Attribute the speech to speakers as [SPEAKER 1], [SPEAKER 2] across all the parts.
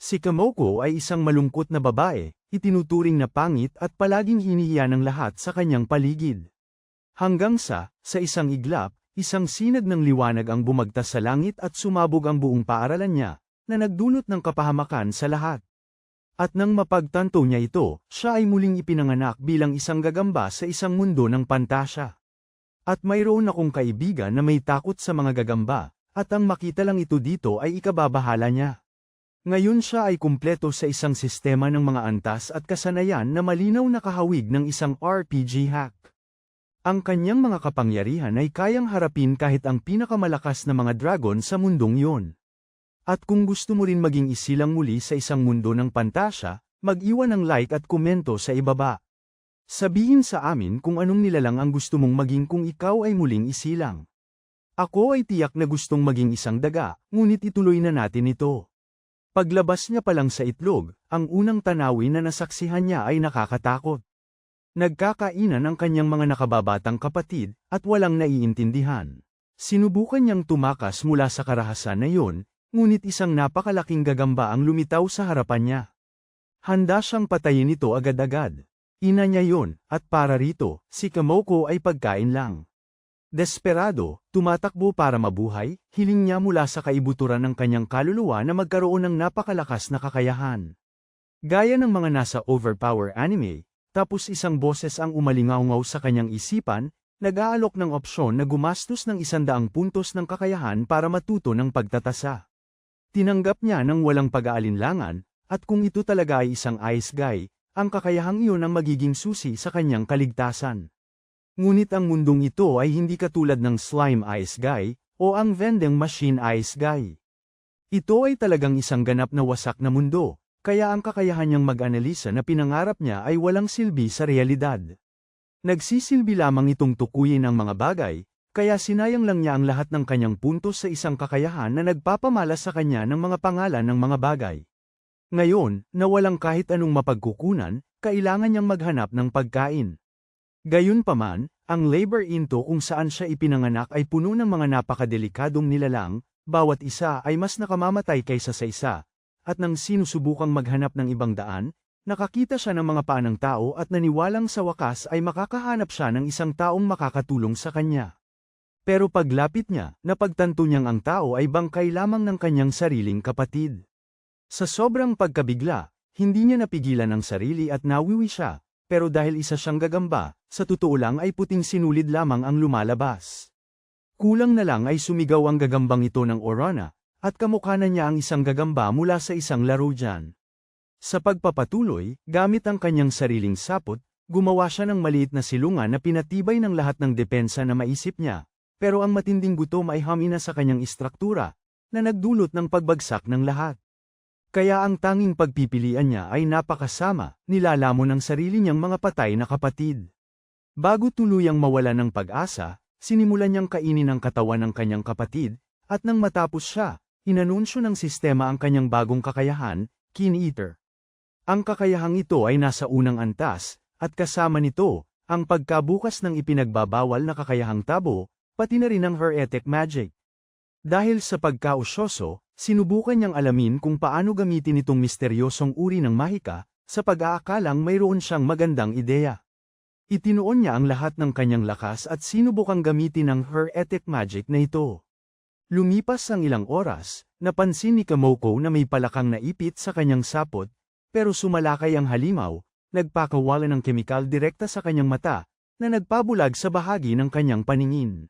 [SPEAKER 1] Si Kamoko ay isang malungkot na babae, itinuturing na pangit at palaging hinihiya ng lahat sa kanyang paligid. Hanggang sa isang iglap, isang sinag ng liwanag ang bumagtas sa langit at sumabog ang buong paaralan niya, na nagdulot ng kapahamakan sa lahat. At nang mapagtanto niya ito, siya ay muling ipinanganak bilang isang gagamba sa isang mundo ng pantasya. At mayroon akong kaibigan na may takot sa mga gagamba, at ang makita lang ito dito ay ikababahala niya. Ngayon siya ay kumpleto sa isang sistema ng mga antas at kasanayan na malinaw na kahawig ng isang RPG hack. Ang kanyang mga kapangyarihan ay kayang harapin kahit ang pinakamalakas na mga dragon sa mundong yon. At kung gusto mo rin maging isilang muli sa isang mundo ng pantasya, mag-iwan ng like at komento sa ibaba. Sabihin sa amin kung anong nilalang ang gusto mong maging kung ikaw ay muling isilang. Ako ay tiyak na gustong maging isang daga, ngunit ituloy na natin ito. Paglabas niya pa lang sa itlog, ang unang tanawin na nasaksihan niya ay nakakatakot. Nagkakainan ang kanyang mga nakababatang kapatid, at walang naiintindihan. Sinubukan niyang tumakas mula sa karahasan na yon, ngunit isang napakalaking gagamba ang lumitaw sa harapan niya. Handa siyang patayin ito agad-agad. Ina niya yon, at para rito, si Kamoko ay pagkain lang. Desperado, tumatakbo para mabuhay, hiling niya mula sa kaibuturan ng kanyang kaluluwa na magkaroon ng napakalakas na kakayahan. Gaya ng mga nasa overpower anime, tapos isang boses ang umalingaungaw sa kanyang isipan, nag-aalok ng opsyon na gumastos ng 100 puntos ng kakayahan para matuto ng pagtatasa. Tinanggap niya ng walang pag-aalinlangan, at kung ito talaga ay isang ice guy, ang kakayahang iyon ang magiging susi sa kanyang kaligtasan. Ngunit ang mundong ito ay hindi katulad ng slime ice guy, o ang vending machine ice guy. Ito ay talagang isang ganap na wasak na mundo, kaya ang kakayahan niyang mag-analisa na pinangarap niya ay walang silbi sa realidad. Nagsisilbi lamang itong tukuyin ang mga bagay, kaya sinayang lang niya ang lahat ng kanyang puntos sa isang kakayahan na nagpapamalas sa kanya ng mga pangalan ng mga bagay. Ngayon, na walang kahit anong mapagkukunan, kailangan niyang maghanap ng pagkain. Gayunpaman, ang labor into kung saan siya ipinanganak ay puno ng mga napakadelikadong nilalang, bawat isa ay mas nakamamatay kaysa sa isa, at nang sinusubukang maghanap ng ibang daan, nakakita siya ng mga paanang tao at naniwalang sa wakas ay makakahanap siya ng isang taong makakatulong sa kanya. Pero paglapit niya, napagtanto niyang ang tao ay bangkay lamang ng kanyang sariling kapatid. Sa sobrang pagkabigla, hindi niya napigilan ang sarili at nawiwi siya, pero dahil isa siyang gagamba, sa totoo lang ay puting sinulid lamang ang lumalabas. Kulang na lang ay sumigaw ang gagambang ito ng Orana, at kamukha na niya ang isang gagamba mula sa isang laro dyan. Sa pagpapatuloy, gamit ang kanyang sariling sapot, gumawa siya ng maliit na silungan na pinatibay ng lahat ng depensa na maisip niya, pero ang matinding gutom ay hamina sa kanyang istruktura, na nagdulot ng pagbagsak ng lahat. Kaya ang tanging pagpipilian niya ay napakasama, nilalamon ng sarili niyang mga patay na kapatid. Bago tuluyang mawala ng pag-asa, sinimulan niyang kainin ang katawan ng kanyang kapatid, at nang matapos siya, inanunsyo ng sistema ang kanyang bagong kakayahan, Kin Eater. Ang kakayahang ito ay nasa unang antas, at kasama nito, ang pagkabukas ng ipinagbabawal na kakayahang tabo, pati na rin ang heretic magic. Dahil sa pagkausyoso, sinubukan niyang alamin kung paano gamitin itong misteryosong uri ng mahika, sa pag-aakalang mayroon siyang magandang ideya. Itinuon niya ang lahat ng kanyang lakas at sinubukang gamitin ang heretic magic na ito. Lumipas ang ilang oras, napansin ni Kamoko na may palakang naipit sa kanyang sapot, pero sumalakay ang halimaw, nagpakawala ng kemikal direkta sa kanyang mata, na nagpabulag sa bahagi ng kanyang paningin.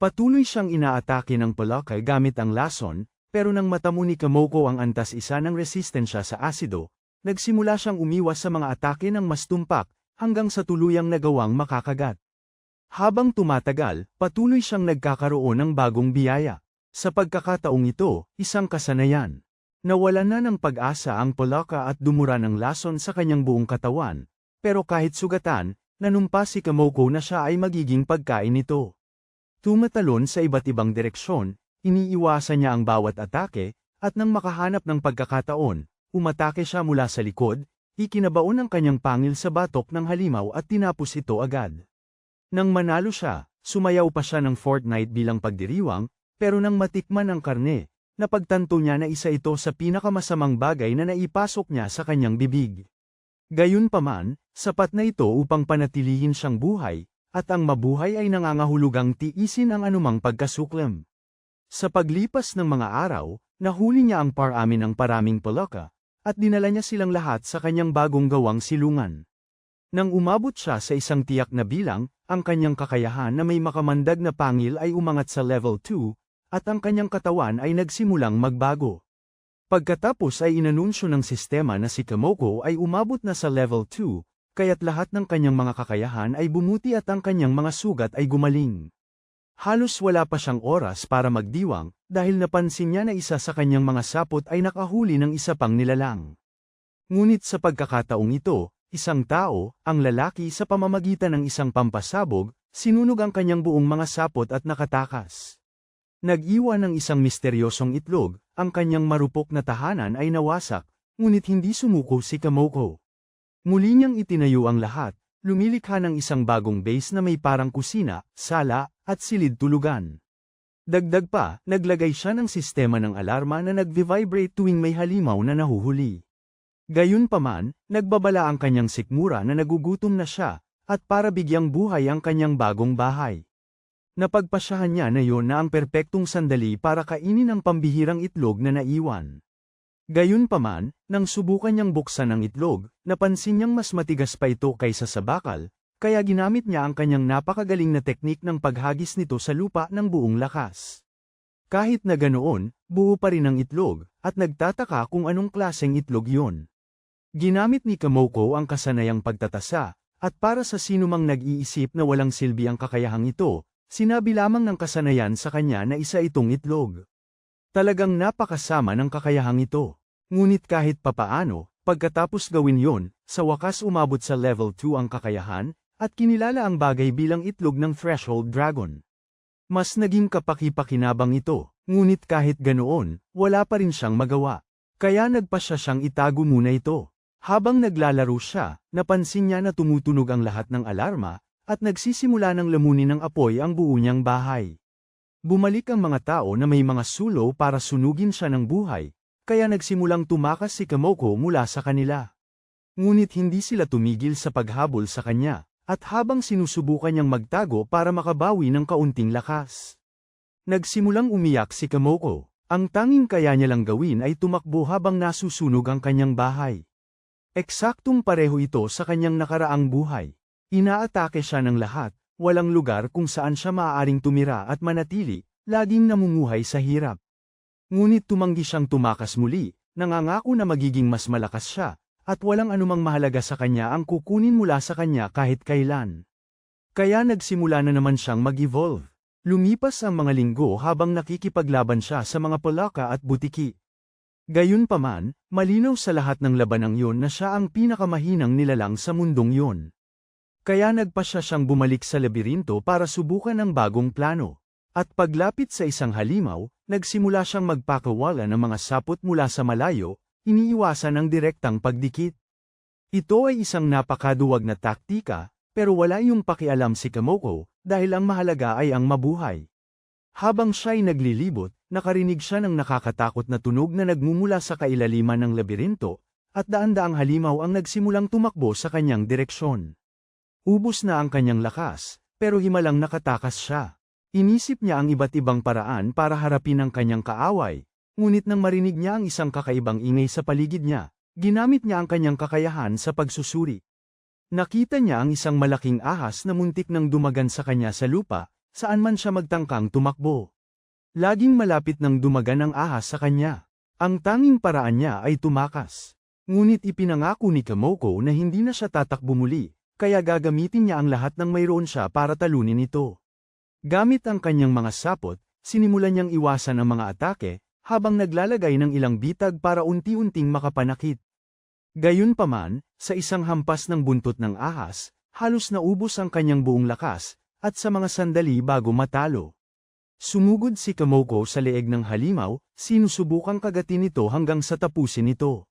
[SPEAKER 1] Patuloy siyang inaatake ng palakay gamit ang lason, pero nang matamo ni Kamoko ang antas isa ng resistensya sa asido, nagsimula siyang umiwas sa mga atake ng mas tumpak, hanggang sa tuluyang nagawang makakagat. Habang tumatagal, patuloy siyang nagkakaroon ng bagong biyaya. Sa pagkakataong ito, isang kasanayan. Nawalan na ng pag-asa ang palaka at dumura ng lason sa kanyang buong katawan, pero kahit sugatan, nanumpa si Kamoko na siya ay magiging pagkain nito. Tumatalon sa iba't ibang direksyon, iniiwasan niya ang bawat atake, at nang makahanap ng pagkakataon, umatake siya mula sa likod, ikinabaon ang kanyang pangil sa batok ng halimaw at tinapos ito agad. Nang manalo siya, sumayaw pa siya ng Fortnite bilang pagdiriwang, pero nang matikman ang karne, napagtanto niya na isa ito sa pinakamasamang bagay na naipasok niya sa kanyang bibig. Gayunpaman, sapat na ito upang panatilihin siyang buhay, at ang mabuhay ay nangangahulugang tiisin ang anumang pagkasuklam. Sa paglipas ng mga araw, nahuli niya ang parami ng paraming palaka, at dinala niya silang lahat sa kanyang bagong gawang silungan. Nang umabot siya sa isang tiyak na bilang, ang kanyang kakayahan na may makamandag na pangil ay umangat sa level 2, at ang kanyang katawan ay nagsimulang magbago. Pagkatapos ay inanunsyo ng sistema na si Kamoko ay umabot na sa level 2, kaya't lahat ng kanyang mga kakayahan ay bumuti at ang kanyang mga sugat ay gumaling. Halos wala pa siyang oras para magdiwang, dahil napansin niya na isa sa kanyang mga sapot ay nakahuli ng isa pang nilalang. Ngunit sa pagkakataong ito, isang tao, ang lalaki sa pamamagitan ng isang pampasabog, sinunog ang kanyang buong mga sapot at nakatakas. Nag-iwan ng isang misteryosong itlog, ang kanyang marupok na tahanan ay nawasak, ngunit hindi sumuko si Kamoko. Muli niyang itinayo ang lahat, lumilikha ng isang bagong base na may parang kusina, sala, at silid-tulugan. Dagdag pa, naglagay siya ng sistema ng alarma na nag-vibrate tuwing may halimaw na nahuhuli. Gayunpaman, nagbabala ang kanyang sikmura na nagugutom na siya, at para bigyang buhay ang kanyang bagong bahay. Napagpasyahan niya na yon na ang perpektong sandali para kainin ang pambihirang itlog na naiwan. Gayunpaman, nang subukan niyang buksan ang itlog, napansin niyang mas matigas pa ito kaysa sa bakal, kaya ginamit niya ang kanyang napakagaling na teknik ng paghagis nito sa lupa ng buong lakas. Kahit na ganoon, buo pa rin ang itlog, at nagtataka kung anong klaseng itlog yon. Ginamit ni Kamoko ang kasanayang pagtatasa, at para sa sinumang nag-iisip na walang silbi ang kakayahang ito, sinabi lamang ng kasanayan sa kanya na isa itong itlog. Talagang napakasama ng kakayahang ito. Ngunit kahit papaano, pagkatapos gawin yon, sa wakas umabot sa level 2 ang kakayahan, at kinilala ang bagay bilang itlog ng Threshold Dragon. Mas naging kapaki-pakinabang ito, ngunit kahit ganoon, wala pa rin siyang magawa. Kaya nagpasya siyang itago muna ito. Habang naglalaro siya, napansin niya na tumutunog ang lahat ng alarma, at nagsisimula ng lamunin ng apoy ang buo niyang bahay. Bumalik ang mga tao na may mga sulo para sunugin siya ng buhay, kaya nagsimulang tumakas si Kamoko mula sa kanila. Ngunit hindi sila tumigil sa paghabol sa kanya, at habang sinusubukan niyang magtago para makabawi ng kaunting lakas. Nagsimulang umiyak si Kamoko. Ang tanging kaya niya lang gawin ay tumakbo habang nasusunog ang kanyang bahay. Eksaktong pareho ito sa kanyang nakaraang buhay. Inaatake siya ng lahat, walang lugar kung saan siya maaaring tumira at manatili, laging namumuhay sa hirap. Ngunit tumanggi siyang tumakas muli, nangangako na magiging mas malakas siya, at walang anumang mahalaga sa kanya ang kukunin mula sa kanya kahit kailan. Kaya nagsimula na naman siyang mag-evolve. Lumipas ang mga linggo habang nakikipaglaban siya sa mga palaka at butiki. Gayunpaman, malinaw sa lahat ng labanang yon na siya ang pinakamahinang nilalang sa mundong yon. Kaya nagpasya siyang bumalik sa labirinto para subukan ang bagong plano. At paglapit sa isang halimaw, nagsimula siyang magpakawala ng mga sapot mula sa malayo, iniiwasan ang direktang pagdikit. Ito ay isang napakaduwag na taktika, pero wala iyong pakialam si Kamoko, dahil ang mahalaga ay ang mabuhay. Habang siya'y naglilibot, nakarinig siya ng nakakatakot na tunog na nagmumula sa kailaliman ng labirinto, at daan-daang halimaw ang nagsimulang tumakbo sa kanyang direksyon. Ubos na ang kanyang lakas, pero himalang nakatakas siya. Inisip niya ang iba't ibang paraan para harapin ang kanyang kaaway, ngunit nang marinig niya ang isang kakaibang ingay sa paligid niya, ginamit niya ang kanyang kakayahan sa pagsusuri. Nakita niya ang isang malaking ahas na muntik nang dumagan sa kanya sa lupa, saan man siya magtangkang tumakbo. Laging malapit nang dumagan ang ahas sa kanya. Ang tanging paraan niya ay tumakas. Ngunit ipinangako ni Kamoko na hindi na siya tatakbo muli, kaya gagamitin niya ang lahat ng mayroon siya para talunin ito. Gamit ang kanyang mga sapot, sinimulan niyang iwasan ang mga atake, habang naglalagay ng ilang bitag para unti-unting makapanakit. Gayunpaman, sa isang hampas ng buntot ng ahas, halos naubos ang kanyang buong lakas, at sa mga sandali bago matalo. Sumugod si Kamoko sa leeg ng halimaw, sinusubukang kagatin ito hanggang sa tapusin ito.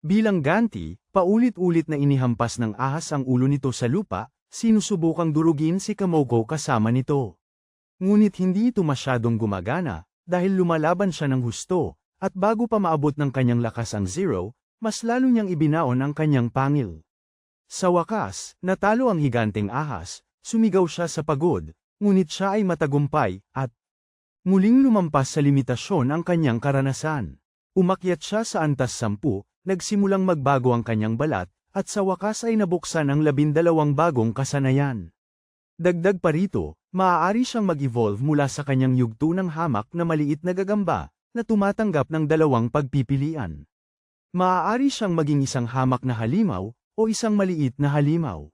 [SPEAKER 1] Bilang ganti, paulit-ulit na inihampas ng ahas ang ulo nito sa lupa, sinusubukang durugin si Kamoko kasama nito. Ngunit hindi ito masyadong gumagana, dahil lumalaban siya ng husto, at bago pa maabot ng kanyang lakas ang zero, mas lalo niyang ibinaon ang kanyang pangil. Sa wakas, natalo ang higanteng ahas, sumigaw siya sa pagod, ngunit siya ay matagumpay, at muling lumampas sa limitasyon ang kanyang karanasan. Umakyat siya sa antas 10, nagsimulang magbago ang kanyang balat, at sa wakas ay nabuksan ang 12 bagong kasanayan. Dagdag pa rito, maaari siyang mag-evolve mula sa kanyang yugto ng hamak na maliit na gagamba, na tumatanggap ng 2 pagpipilian. Maaari siyang maging isang hamak na halimaw, o isang maliit na halimaw.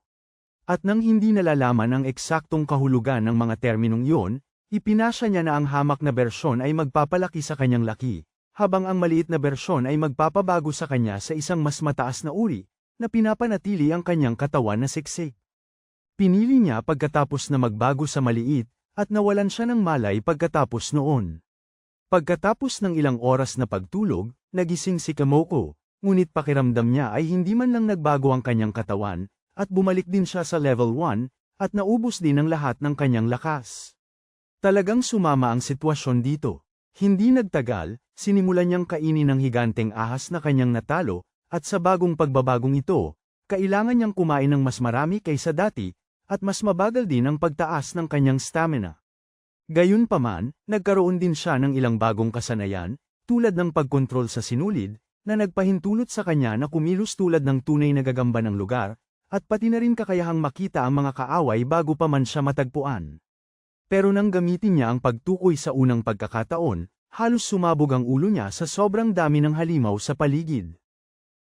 [SPEAKER 1] At nang hindi nalalaman ang eksaktong kahulugan ng mga terminong iyon, ipinasya niya na ang hamak na bersyon ay magpapalaki sa kanyang laki, habang ang maliit na bersyon ay magpapabago sa kanya sa isang mas mataas na uri, na pinapanatili ang kanyang katawan na siksik. Pinili niya pagkatapos na magbago sa maliit, at nawalan siya ng malay pagkatapos noon. Pagkatapos ng ilang oras na pagtulog, nagising si Kamoko, ngunit pakiramdam niya ay hindi man lang nagbago ang kanyang katawan, at bumalik din siya sa level 1, at naubos din ang lahat ng kanyang lakas. Talagang sumama ang sitwasyon dito. Hindi nagtagal, sinimulan niyang kainin ng higanteng ahas na kanyang natalo, at sa bagong pagbabagong ito, kailangan niyang kumain ng mas marami kaysa dati, at mas mabagal din ang pagtaas ng kanyang stamina. Gayunpaman, nagkaroon din siya ng ilang bagong kasanayan, tulad ng pagkontrol sa sinulid, na nagpahintulot sa kanya na kumilos tulad ng tunay na gagamba ng lugar, at pati na rin kakayahang makita ang mga kaaway bago pa man siya matagpuan. Pero nang gamitin niya ang pagtukoy sa unang pagkakataon, halos sumabog ang ulo niya sa sobrang dami ng halimaw sa paligid.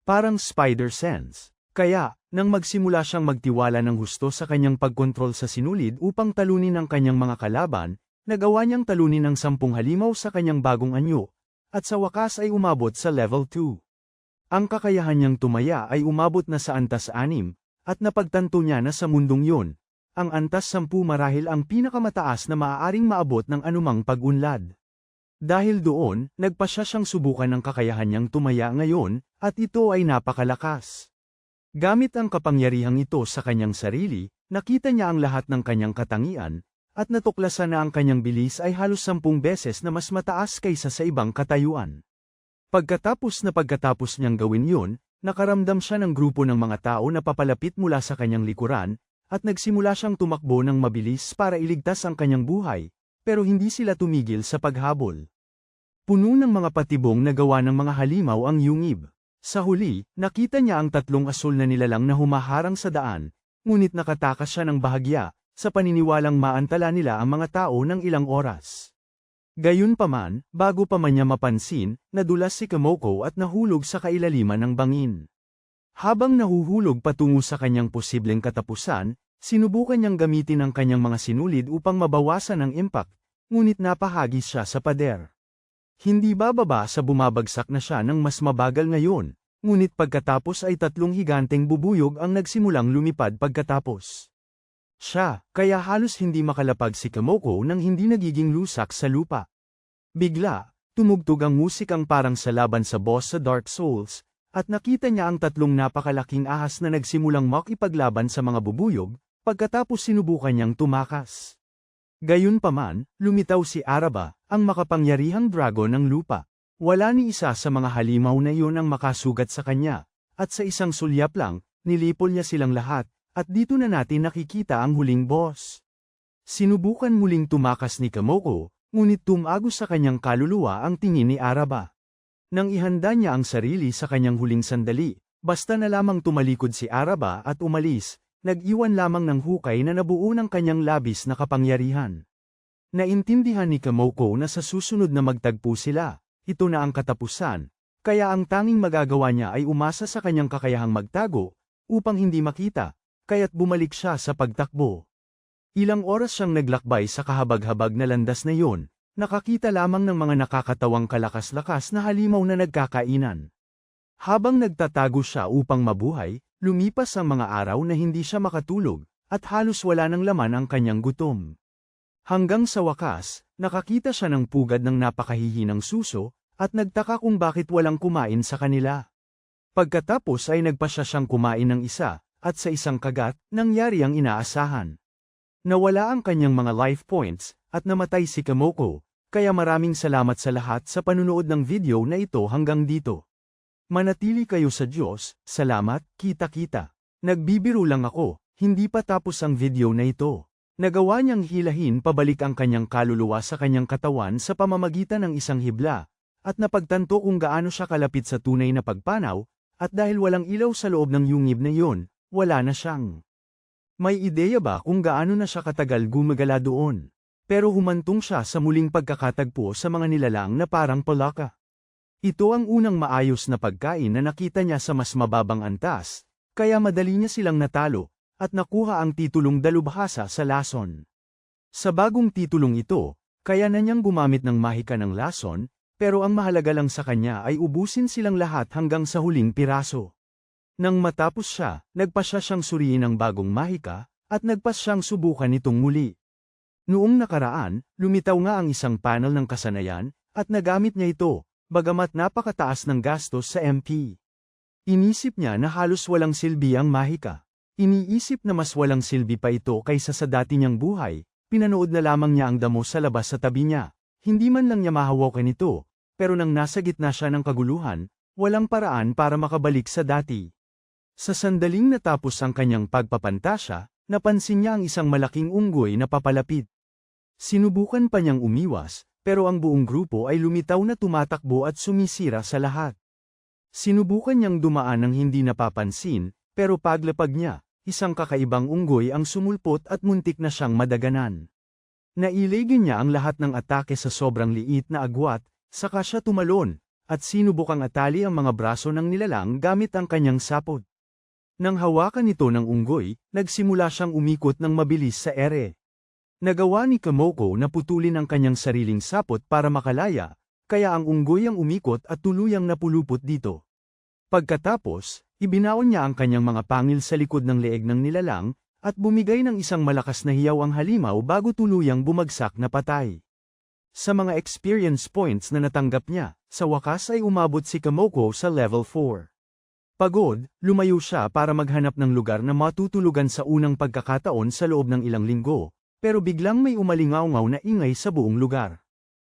[SPEAKER 1] Parang spider sense. Kaya, nang magsimula siyang magtiwala ng husto sa kanyang pagkontrol sa sinulid upang talunin ang kanyang mga kalaban, nagawa niyang talunin ang 10 halimaw sa kanyang bagong anyo, at sa wakas ay umabot sa level 2. Ang kakayahan niyang tumaya ay umabot na sa antas 6, at napagtanto niya na sa mundong yun, ang antas 10 marahil ang pinakamataas na maaaring maabot ng anumang pag-unlad. Dahil doon, nagpasya siyang subukan ng kakayahan niyang tumaya ngayon, at ito ay napakalakas. Gamit ang kapangyarihang ito sa kanyang sarili, nakita niya ang lahat ng kanyang katangian, at natuklasan na ang kanyang bilis ay halos 10 beses na mas mataas kaysa sa ibang katayuan. Pagkatapos niyang gawin yun, nakaramdam siya ng grupo ng mga tao na papalapit mula sa kanyang likuran, at nagsimula siyang tumakbo ng mabilis para iligtas ang kanyang buhay, pero hindi sila tumigil sa paghabol. Puno ng mga patibong na gawa ng mga halimaw ang yungib. Sa huli, nakita niya ang 3 asul na nilalang na humaharang sa daan, ngunit nakatakas siya ng bahagya, sa paniniwalang maantala nila ang mga tao ng ilang oras. Gayunpaman, bago pa man niya mapansin, nadulas si Kamoko at nahulog sa kailaliman ng bangin. Habang nahuhulog patungo sa kanyang posibleng katapusan, sinubukan niyang gamitin ang kanyang mga sinulid upang mabawasan ang impact, ngunit napahagis siya sa pader. Hindi bababa sa bumabagsak na siya ng mas mabagal ngayon, ngunit pagkatapos ay 3 higanteng bubuyog ang nagsimulang lumipad pagkatapos. Siya, kaya halos hindi makalapag si Kamoko nang hindi nagiging lusak sa lupa. Bigla, tumugtog ang musikang parang sa laban sa boss sa Dark Souls, at nakita niya ang 3 napakalaking ahas na nagsimulang makipaglaban sa mga bubuyog, pagkatapos sinubukan niyang tumakas. Gayunpaman, lumitaw si Araba, ang makapangyarihang dragon ng lupa. Wala ni isa sa mga halimaw na iyon ang makasugat sa kanya, at sa isang sulyap lang, nilipol niya silang lahat, at dito na natin nakikita ang huling boss. Sinubukan muling tumakas ni Kamoko, ngunit tumagos sa kanyang kaluluwa ang tingin ni Araba. Nang ihanda niya ang sarili sa kanyang huling sandali, basta na lamang tumalikod si Araba at umalis, nag-iwan lamang ng hukay na nabuo ng kanyang labis na kapangyarihan. Naintindihan ni Kamoko na sa susunod na magtagpo sila, ito na ang katapusan, kaya ang tanging magagawa niya ay umasa sa kanyang kakayahang magtago, upang hindi makita, kaya't bumalik siya sa pagtakbo. Ilang oras siyang naglakbay sa kahabag-habag na landas na iyon, nakakita lamang ng mga nakakatawang kalakas-lakas na halimaw na nagkakainan. Habang nagtatago siya upang mabuhay, lumipas ang mga araw na hindi siya makatulog, at halos wala ng laman ang kanyang gutom. Hanggang sa wakas, nakakita siya ng pugad ng napakahihinang suso, at nagtaka kung bakit walang kumain sa kanila. Pagkatapos ay nagpasya siyang kumain ng isa, at sa isang kagat, nangyari ang inaasahan. Nawala ang kanyang mga life points, at namatay si Kamoko, Kaya maraming salamat sa lahat sa panunood ng video na ito hanggang dito. Manatili kayo sa Diyos, salamat, kita-kita. Nagbibiro lang ako, hindi pa tapos ang video na ito. Nagawa niyang hilahin pabalik ang kanyang kaluluwa sa kanyang katawan sa pamamagitan ng isang hibla, at napagtanto kung gaano siya kalapit sa tunay na pagpanaw, at dahil walang ilaw sa loob ng yungib na iyon, wala na siyang. May ideya ba kung gaano na siya katagal gumagala doon? Pero humantong siya sa muling pagkakatagpo sa mga nilalang na parang palaka. Ito ang unang maayos na pagkain na nakita niya sa mas mababang antas, kaya madali niya silang natalo, at nakuha ang titulong dalubhasa sa lason. Sa bagong titulong ito, kaya na niyang gumamit ng mahika ng lason, pero ang mahalaga lang sa kanya ay ubusin silang lahat hanggang sa huling piraso. Nang matapos siya, nagpasya siyang suriin ang bagong mahika, at nagpas siyang subukan itong muli. Noong nakaraan, lumitaw nga ang isang panel ng kasanayan, at nagamit niya ito, bagamat napakataas ng gastos sa MP. Inisip niya na halos walang silbi ang mahika. Iniisip na mas walang silbi pa ito kaysa sa dati niyang buhay, pinanood na lamang niya ang damo sa labas sa tabi niya. Hindi man lang niya mahawakan ito, pero nang nasa gitna siya ng kaguluhan, walang paraan para makabalik sa dati. Sa sandaling natapos ang kanyang pagpapantasya, napansin niya ang isang malaking unggoy na papalapit. Sinubukan pa niyang umiwas, pero ang buong grupo ay lumitaw na tumatakbo at sumisira sa lahat. Sinubukan niyang dumaan ng hindi napapansin, pero paglapag niya, isang kakaibang unggoy ang sumulpot at muntik na siyang madaganan. Nailigin niya ang lahat ng atake sa sobrang liit na agwat, saka siya tumalon, at sinubukang atali ang mga braso ng nilalang gamit ang kanyang sapot. Nang hawakan ito ng unggoy, nagsimula siyang umikot ng mabilis sa ere. Nagawa ni Kamoko na putulin ang kanyang sariling sapot para makalaya, kaya ang unggoy ang umikot at tuluyang napulupot dito. Pagkatapos, ibinaon niya ang kanyang mga pangil sa likod ng leeg ng nilalang, at bumigay ng isang malakas na hiyaw ang halimaw bago tuluyang bumagsak na patay. Sa mga experience points na natanggap niya, sa wakas ay umabot si Kamoko sa level 4. Pagod, lumayo siya para maghanap ng lugar na matutulugan sa unang pagkakataon sa loob ng ilang linggo, pero biglang may umalingaw-ngaw na ingay sa buong lugar.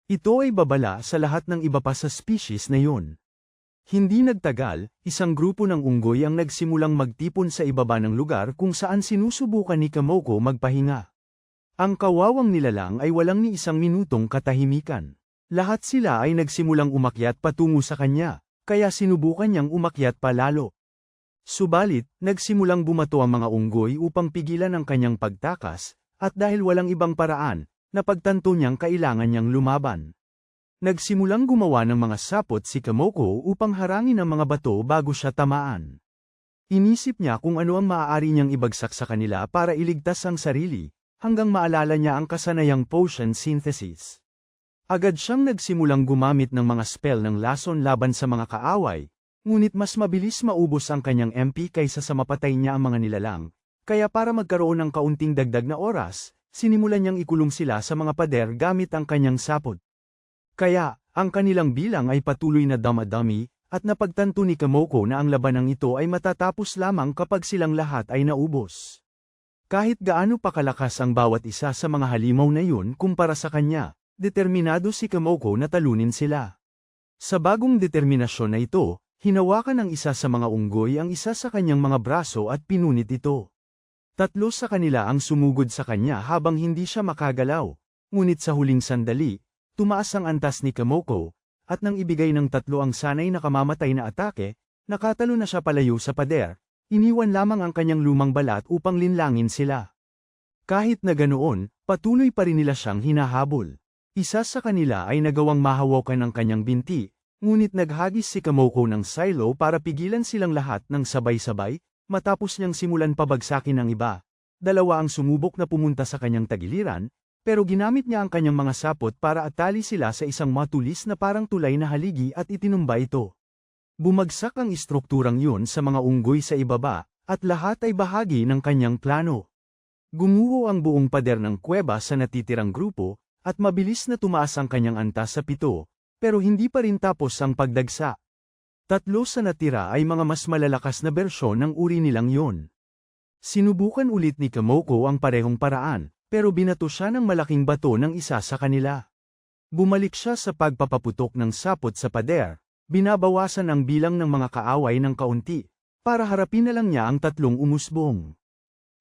[SPEAKER 1] Ito ay babala sa lahat ng iba pa sa species na yun. Hindi nagtagal, isang grupo ng unggoy ang nagsimulang magtipon sa ibaba ng lugar kung saan sinusubukan ni Kamoko magpahinga. Ang kawawang nilalang ay walang ni isang minutong katahimikan. Lahat sila ay nagsimulang umakyat patungo sa kanya, kaya sinubukan niyang umakyat pa lalo. Subalit, nagsimulang bumato ang mga unggoy upang pigilan ang kanyang pagtakas, at dahil walang ibang paraan, napagtanto niyang kailangan niyang lumaban. Nagsimulang gumawa ng mga sapot si Kamoko upang harangin ang mga bato bago siya tamaan. Inisip niya kung ano ang maaari niyang ibagsak sa kanila para iligtas ang sarili, hanggang maalala niya ang kasanayang potion synthesis. Agad siyang nagsimulang gumamit ng mga spell ng lason laban sa mga kaaway, ngunit mas mabilis maubos ang kanyang MP kaysa sa mapatay niya ang mga nilalang. Kaya para magkaroon ng kaunting dagdag na oras, sinimulan niyang ikulong sila sa mga pader gamit ang kanyang sapot. Kaya, ang kanilang bilang ay patuloy na damadami, at napagtanto ni Kamoko na ang labanang ito ay matatapos lamang kapag silang lahat ay naubos. Kahit gaano pa kalakas ang bawat isa sa mga halimaw na yun kumpara sa kanya, determinado si Kamoko na talunin sila. Sa bagong determinasyon na ito, hinawakan ng isa sa mga unggoy ang isa sa kanyang mga braso at pinunit ito. Tatlo sa kanila ang sumugod sa kanya habang hindi siya makagalaw, ngunit sa huling sandali, tumaas ang antas ni Kamoko, at nang ibigay ng tatlo ang sanay na kamamatay na atake, nakatalo na siya palayo sa pader, iniwan lamang ang kanyang lumang balat upang linlangin sila. Kahit na ganoon, patuloy pa rin nila siyang hinahabol. Isa sa kanila ay nagawang mahawakan ang kanyang binti, ngunit naghagis si Kamoko ng silo para pigilan silang lahat ng sabay-sabay. Matapos niyang simulan pabagsakin ng iba, dalawa ang sumubok na pumunta sa kanyang tagiliran, pero ginamit niya ang kanyang mga sapot para atali sila sa isang matulis na parang tulay na haligi at itinumba ito. Bumagsak ang istrukturang yun sa mga unggoy sa ibaba, at lahat ay bahagi ng kanyang plano. Gumuho ang buong pader ng kuweba sa natitirang grupo, at mabilis na tumaas ang kanyang antas sa 7, pero hindi pa rin tapos ang pagdagsa. Tatlo sa natira ay mga mas malalakas na bersyon ng uri nilang yon. Sinubukan ulit ni Kamoko ang parehong paraan, pero binato siya ng malaking bato ng isa sa kanila. Bumalik siya sa pagpapaputok ng sapot sa pader, binabawasan ang bilang ng mga kaaway ng kaunti, para harapin na lang niya ang tatlong umusbong.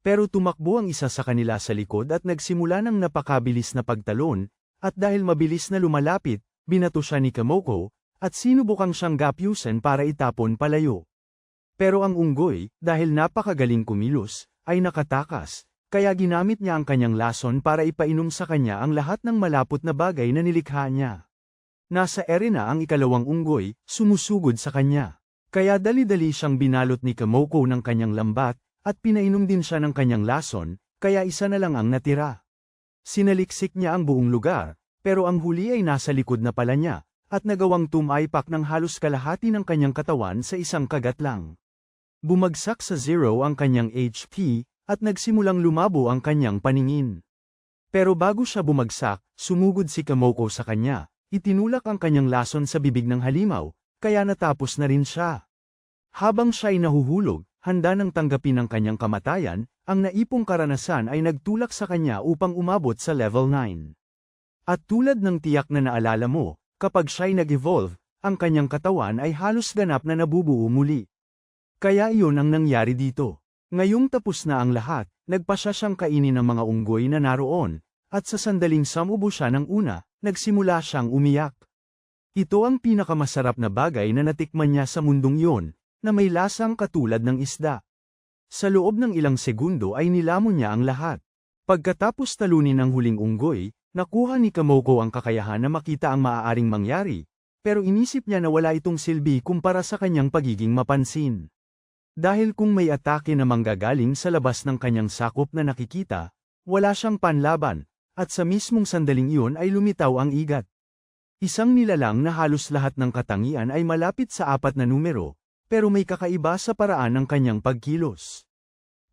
[SPEAKER 1] Pero tumakbo ang isa sa kanila sa likod at nagsimula ng napakabilis na pagtalon, at dahil mabilis na lumalapit, binato siya ni Kamoko, at sinubukang siyang gapyusan para itapon palayo. Pero ang unggoy, dahil napakagaling kumilos, ay nakatakas, kaya ginamit niya ang kanyang lason para ipainom sa kanya ang lahat ng malapot na bagay na nilikha niya. Nasa arena ang ikalawang unggoy, sumusugod sa kanya. Kaya dali-dali siyang binalot ni Kamoko ng kanyang lambat, at pinainom din siya ng kanyang lason, kaya isa na lang ang natira. Sinaliksik niya ang buong lugar, pero ang huli ay nasa likod na pala niya, at nagawang tumaipak ng halos kalahati ng kanyang katawan sa isang kagat lang. Bumagsak sa 0 ang kanyang HP, at nagsimulang lumabo ang kanyang paningin. Pero bago siya bumagsak, sumugod si Kamoko sa kanya, itinulak ang kanyang lason sa bibig ng halimaw, kaya natapos na rin siya. Habang siya ay nahuhulog, handa nang tanggapin ang kanyang kamatayan, ang naipong karanasan ay nagtulak sa kanya upang umabot sa level 9. At tulad ng tiyak na naalala mo, kapag siya'y nag-evolve, ang kanyang katawan ay halos ganap na nabubuo muli. Kaya iyon ang nangyari dito. Ngayong tapos na ang lahat, nagpasya siyang kainin ng mga unggoy na naroon, at sa sandaling samubo siya ng una, nagsimula siyang umiyak. Ito ang pinakamasarap na bagay na natikman niya sa mundong iyon, na may lasang katulad ng isda. Sa loob ng ilang segundo ay nilamon niya ang lahat. Pagkatapos talunin ang huling unggoy, nakuha ni Kamoko ang kakayahan na makita ang maaaring mangyari, pero inisip niya na wala itong silbi kumpara sa kanyang pagiging mapansin. Dahil kung may atake na manggagaling sa labas ng kanyang sakop na nakikita, wala siyang panlaban, at sa mismong sandaling iyon ay lumitaw ang igat. Isang nilalang na halos lahat ng katangian ay malapit sa 4 na numero, pero may kakaiba sa paraan ng kanyang pagkilos.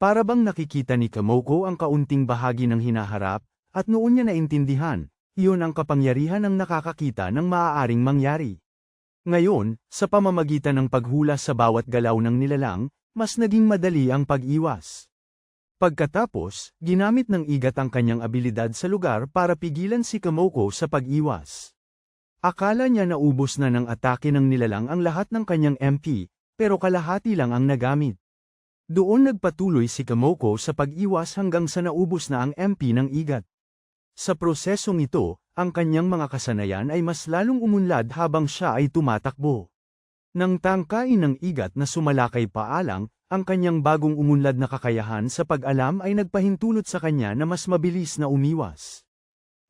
[SPEAKER 1] Para bang nakikita ni Kamoko ang kaunting bahagi ng hinaharap, at noon niya naintindihan, iyon ang kapangyarihan ng nakakakita ng maaaring mangyari. Ngayon, sa pamamagitan ng paghula sa bawat galaw ng nilalang, mas naging madali ang pag-iwas. Pagkatapos, ginamit ng igat ang kanyang abilidad sa lugar para pigilan si Kamoko sa pag-iwas. Akala niya naubos na ng atake ng nilalang ang lahat ng kanyang MP, pero kalahati lang ang nagamit. Doon nagpatuloy si Kamoko sa pag-iwas hanggang sa naubos na ang MP ng igat. Sa prosesong ito, ang kanyang mga kasanayan ay mas lalong umunlad habang siya ay tumatakbo. Nang tangkain ng igat na sumalakay paalang, ang kanyang bagong umunlad na kakayahan sa pag-alam ay nagpahintulot sa kanya na mas mabilis na umiwas.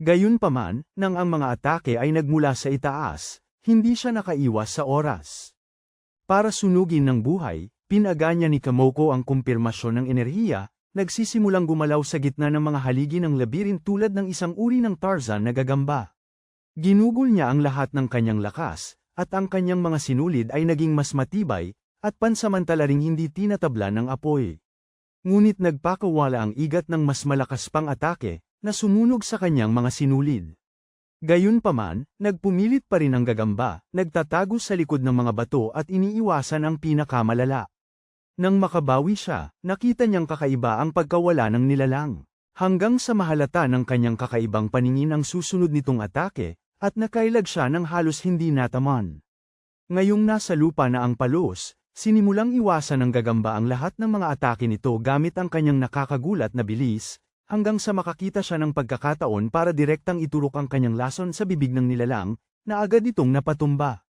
[SPEAKER 1] Gayunpaman, nang ang mga atake ay nagmula sa itaas, hindi siya nakaiwas sa oras. Para sunugin ng buhay, pinaganya ni Kamoko ang kumpirmasyon ng enerhiya, nagsisimulang gumalaw sa gitna ng mga haligi ng labirin tulad ng isang uri ng Tarzan na gagamba. Ginugol niya ang lahat ng kanyang lakas, at ang kanyang mga sinulid ay naging mas matibay, at pansamantala ring hindi tinatablan ng apoy. Ngunit nagpakawala ang igat ng mas malakas pang atake, na sumunog sa kanyang mga sinulid. Gayunpaman, nagpumilit pa rin ang gagamba, nagtatago sa likod ng mga bato at iniiwasan ang pinakamalala. Nang makabawi siya, nakita niyang kakaiba ang pagkawala ng nilalang. Hanggang sa mahalata ng kanyang kakaibang paningin ang susunod nitong atake, at nakailag siya ng halos hindi nataman. Ngayong nasa lupa na ang palos, sinimulang iwasan ng gagamba ang lahat ng mga atake nito gamit ang kanyang nakakagulat na bilis, hanggang sa makakita siya ng pagkakataon para direktang iturok ang kanyang lason sa bibig ng nilalang, na agad itong napatumba.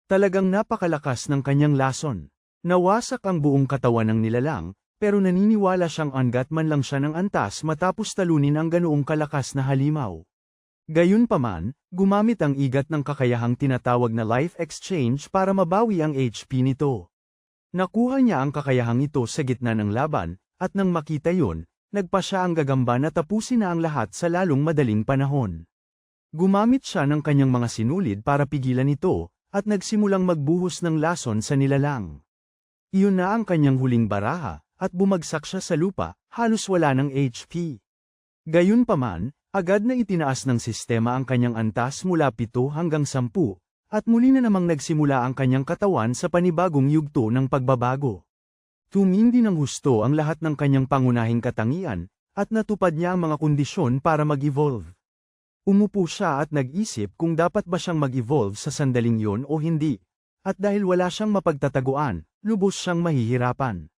[SPEAKER 1] Talagang napakalakas ng kanyang lason. Nawasak ang buong katawan ng nilalang, pero naniniwala siyang angat man lang siya ng antas matapos talunin ang ganoong kalakas na halimaw. Gayunpaman, gumamit ang igat ng kakayahang tinatawag na life exchange para mabawi ang HP nito. Nakuha niya ang kakayahang ito sa gitna ng laban, at nang makita yun, nagpa siya ang gagamba na tapusin na ang lahat sa lalong madaling panahon. Gumamit siya ng kanyang mga sinulid para pigilan ito, at nagsimulang magbuhos ng lason sa nilalang. Iyon na ang kanyang huling baraha, at bumagsak siya sa lupa, halos wala ng HP. Gayunpaman, agad na itinaas ng sistema ang kanyang antas mula 7 hanggang 10, at muli na namang nagsimula ang kanyang katawan sa panibagong yugto ng pagbabago. Tumindi ng husto ang lahat ng kanyang pangunahing katangian, at natupad niya ang mga kondisyon para mag-evolve. Umupo siya at nag-isip kung dapat ba siyang mag-evolve sa sandaling yon o hindi. At dahil wala siyang mapagtataguan, lubos siyang mahihirapan.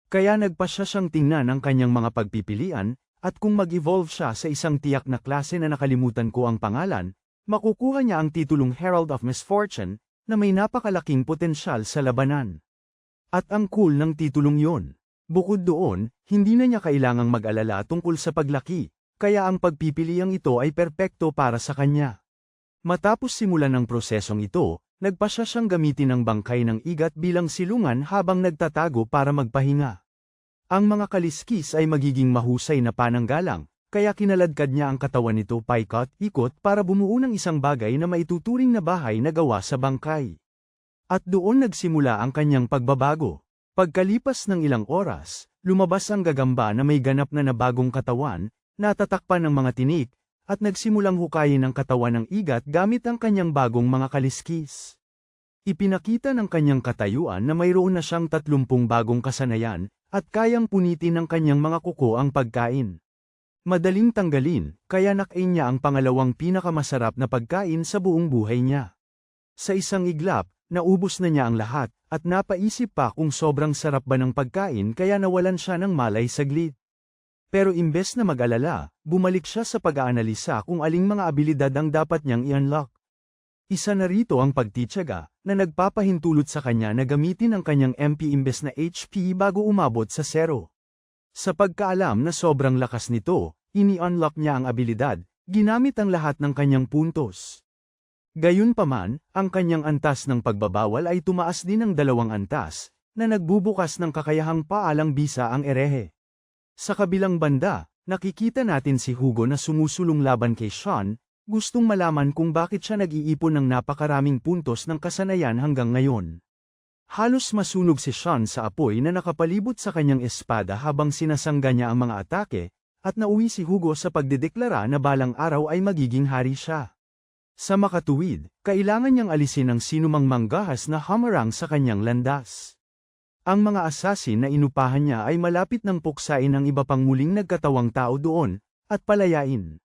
[SPEAKER 1] Kaya nagpasya siyang tingnan ang kanyang mga pagpipilian, at kung mag-evolve siya sa isang tiyak na klase na nakalimutan ko ang pangalan, makukuha niya ang titulong Herald of Misfortune, na may napakalaking potensyal sa labanan. At ang cool ng titulong yon. Bukod doon, hindi na niya kailangang mag-alala tungkol sa paglaki, kaya ang pagpipiliang ito ay perpekto para sa kanya. Matapos simulan ng prosesong ito, nagpasya siyang gamitin ang bangkay ng igat bilang silungan habang nagtatago para magpahinga. Ang mga kaliskis ay magiging mahusay na pananggalang, kaya kinaladkad niya ang katawan nito paikot-ikot para bumuo ng isang bagay na maituturing na bahay na gawa sa bangkay. At doon nagsimula ang kanyang pagbabago. Pagkalipas ng ilang oras, lumabas ang gagamba na may ganap na bagong katawan, natatakpan ng mga tinik, at nagsimulang hukayin ang katawan ng igat gamit ang kanyang bagong mga kaliskis. Ipinakita ng kanyang katayuan na mayroon na siyang 30 bagong kasanayan, at kayang punitin ng kanyang mga kuko ang pagkain. Madaling tanggalin, kaya nakain niya ang pangalawang pinakamasarap na pagkain sa buong buhay niya. Sa isang iglap, naubos na niya ang lahat, at napaisip pa kung sobrang sarap ba ng pagkain kaya nawalan siya ng malay saglit. Pero imbes na mag-alala, bumalik siya sa pag-aanalisa kung aling mga abilidad ang dapat niyang i-unlock. Isa na rito ang pagtityaga, na nagpapahintulot sa kanya na gamitin ang kanyang MP imbes na HP bago umabot sa 0. Sa pagkaalam na sobrang lakas nito, ini-unlock niya ang abilidad, ginamit ang lahat ng kanyang puntos. Gayunpaman, ang kanyang antas ng pagbabawal ay tumaas din ng 2 antas, na nagbubukas ng kakayahang paalang bisa ang erehe. Sa kabilang banda, nakikita natin si Hugo na sumusulong laban kay Sean, gustong malaman kung bakit siya nag-iipon ng napakaraming puntos ng kasanayan hanggang ngayon. Halos masunog si Sean sa apoy na nakapalibot sa kanyang espada habang sinasangga niya ang mga atake, at nauwi si Hugo sa pagdedeklara na balang araw ay magiging hari siya. Sa makatuwid, kailangan niyang alisin ang sinumang manggahas na hamarang sa kanyang landas. Ang mga asasin na inupahan niya ay malapit ng puksain ang iba pang muling nagkatawang tao doon, at palayain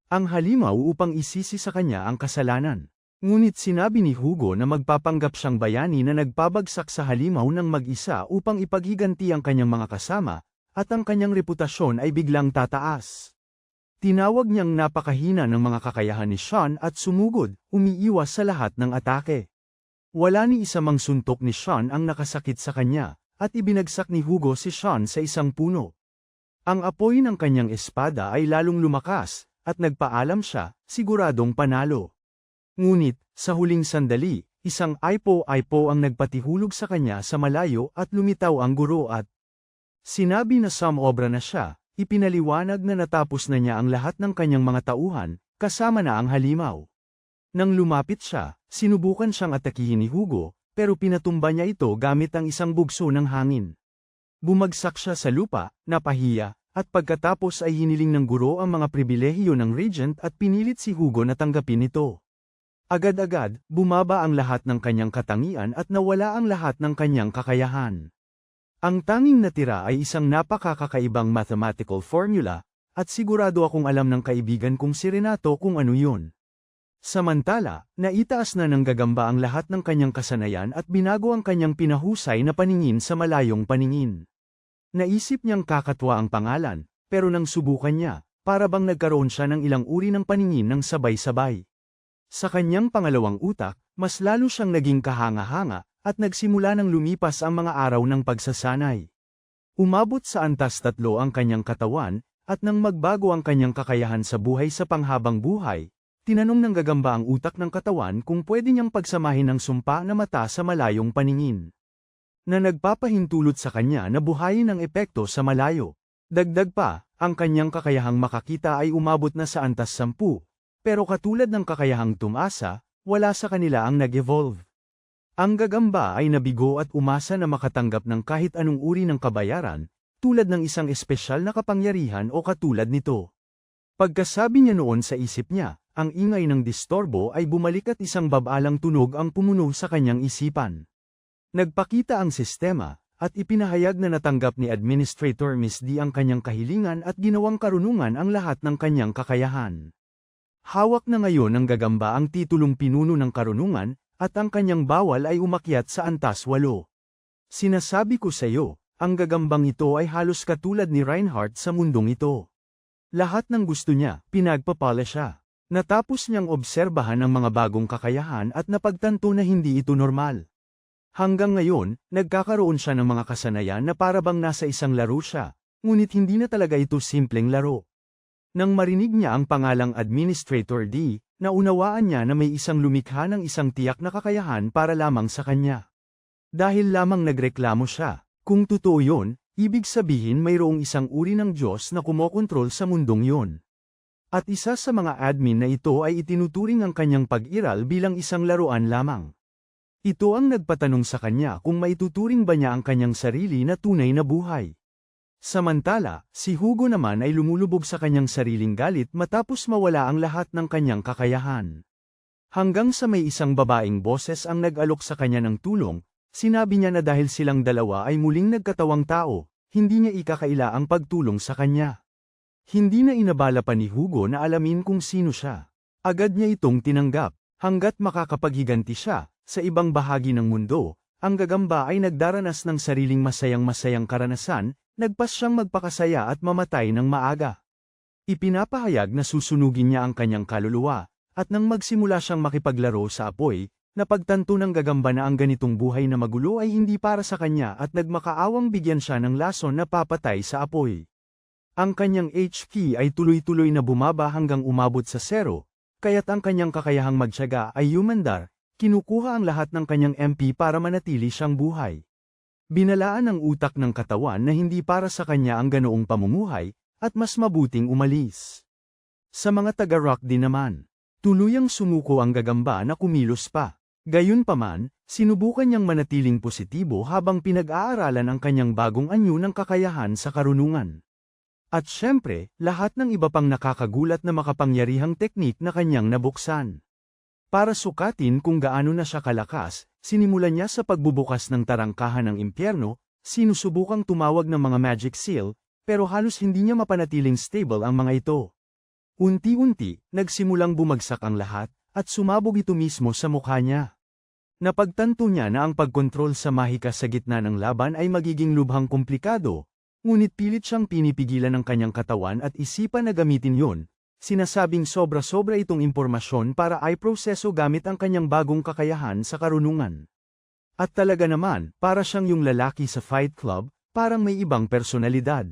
[SPEAKER 1] ang halimaw upang isisi sa kanya ang kasalanan. Ngunit sinabi ni Hugo na magpapanggap siyang bayani na nagpabagsak sa halimaw ng mag-isa upang ipaghiganti ang kanyang mga kasama, at ang kanyang reputasyon ay biglang tataas. Tinawag niyang napakahina ng mga kakayahan ni Sean at sumugod, umiiwas sa lahat ng atake. Wala ni isa mang suntok ni Sean ang nakasakit sa kanya, at ibinagsak ni Hugo si Sean sa isang puno. Ang apoy ng kanyang espada ay lalong lumakas, at nagpaalam siya, siguradong panalo. Ngunit, sa huling sandali, isang aipo-aipo ang nagpatihulog sa kanya sa malayo at lumitaw ang guro at sinabi na samobra na siya, ipinaliwanag na natapos na niya ang lahat ng kanyang mga tauhan, kasama na ang halimaw. Nang lumapit siya, sinubukan siyang atakihin ni Hugo, pero pinatumba niya ito gamit ang isang bugso ng hangin. Bumagsak siya sa lupa, napahiya, at pagkatapos ay hiniling ng guro ang mga pribilehiyo ng regent at pinilit si Hugo na tanggapin ito. Agad-agad, bumaba ang lahat ng kanyang katangian at nawala ang lahat ng kanyang kakayahan. Ang tanging natira ay isang napakakakaibang mathematical formula, at sigurado akong alam ng kaibigan kong si Renato kung ano yun. Samantala, naitaas na ng gagamba ang lahat ng kanyang kasanayan at binago ang kanyang pinahusay na paningin sa malayong paningin. Naisip niyang kakatwa ang pangalan, pero nang subukan niya, para bang nagkaroon siya ng ilang uri ng paningin ng sabay-sabay. Sa kanyang pangalawang utak, mas lalo siyang naging kahanga-hanga, at nagsimula ng lumipas ang mga araw ng pagsasanay. Umabot sa antas 3 ang kanyang katawan, at nang magbago ang kanyang kakayahan sa buhay sa panghabang buhay, tinanong ng gagamba ang utak ng katawan kung pwede niyang pagsamahin ng sumpa na mata sa malayong paningin. Na nagpapahintulot sa kanya na buhayin ang epekto sa malayo. Dagdag pa, ang kanyang kakayahang makakita ay umabot na sa antas 10, pero katulad ng kakayahang tumasa, wala sa kanila ang nag-evolve. Ang gagamba ay nabigo at umasa na makatanggap ng kahit anong uri ng kabayaran, tulad ng isang espesyal na kapangyarihan o katulad nito. Pagkasabi niya noon sa isip niya, ang ingay ng distorbo ay bumalik at isang babalang tunog ang pumuno sa kanyang isipan. Nagpakita ang sistema, at ipinahayag na natanggap ni Administrator Miss D ang kanyang kahilingan at ginawang karunungan ang lahat ng kanyang kakayahan. Hawak na ngayon ng gagamba ang titulong pinuno ng karunungan, at ang kanyang bawal ay umakyat sa antas 8. Sinasabi ko sa iyo, ang gagambang ito ay halos katulad ni Reinhardt sa mundong ito. Lahat ng gusto niya, pinagpapala siya. Natapos niyang obserbahan ang mga bagong kakayahan at napagtanto na hindi ito normal. Hanggang ngayon, nagkakaroon siya ng mga kasanayan na parabang nasa isang laro siya, ngunit hindi na talaga ito simpleng laro. Nang marinig niya ang pangalang Administrator D, naunawaan niya na may isang lumikha ng isang tiyak na kakayahan para lamang sa kanya. Dahil lamang nagreklamo siya, kung totoo yon, ibig sabihin mayroong isang uri ng Diyos na kumokontrol sa mundong yon. At isa sa mga admin na ito ay itinuturing ang kanyang pag-iral bilang isang laruan lamang. Ito ang nagpatanong sa kanya kung maituturing ba niya ang kanyang sarili na tunay na buhay. Samantala, si Hugo naman ay lumulubog sa kanyang sariling galit matapos mawala ang lahat ng kanyang kakayahan. Hanggang sa may isang babaeng boses ang nag-alok sa kanya ng tulong, sinabi niya na dahil silang dalawa ay muling nagkatawang tao, hindi niya ikakaila ang pagtulong sa kanya. Hindi na inabala pa ni Hugo na alamin kung sino siya. Agad niya itong tinanggap, hanggat makakapaghiganti siya, sa ibang bahagi ng mundo, ang gagamba ay nagdaranas ng sariling masayang karanasan, nagpas siyang magpakasaya at mamatay ng maaga. Ipinapahayag na susunugin niya ang kanyang kaluluwa, at nang magsimula siyang makipaglaro sa apoy, napagtanto ng gagamba na ang ganitong buhay na magulo ay hindi para sa kanya at nagmakaawang bigyan siya ng lason na papatay sa apoy. Ang kanyang HP ay tuloy-tuloy na bumaba hanggang umabot sa 0, kaya't ang kanyang kakayahang magtiyaga ay humandar, kinukuha ang lahat ng kanyang MP para manatili siyang buhay. Binalaan ng utak ng katawan na hindi para sa kanya ang ganoong pamumuhay, at mas mabuting umalis. Sa mga taga-rock din naman, tuluyang sumuko ang gagamba na kumilos pa. Gayunpaman, sinubukan niyang manatiling positibo habang pinag-aaralan ang kanyang bagong anyo ng kakayahan sa karunungan. At syempre, lahat ng iba pang nakakagulat na makapangyarihang teknik na kanyang nabuksan. Para sukatin kung gaano na siya kalakas, sinimulan niya sa pagbubukas ng tarangkahan ng impyerno, sinusubukang tumawag ng mga magic seal, pero halos hindi niya mapanatiling stable ang mga ito. Unti-unti, nagsimulang bumagsak ang lahat, at sumabog ito mismo sa mukha niya. Napagtanto niya na ang pagkontrol sa mahika sa gitna ng laban ay magiging lubhang komplikado, ngunit pilit siyang pinipigilan ng kanyang katawan at isipan na gamitin yon. Sinasabing sobra-sobra itong impormasyon para i-proseso gamit ang kanyang bagong kakayahan sa karunungan. At talaga naman, para siyang yung lalaki sa Fight Club, parang may ibang personalidad.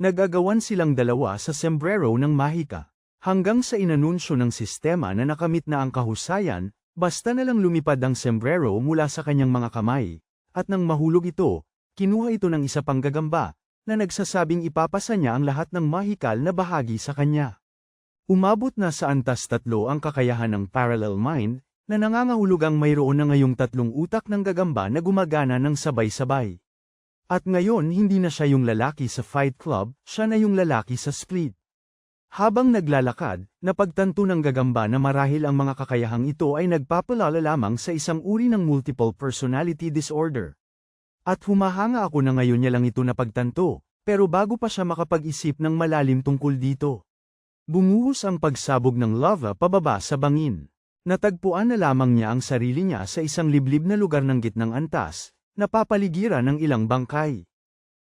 [SPEAKER 1] Nagagawan silang dalawa sa sombrero ng mahika, hanggang sa inanunsyo ng sistema na nakamit na ang kahusayan, basta na lang lumipad ang sombrero mula sa kanyang mga kamay, at nang mahulog ito, kinuha ito ng isa pang gagamba, na nagsasabing ipapasa niya ang lahat ng mahikal na bahagi sa kanya. Umabot na sa antas 3 ang kakayahan ng parallel mind, na nangangahulugang mayroon na ngayong 3 utak ng gagamba na gumagana ng sabay-sabay. At ngayon hindi na siya yung lalaki sa Fight Club, siya na yung lalaki sa Split. Habang naglalakad, napagtanto ng gagamba na marahil ang mga kakayahang ito ay nagpapalala lamang sa isang uri ng multiple personality disorder. At humahanga ako na ngayon niya lang ito napagtanto, pero bago pa siya makapag-isip ng malalim tungkol dito. Bumuhos ang pagsabog ng lava pababa sa bangin. Natagpuan na lamang niya ang sarili niya sa isang liblib na lugar ng gitnang antas, napapaligiran ng ilang bangkay.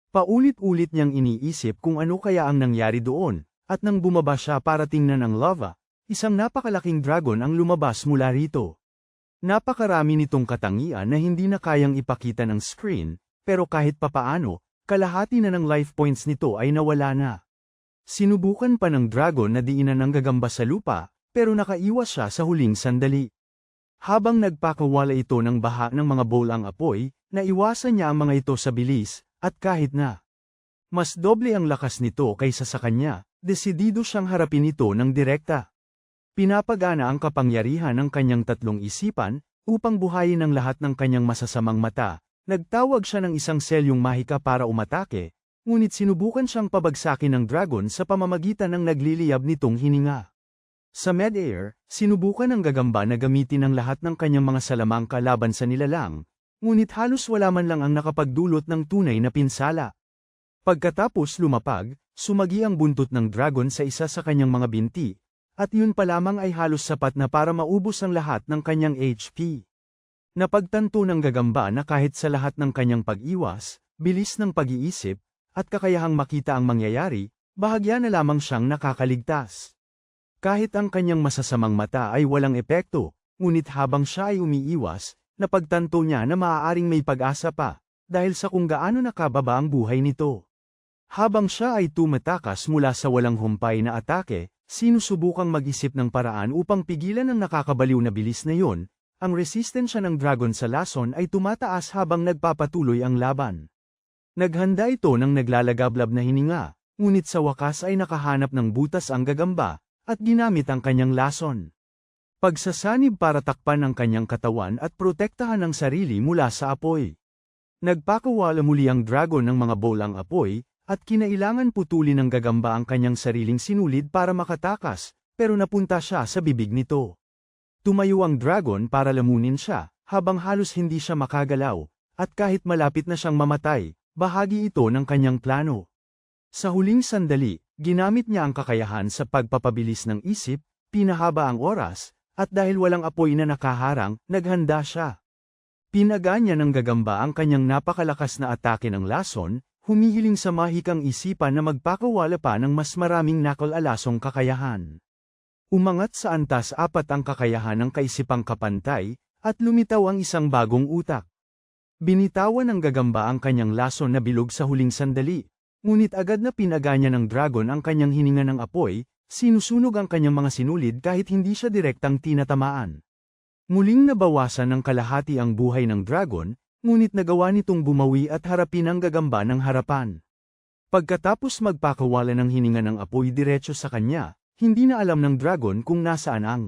[SPEAKER 1] Paulit-ulit niyang iniisip kung ano kaya ang nangyari doon, at nang bumaba siya para tingnan ang lava, isang napakalaking dragon ang lumabas mula rito. Napakarami nitong katangian na hindi na kayang ipakita ng screen, pero kahit papaano, kalahati na ng life points nito ay nawala na. Sinubukan pa ng dragon na diinan ng gagamba sa lupa, pero nakaiwas siya sa huling sandali. Habang nagpakawala ito ng baha ng mga bolang apoy, naiwasan niya ang mga ito sa bilis, at kahit na mas doble ang lakas nito kaysa sa kanya, desidido siyang harapin ito ng direkta. Pinapagana ang kapangyarihan ng kanyang 3 isipan, upang buhayin ang lahat ng kanyang masasamang mata. Nagtawag siya ng isang selyong mahika para umatake, ngunit sinubukan siyang pabagsakin ng dragon sa pamamagitan ng nagliliyab nitong hininga. Sa mid-air, sinubukan ng gagamba na gamitin ang lahat ng kanyang mga salamangka laban sa nilalang, ngunit halos wala man lang ang nakapagdulot ng tunay na pinsala. Pagkatapos lumapag, sumagi ang buntot ng dragon sa isa sa kanyang mga binti, at yun pa lamang ay halos sapat na para maubos ang lahat ng kanyang HP. Napagtanto ng gagamba na kahit sa lahat ng kanyang pag-iwas, bilis ng pag-iisip, at kakayahang makita ang mangyayari, bahagya na lamang siyang nakakaligtas. Kahit ang kanyang masasamang mata ay walang epekto, ngunit habang siya ay umiiwas, napagtanto niya na maaaring may pag-asa pa, dahil sa kung gaano nakababa ang buhay nito. Habang siya ay tumatakas mula sa walang humpay na atake, sinusubukang mag-isip ng paraan upang pigilan ang nakakabaliw na bilis na yun. Ang resistensya ng dragon sa lason ay tumataas habang nagpapatuloy ang laban. Naghanda ito ng naglalagablab na hininga, ngunit sa wakas ay nakahanap ng butas ang gagamba, at ginamit ang kanyang lason. Pagsasanib para takpan ang kanyang katawan at protektahan ang sarili mula sa apoy. Nagpakawala muli ang dragon ng mga bolang apoy, at kinailangan putulin ng gagamba ang kanyang sariling sinulid para makatakas, pero napunta siya sa bibig nito. Tumayo ang dragon para lamunin siya, habang halos hindi siya makagalaw, at kahit malapit na siyang mamatay, bahagi ito ng kanyang plano. Sa huling sandali, ginamit niya ang kakayahan sa pagpapabilis ng isip, pinahaba ang oras, at dahil walang apoy na nakaharang, naghanda siya. Pinaga niya ng gagamba ang kanyang napakalakas na atake ng lason, humihiling sa mahikang isipan na magpakawala pa ng mas maraming nakal-alasong kakayahan. Umangat sa antas apat ang kakayahan ng kaisipang kapantay, at lumitaw ang isang bagong utak. Binitawan ng gagamba ang kanyang lason na bilog sa huling sandali, ngunit agad na pinaga niya ng dragon ang kanyang hininga ng apoy, sinusunog ang kanyang mga sinulid kahit hindi siya direktang tinatamaan. Muling nabawasan ng kalahati ang buhay ng dragon, ngunit nagawa nitong bumawi at harapin ang gagamba ng harapan. Pagkatapos magpakawala ng hininga ng apoy diretso sa kanya, hindi na alam ng dragon kung nasaan ang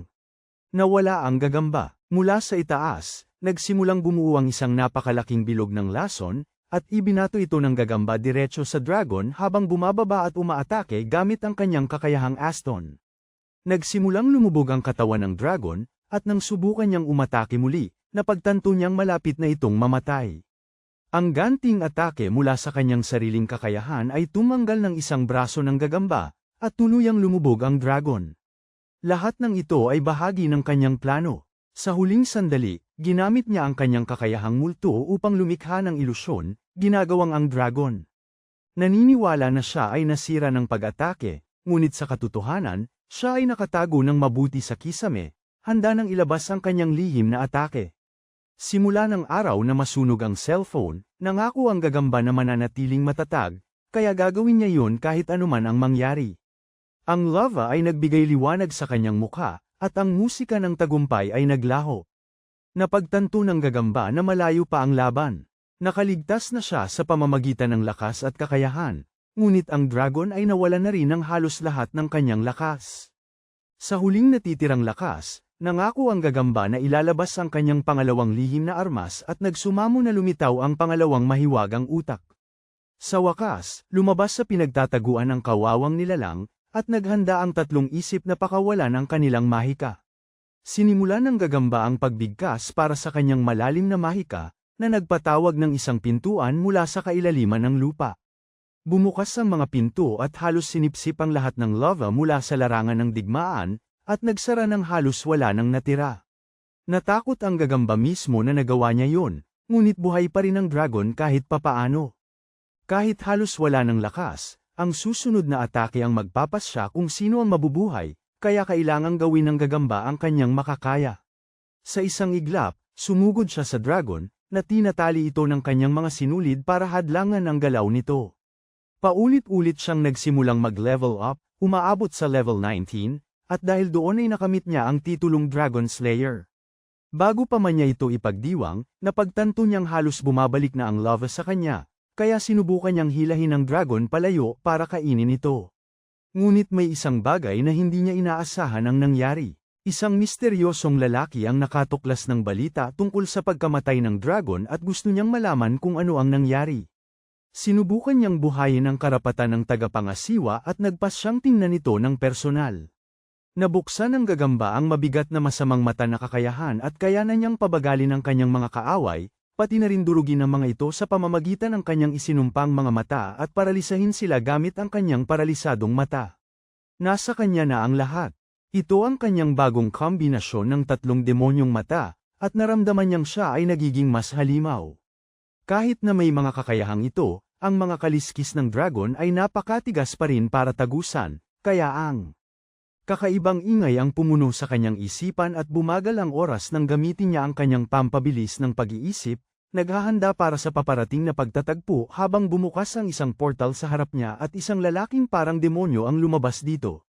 [SPEAKER 1] nawala ang gagamba. Mula sa itaas, nagsimulang bumuo ang isang napakalaking bilog ng lason, at ibinato ito ng gagamba diretso sa dragon habang bumababa at umaatake gamit ang kanyang kakayahang Aston. Nagsimulang lumubog ang katawan ng dragon, at nang subukan niyang umatake muli, napagtanto niyang malapit na itong mamatay. Ang ganting atake mula sa kanyang sariling kakayahan ay tumanggal ng isang braso ng gagamba, at tuluyang lumubog ang dragon. Lahat ng ito ay bahagi ng kanyang plano. Sa huling sandali, ginamit niya ang kanyang kakayahang multo upang lumikha ng ilusyon, ginagawang ang dragon. Naniniwala na siya ay nasira ng pag-atake, ngunit sa katotohanan, siya ay nakatago ng mabuti sa kisame, handa nang ilabas ang kanyang lihim na atake. Simula ng araw na masunog ang cellphone, nangako ang gagamba na mananatiling matatag, kaya gagawin niya yun kahit anuman ang mangyari. Ang lava ay nagbigay liwanag sa kanyang mukha, at ang musika ng tagumpay ay naglaho. Napagtanto ng gagamba na malayo pa ang laban. Nakaligtas na siya sa pamamagitan ng lakas at kakayahan, ngunit ang dragon ay nawala na rin ng halos lahat ng kanyang lakas. Sa huling natitirang lakas, nangako ang gagamba na ilalabas ang kanyang pangalawang lihim na armas at nagsumamo na lumitaw ang pangalawang mahiwagang utak. Sa wakas, lumabas sa pinagtataguan ng kawawang nilalang, at naghanda ang tatlong isip na pakawalan ang kanilang mahika. Sinimulan ng gagamba ang pagbigkas para sa kanyang malalim na mahika, na nagpatawag ng isang pintuan mula sa kailaliman ng lupa. Bumukas ang mga pinto at halos sinipsip ang lahat ng lava mula sa larangan ng digmaan, at nagsara ng halos wala nang natira. Natakot ang gagamba mismo na nagawa niya yun, ngunit buhay pa rin ang dragon kahit papaano. Kahit halos wala ng lakas, ang susunod na atake ang magpapasya kung sino ang mabubuhay, kaya kailangang gawin ng gagamba ang kanyang makakaya. Sa isang iglap, sumugod siya sa dragon, na tinatali ito ng kanyang mga sinulid para hadlangan ang galaw nito. Paulit-ulit siyang nagsimulang mag-level up, umaabot sa level 19, at dahil doon ay nakamit niya ang titulong Dragon Slayer. Bago pa man niya ito ipagdiwang, napagtanto niyang halos bumabalik na ang lava sa kanya, kaya sinubukan niyang hilahin ang dragon palayo para kainin ito. Ngunit may isang bagay na hindi niya inaasahan ang nangyari. Isang misteryosong lalaki ang nakatuklas ng balita tungkol sa pagkamatay ng dragon at gusto niyang malaman kung ano ang nangyari. Sinubukan niyang buhayin ang karapatan ng tagapangasiwa at nagpas siyang tingnan ito ng personal. Nabuksan ng gagamba ang mabigat na masamang mata na kakayahan at kayanan niyang pabagalin ang kanyang mga kaaway, pati na rin durugin ang mga ito sa pamamagitan ng kanyang isinumpang mga mata at paralisahin sila gamit ang kanyang paralisadong mata. Nasa kanya na ang lahat. Ito ang kanyang bagong kombinasyon ng tatlong demonyong mata, at naramdaman niyang siya ay nagiging mas halimaw. Kahit na may mga kakayahang ito, ang mga kaliskis ng dragon ay napakatigas pa rin para tagusan, kaya ang kakaibang ingay ang pumuno sa kanyang isipan at bumagal ang oras nang gamitin niya ang kanyang pampabilis ng pag-iisip, naghahanda para sa paparating na pagtatagpo habang bumukas ang isang portal sa harap niya at isang lalaking parang demonyo ang lumabas dito.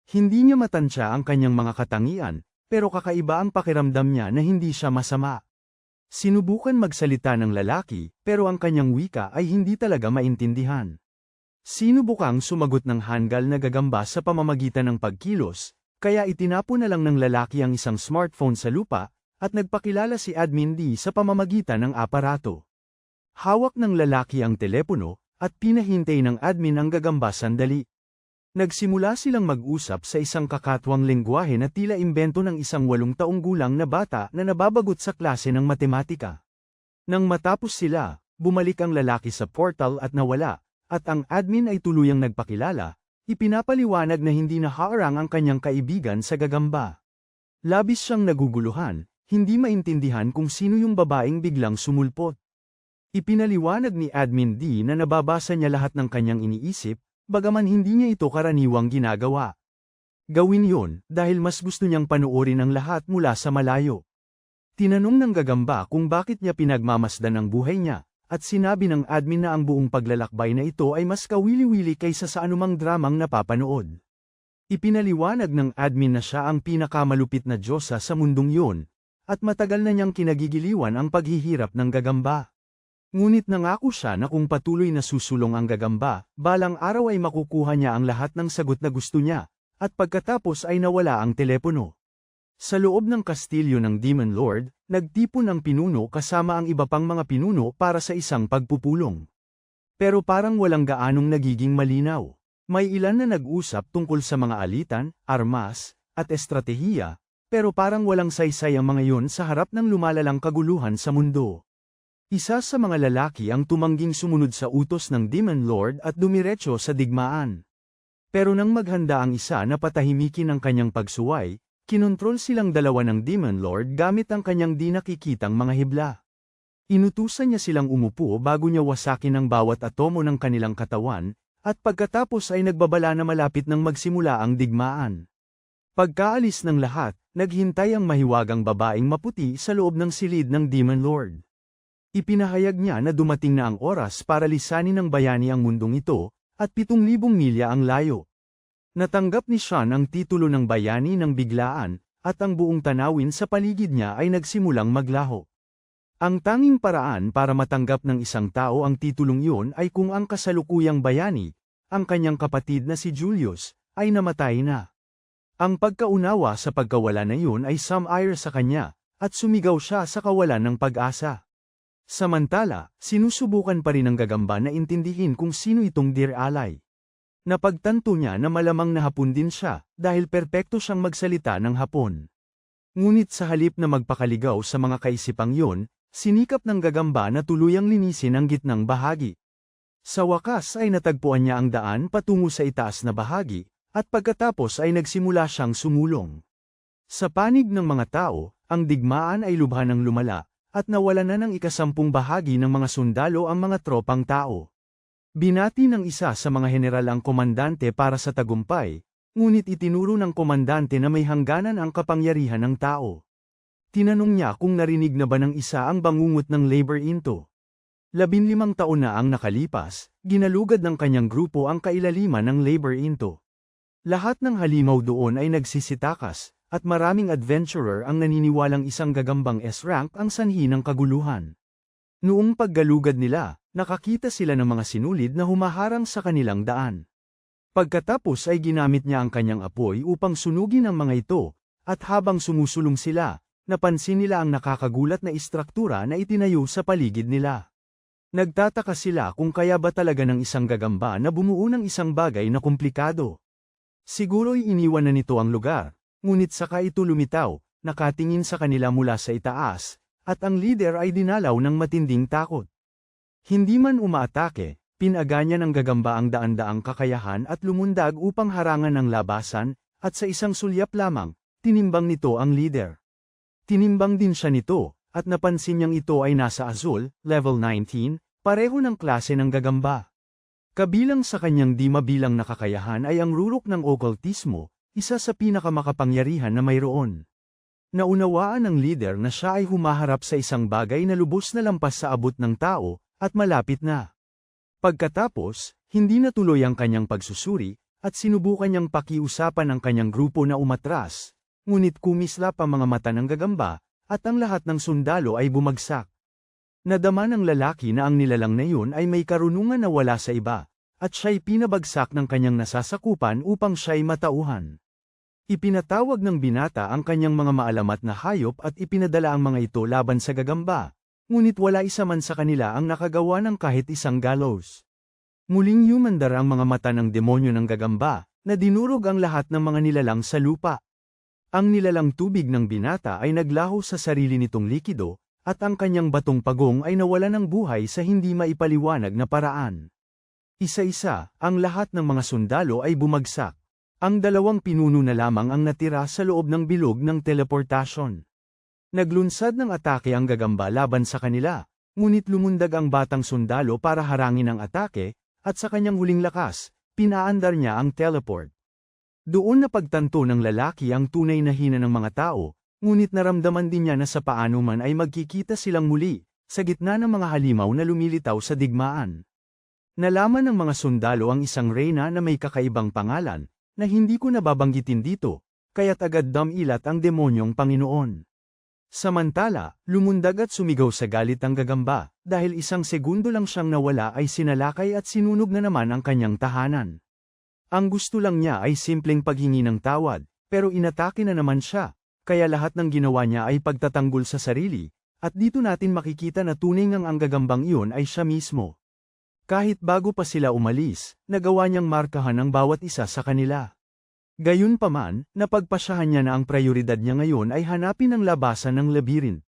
[SPEAKER 1] Hindi niya matansya ang kanyang mga katangian, pero kakaiba ang pakiramdam niya na hindi siya masama. Sinubukan magsalita ng lalaki, pero ang kanyang wika ay hindi talaga maintindihan. Sinubukang sumagot ng hanggal na gagamba sa pamamagitan ng pagkilos, kaya itinapon na lang ng lalaki ang isang smartphone sa lupa, at nagpakilala si Admin D sa pamamagitan ng aparato. Hawak ng lalaki ang telepono, at pinahintay ng admin ang gagamba sandali. Nagsimula silang mag-usap sa isang kakatwang lengguwahe na tila imbento ng isang 8 taong gulang na bata na nababagot sa klase ng matematika. Nang matapos sila, bumalik ang lalaki sa portal at nawala, at ang admin ay tuluyang nagpakilala, ipinapaliwanag na hindi nahaarang ang kanyang kaibigan sa gagamba. Labis siyang naguguluhan, hindi maintindihan kung sino yung babaeng biglang sumulpot. Ipinaliwanag ni Admin D na nababasa niya lahat ng kanyang iniisip, bagaman hindi niya ito karaniwang ginagawa. Gawin yon dahil mas gusto niyang panoorin ang lahat mula sa malayo. Tinanong ng gagamba kung bakit niya pinagmamasdan ang buhay niya, at sinabi ng admin na ang buong paglalakbay na ito ay mas kawili-wili kaysa sa anumang dramang napapanood. Ipinaliwanag ng admin na siya ang pinakamalupit na diyosa sa mundong yun, at matagal na niyang kinagigiliwan ang paghihirap ng gagamba. Ngunit nangako siya na kung patuloy na susulong ang gagamba, balang araw ay makukuha niya ang lahat ng sagot na gusto niya, at pagkatapos ay nawala ang telepono. Sa loob ng kastilyo ng Demon Lord, nagtipon ang pinuno kasama ang iba pang mga pinuno para sa isang pagpupulong. Pero parang walang gaanong nagiging malinaw. May ilan na nag-usap tungkol sa mga alitan, armas, at estratehiya, pero parang walang saysay ang mga yun sa harap ng lumalalang kaguluhan sa mundo. Isa sa mga lalaki ang tumangging sumunod sa utos ng Demon Lord at dumiretso sa digmaan. Pero nang maghanda ang isa na patahimikin ang kanyang pagsuway, kinontrol silang dalawa ng Demon Lord gamit ang kanyang di nakikitang mga hibla. Inutusan niya silang umupo bago niya wasakin ang bawat atomo ng kanilang katawan, at pagkatapos ay nagbabala na malapit nang magsimula ang digmaan. Pagkaalis ng lahat, naghintay ang mahiwagang babaeng maputi sa loob ng silid ng Demon Lord. Ipinahayag niya na dumating na ang oras para lisanin ng bayani ang mundong ito, at 7,000 milya ang layo. Natanggap ni Sean ang titulo ng bayani ng biglaan, at ang buong tanawin sa paligid niya ay nagsimulang maglaho. Ang tanging paraan para matanggap ng isang tao ang titulong iyon ay kung ang kasalukuyang bayani, ang kanyang kapatid na si Julius, ay namatay na. Ang pagkaunawa sa pagkawala na iyon ay sumire sa kanya, at sumigaw siya sa kawalan ng pag-asa. Samantala, sinusubukan pa rin ng gagamba na intindihin kung sino itong Dear Ally. Napagtanto niya na malamang na Hapon din siya, dahil perpekto siyang magsalita ng Hapon. Ngunit sa halip na magpakaligaw sa mga kaisipang yon, sinikap ng gagamba na tuluyang linisin ang gitnang bahagi. Sa wakas ay natagpuan niya ang daan patungo sa itaas na bahagi, at pagkatapos ay nagsimula siyang sumulong. Sa panig ng mga tao, ang digmaan ay lubha ng lumala, at nawala na ng 10 bahagi ng mga sundalo ang mga tropang tao. Binati ng isa sa mga general ang komandante para sa tagumpay, ngunit itinuro ng komandante na may hangganan ang kapangyarihan ng tao. Tinanong niya kung narinig na ba ng isa ang bangungot ng labor into. 15 taon na ang nakalipas, ginalugad ng kanyang grupo ang kailaliman ng labor into. Lahat ng halimaw doon ay nagsisitakas, at maraming adventurer ang naniniwalang isang gagambang S-rank ang sanhi ng kaguluhan. Noong paggalugad nila, nakakita sila ng mga sinulid na humaharang sa kanilang daan. Pagkatapos ay ginamit niya ang kanyang apoy upang sunugin ang mga ito, at habang sumusulong sila, napansin nila ang nakakagulat na istruktura na itinayo sa paligid nila. Nagtataka sila kung kaya ba talaga ng isang gagamba na bumuo ng isang bagay na komplikado. Siguro'y iniwan na nito ang lugar. Ngunit saka ito lumitaw, nakatingin sa kanila mula sa itaas, at ang leader ay dinalaw ng matinding takot. Hindi man umaatake, pinaga niya ng gagamba ang daan-daang kakayahan at lumundag upang harangan ang labasan, at sa isang sulyap lamang, tinimbang nito ang leader. Tinimbang din siya nito, at napansin niyang ito ay nasa Azul, level 19, pareho ng klase ng gagamba. Kabilang sa kanyang di mabilang na kakayahan ay ang rurok ng okultismo, isa sa pinakamakapangyarihan na mayroon. Naunawaan ng leader na siya ay humaharap sa isang bagay na lubos na lampas sa abot ng tao, at malapit na. Pagkatapos, hindi natuloy ang kanyang pagsusuri, at sinubukan niyang pakiusapan ang kanyang grupo na umatras, ngunit kumislap ang mga mata ng gagamba, at ang lahat ng sundalo ay bumagsak. Nadama ng lalaki na ang nilalang na yun ay may karunungan na wala sa iba, at siya'y pinabagsak ng kanyang nasasakupan upang siya'y matauhan. Ipinatawag ng binata ang kanyang mga maalamat na hayop at ipinadala ang mga ito laban sa gagamba, ngunit wala isa man sa kanila ang nakagawa ng kahit isang gallows. Muling yumandar ang mga mata ng demonyo ng gagamba, na dinurog ang lahat ng mga nilalang sa lupa. Ang nilalang tubig ng binata ay naglaho sa sarili nitong likido, at ang kanyang batong pagong ay nawala ng buhay sa hindi maipaliwanag na paraan. Isa-isa, ang lahat ng mga sundalo ay bumagsak. Ang dalawang pinuno na lamang ang natira sa loob ng bilog ng teleportasyon. Naglunsad ng atake ang gagamba laban sa kanila, ngunit lumundag ang batang sundalo para harangin ang atake, at sa kanyang huling lakas, pinaandar niya ang teleport. Doon napagtanto ng lalaki ang tunay na hina ng mga tao, ngunit naramdaman din niya na sa paano man ay magkikita silang muli, sa gitna ng mga halimaw na lumilitaw sa digmaan. Nalaman ng mga sundalo ang isang reyna na may kakaibang pangalan, na hindi ko nababanggitin dito, kaya't agad damilat ang demonyong Panginoon. Samantala, lumundag at sumigaw sa galit ang gagamba, dahil isang segundo lang siyang nawala ay sinalakay at sinunog na naman ang kanyang tahanan. Ang gusto lang niya ay simpleng paghingi ng tawad, pero inatake na naman siya, kaya lahat ng ginawa niya ay pagtatanggol sa sarili, at dito natin makikita na tunay ngang ang gagambang iyon ay siya mismo. Kahit bago pa sila umalis, nagawa niyang markahan ang bawat isa sa kanila. Gayunpaman, napagpasyahan niya na ang prioridad niya ngayon ay hanapin ang labasan ng labyrinth.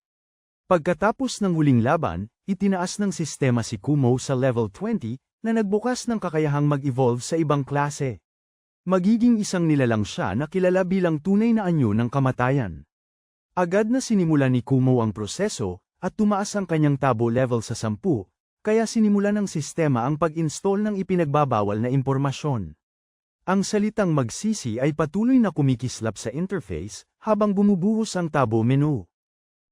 [SPEAKER 1] Pagkatapos ng huling laban, itinaas ng sistema si Kumo sa level 20, na nagbukas ng kakayahang mag-evolve sa ibang klase. Magiging isang nilalang siya na kilala bilang tunay na anyo ng kamatayan. Agad na sinimula ni Kumo ang proseso, at tumaas ang kanyang tabo level sa 10, kaya sinimula ng sistema ang pag-install ng ipinagbabawal na impormasyon. Ang salitang magsisi ay patuloy na kumikislap sa interface, habang bumubuhos ang tabo menu.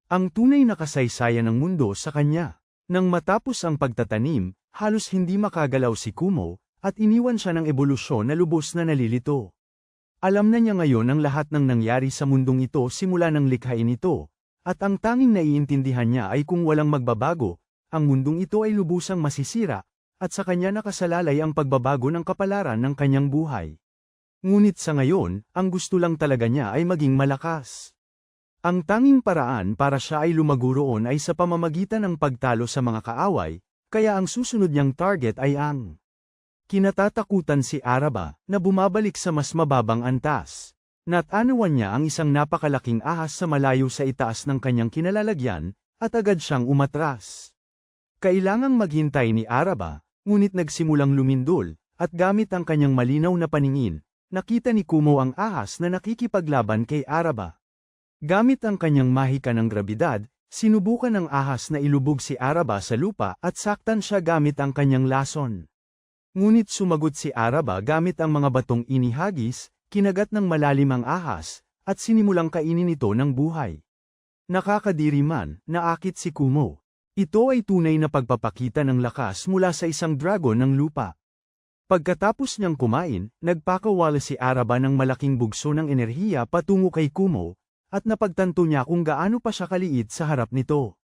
[SPEAKER 1] Ang tunay na kasaysayan ng mundo sa kanya. Nang matapos ang pagtatanim, halos hindi makagalaw si Kumo, at iniwan siya ng ebolusyon na lubos na nalilito. Alam na niya ngayon ang lahat ng nangyari sa mundong ito simula ng likhain ito, at ang tanging naiintindihan niya ay kung walang magbabago, ang mundong ito ay lubusang masisira, at sa kanya nakasalalay ang pagbabago ng kapalaran ng kanyang buhay. Ngunit sa ngayon, ang gusto lang talaga niya ay maging malakas. Ang tanging paraan para siya ay lumago roon ay sa pamamagitan ng pagtalo sa mga kaaway, kaya ang susunod niyang target ay ang kinatatakutan si Araba, na bumabalik sa mas mababang antas. Natanawan niya ang isang napakalaking ahas sa malayo sa itaas ng kanyang kinalalagyan, at agad siyang umatras. Kailangang maghintay ni Araba, ngunit nagsimulang lumindol, at gamit ang kanyang malinaw na paningin, nakita ni Kumo ang ahas na nakikipaglaban kay Araba. Gamit ang kanyang mahika ng grabidad, sinubukan ng ahas na ilubog si Araba sa lupa at saktan siya gamit ang kanyang lason. Ngunit sumagot si Araba gamit ang mga batong inihagis, kinagat ng malalim ang ahas, at sinimulang kainin ito ng buhay. Nakakadiri man, naakit si Kumo. Ito ay tunay na pagpapakita ng lakas mula sa isang dragon ng lupa. Pagkatapos niyang kumain, nagpakawala si Araba ng malaking bugso ng enerhiya patungo kay Kumo, at napagtanto niya kung gaano pa siya kaliit sa harap nito.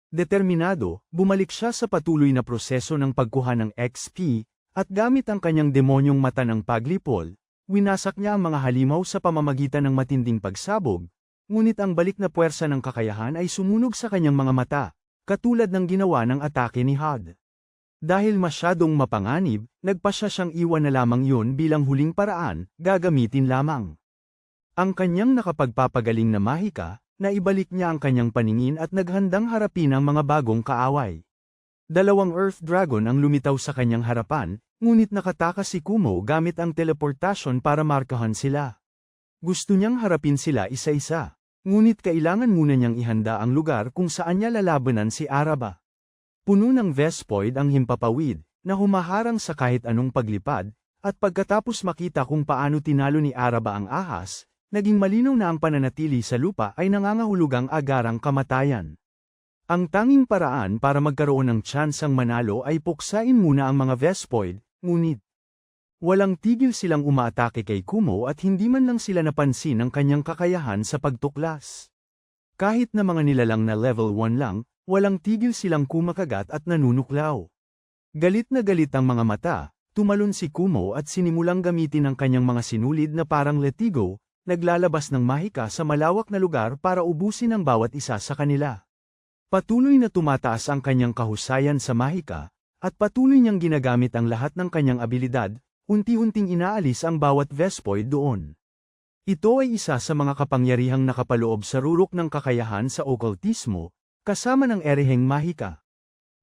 [SPEAKER 1] Determinado, bumalik siya sa patuloy na proseso ng pagkuha ng XP, at gamit ang kanyang demonyong mata ng paglipol, winasak niya ang mga halimaw sa pamamagitan ng matinding pagsabog, ngunit ang balik na puwersa ng kakayahan ay sumunog sa kanyang mga mata, katulad ng ginawa ng atake ni Had. Dahil masyadong mapanganib, nagpasya siyang iwan na lamang yun bilang huling paraan, gagamitin lamang ang kanyang nakapagpapagaling na mahika, na ibalik niya ang kanyang paningin at naghandang harapin ang mga bagong kaaway. Dalawang Earth Dragon ang lumitaw sa kanyang harapan, ngunit nakatakas si Kumo gamit ang teleportasyon para markahan sila. Gusto niyang harapin sila isa-isa. Ngunit kailangan muna niyang ihanda ang lugar kung saan niya lalabanan si Araba. Puno ng Vespoid ang himpapawid, na humaharang sa kahit anong paglipad, at pagkatapos makita kung paano tinalo ni Araba ang ahas, naging malinaw na ang pananatili sa lupa ay nangangahulugang agarang kamatayan. Ang tanging paraan para magkaroon ng tsansang manalo ay puksain muna ang mga Vespoid, ngunit walang tigil silang umaatake kay Kumo at hindi man lang sila napansin ang kanyang kakayahan sa pagtuklas. Kahit na mga nilalang na level 1 lang, walang tigil silang kumakagat at nanunuklaw. Galit na galit ang mga mata, tumalon si Kumo at sinimulang gamitin ang kanyang mga sinulid na parang letigo, naglalabas ng mahika sa malawak na lugar para ubusin ang bawat isa sa kanila. Patuloy na tumataas ang kanyang kahusayan sa mahika, at patuloy niyang ginagamit ang lahat ng kanyang abilidad, unti-unting inaalis ang bawat Vespoid doon. Ito ay isa sa mga kapangyarihang nakapaloob sa rurok ng kakayahan sa okultismo, kasama ng ereheng mahika.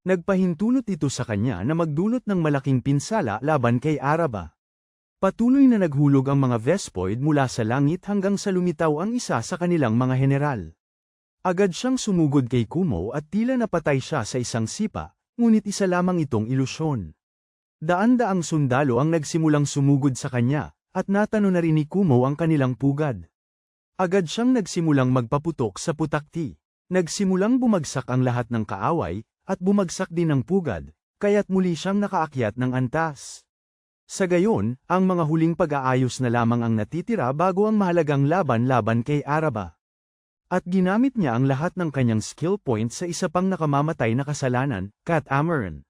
[SPEAKER 1] Nagpahintulot ito sa kanya na magdulot ng malaking pinsala laban kay Araba. Patuloy na naghulog ang mga Vespoid mula sa langit hanggang sa lumitaw ang isa sa kanilang mga general. Agad siyang sumugod kay Kumo at tila napatay siya sa isang sipa, ngunit isa lamang itong ilusyon. Daan-daang sundalo ang nagsimulang sumugod sa kanya, at natano na rin ni Kumo ang kanilang pugad. Agad siyang nagsimulang magpaputok sa putakti. Nagsimulang bumagsak ang lahat ng kaaway, at bumagsak din ang pugad, kaya't muli siyang nakaakyat ng antas. Sa gayon, ang mga huling pag-aayos na lamang ang natitira bago ang mahalagang laban kay Araba. At ginamit niya ang lahat ng kanyang skill points sa isa pang nakamamatay na kasalanan, Catamaran.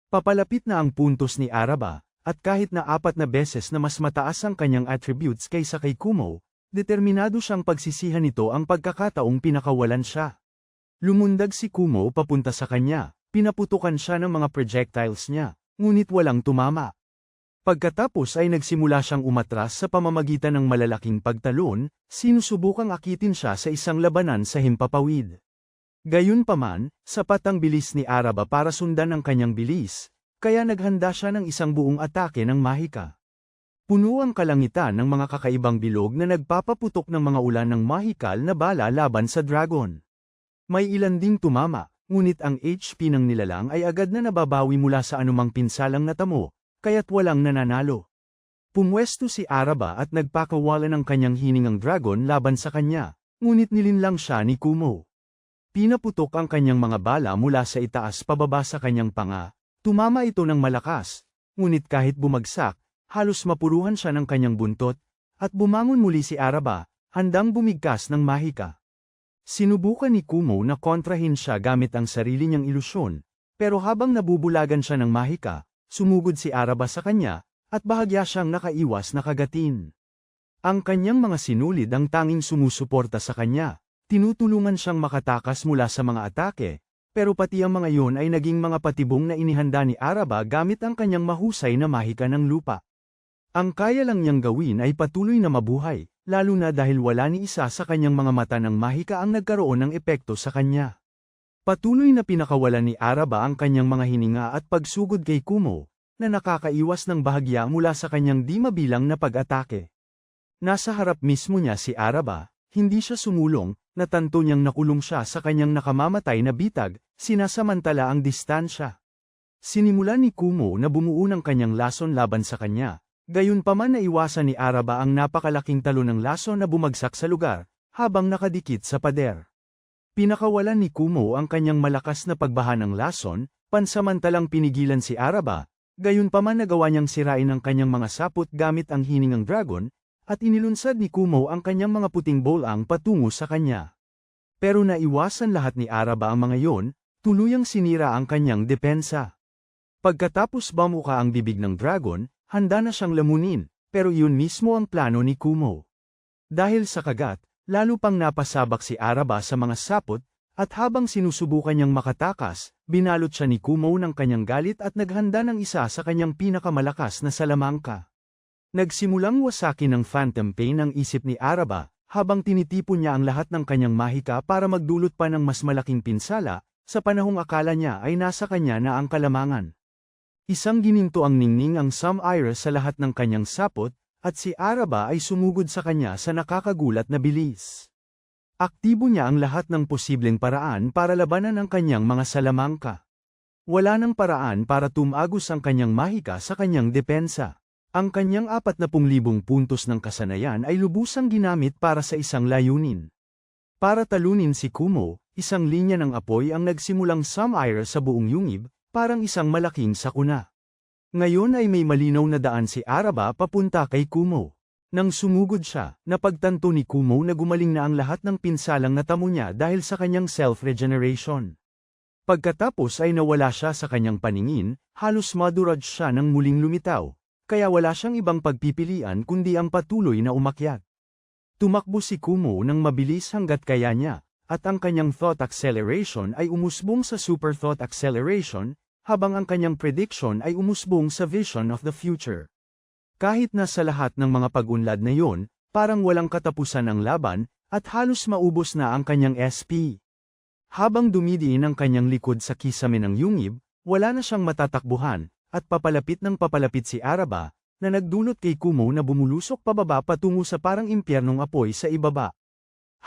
[SPEAKER 1] Papalapit na ang puntos ni Araba, at kahit na 4 na beses na mas mataas ang kanyang attributes kaysa kay Kumo, determinado siyang pagsisihan nito ang pagkakataong pinakawalan siya. Lumundag si Kumo papunta sa kanya, pinaputukan siya ng mga projectiles niya, ngunit walang tumama. Pagkatapos ay nagsimula siyang umatras sa pamamagitan ng malalaking pagtalon, sinusubukang akitin siya sa isang labanan sa himpapawid. Gayunpaman, sapat ang bilis ni Araba para sundan ang kanyang bilis, kaya naghanda siya ng isang buong atake ng mahika. Puno ang kalangitan ng mga kakaibang bilog na nagpapaputok ng mga ulan ng mahikal na bala laban sa dragon. May ilan ding tumama, ngunit ang HP ng nilalang ay agad na nababawi mula sa anumang pinsalang natamo, kaya't walang nananalo. Pumwesto si Araba at nagpakawala ng kanyang hiningang dragon laban sa kanya, ngunit nilinlang siya ni Kumo. Pinaputok ang kanyang mga bala mula sa itaas pababa sa kanyang panga, tumama ito ng malakas, ngunit kahit bumagsak, halos mapuruhan siya ng kanyang buntot, at bumangon muli si Araba, handang bumigkas ng mahika. Sinubukan ni Kumo na kontrahin siya gamit ang sarili niyang ilusyon, pero habang nabubulagan siya ng mahika, sumugod si Araba sa kanya, at bahagya siyang nakaiwas na kagatin. Ang kanyang mga sinulid ang tanging sumusuporta sa kanya. Tinutulungan siyang makatakas mula sa mga atake, pero pati ang mga iyon ay naging mga patibong na inihanda ni Araba gamit ang kanyang mahusay na mahika ng lupa. Ang kaya lang niyang gawin ay patuloy na mabuhay, lalo na dahil wala ni isa sa kanyang mga mata ng mahika ang nagkaroon ng epekto sa kanya. Patuloy na pinakawalan ni Araba ang kanyang mga hininga at pagsugod kay Kumo, na nakakaiwas ng bahagya mula sa kanyang di mabilang na pag-atake. Nasa harap mismo niya si Araba, hindi siya sumulong, natanto niyang nakulong siya sa kanyang nakamamatay na bitag, sinasamantala ang distansya. Sinimulan ni Kumo na bumuo ng kanyang lason laban sa kanya, gayunpaman naiwasan ni Araba ang napakalaking talon ng lason na bumagsak sa lugar, habang nakadikit sa pader. Pinakawalan ni Kumo ang kanyang malakas na pagbaha ng lason, pansamantalang pinigilan si Araba, gayunpaman nagawa niyang sirain ang kanyang mga sapot gamit ang hiningang dragon, at inilunsad ni Kumo ang kanyang mga puting bolang patungo sa kanya. Pero naiwasan lahat ni Araba ang mga yon, tuluyang sinira ang kanyang depensa. Pagkatapos bamuka ang bibig ng dragon, handa na siyang lamunin, pero iyon mismo ang plano ni Kumo. Dahil sa kagat, lalo pang napasabak si Araba sa mga sapot, at habang sinusubukan niyang makatakas, binalot siya ni Kumo ng kanyang galit at naghanda ng isa sa kanyang pinakamalakas na salamangka. Nagsimulang wasakin ng phantom pain ang isip ni Araba, habang tinitipon niya ang lahat ng kanyang mahika para magdulot pa ng mas malaking pinsala, sa panahong akala niya ay nasa kanya na ang kalamangan. Isang gininto ang ningning ang Sam Iris sa lahat ng kanyang sapot, at si Araba ay sumugod sa kanya sa nakakagulat na bilis. Aktibo niya ang lahat ng posibleng paraan para labanan ang kanyang mga salamangka. Wala nang paraan para tumagos ang kanyang mahika sa kanyang depensa. Ang kanyang 40,000 puntos ng kasanayan ay lubusang ginamit para sa isang layunin. Para talunin si Kumo, isang linya ng apoy ang nagsimulang sumire sa buong yungib, parang isang malaking sakuna. Ngayon ay may malinaw na daan si Araba papunta kay Kumo. Nang sumugod siya, napagtanto ni Kumo na gumaling na ang lahat ng pinsalang natamo niya dahil sa kanyang self-regeneration. Pagkatapos ay nawala siya sa kanyang paningin, halos maduraj siya nang muling lumitaw, kaya wala siyang ibang pagpipilian kundi ang patuloy na umakyat. Tumakbo si Kumo nang mabilis hanggat kaya niya, at ang kanyang thought acceleration ay umusbong sa super thought acceleration, habang ang kanyang prediction ay umusbong sa vision of the future. Kahit na sa lahat ng mga pag-unlad na yon, parang walang katapusan ang laban, at halos maubos na ang kanyang SP. Habang dumidiin ang kanyang likod sa kisame ng yungib, wala na siyang matatakbuhan, at papalapit si Araba, na nagdulot kay Kumo na bumulusok pababa patungo sa parang impyernong apoy sa ibaba.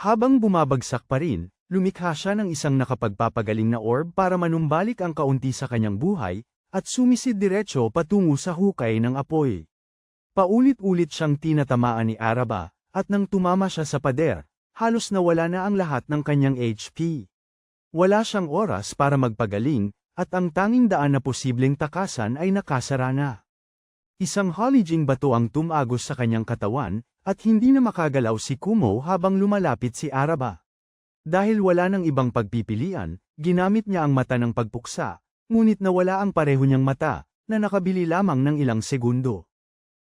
[SPEAKER 1] Habang bumabagsak pa rin, lumikha siya ng isang nakapagpapagaling na orb para manumbalik ang kaunti sa kanyang buhay, at sumisid diretso patungo sa hukay ng apoy. Paulit-ulit siyang tinatamaan ni Araba, at nang tumama siya sa pader, halos nawala na ang lahat ng kanyang HP. Wala siyang oras para magpagaling, at ang tanging daan na posibleng takasan ay nakasara na. Isang hollyjing bato ang tumagos sa kanyang katawan, at hindi na makagalaw si Kumo habang lumalapit si Araba. Dahil wala nang ibang pagpipilian, ginamit niya ang mata ng pagpuksa, ngunit nawala ang pareho niyang mata, na nakabili lamang ng ilang segundo.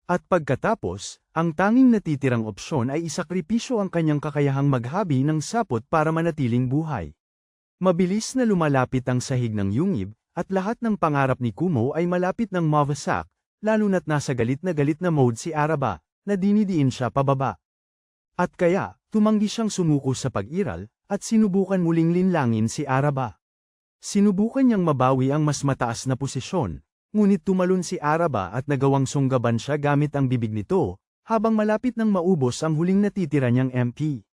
[SPEAKER 1] At pagkatapos, ang tanging natitirang opsyon ay isakripisyo ang kanyang kakayahang maghabi ng sapot para manatiling buhay. Mabilis na lumalapit ang sahig ng yungib, at lahat ng pangarap ni Kumo ay malapit ng mawasak, lalo na't nasa galit na mode si Araba, na dinidiin siya pababa. At kaya, tumanggi siyang sumuko sa pag-iral, at sinubukan muling linlangin si Araba. Sinubukan niyang mabawi ang mas mataas na posisyon, ngunit tumalon si Araba at nagawang sunggaban siya gamit ang bibig nito, habang malapit nang maubos ang huling natitira niyang MP.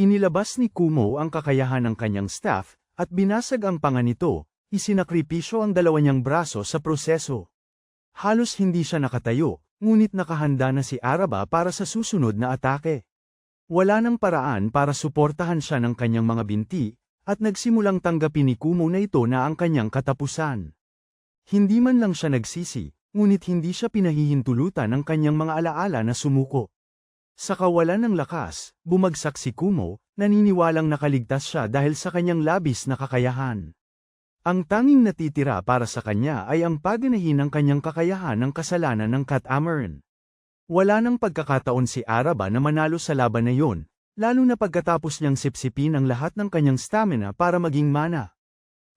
[SPEAKER 1] Inilabas ni Kumo ang kakayahan ng kanyang staff, at binasag ang panga nito, isinakripisyo ang dalawa niyang braso sa proseso. Halos hindi siya nakatayo, ngunit nakahanda na si Araba para sa susunod na atake. Wala nang paraan para suportahan siya ng kanyang mga binti, at nagsimulang tanggapin ni Kumo na ito na ang kanyang katapusan. Hindi man lang siya nagsisi, ngunit hindi siya pinahihintulutan ng kanyang mga alaala na sumuko. Sa kawalan ng lakas, bumagsak si Kumo, naniniwalang nakaligtas siya dahil sa kanyang labis na kakayahan. Ang tanging natitira para sa kanya ay ang paganahin ng kanyang kakayahan ng kasalanan ng Catamaran. Wala nang pagkakataon si Araba na manalo sa laban na yon, lalo na pagkatapos niyang sipsipin ang lahat ng kanyang stamina para maging mana.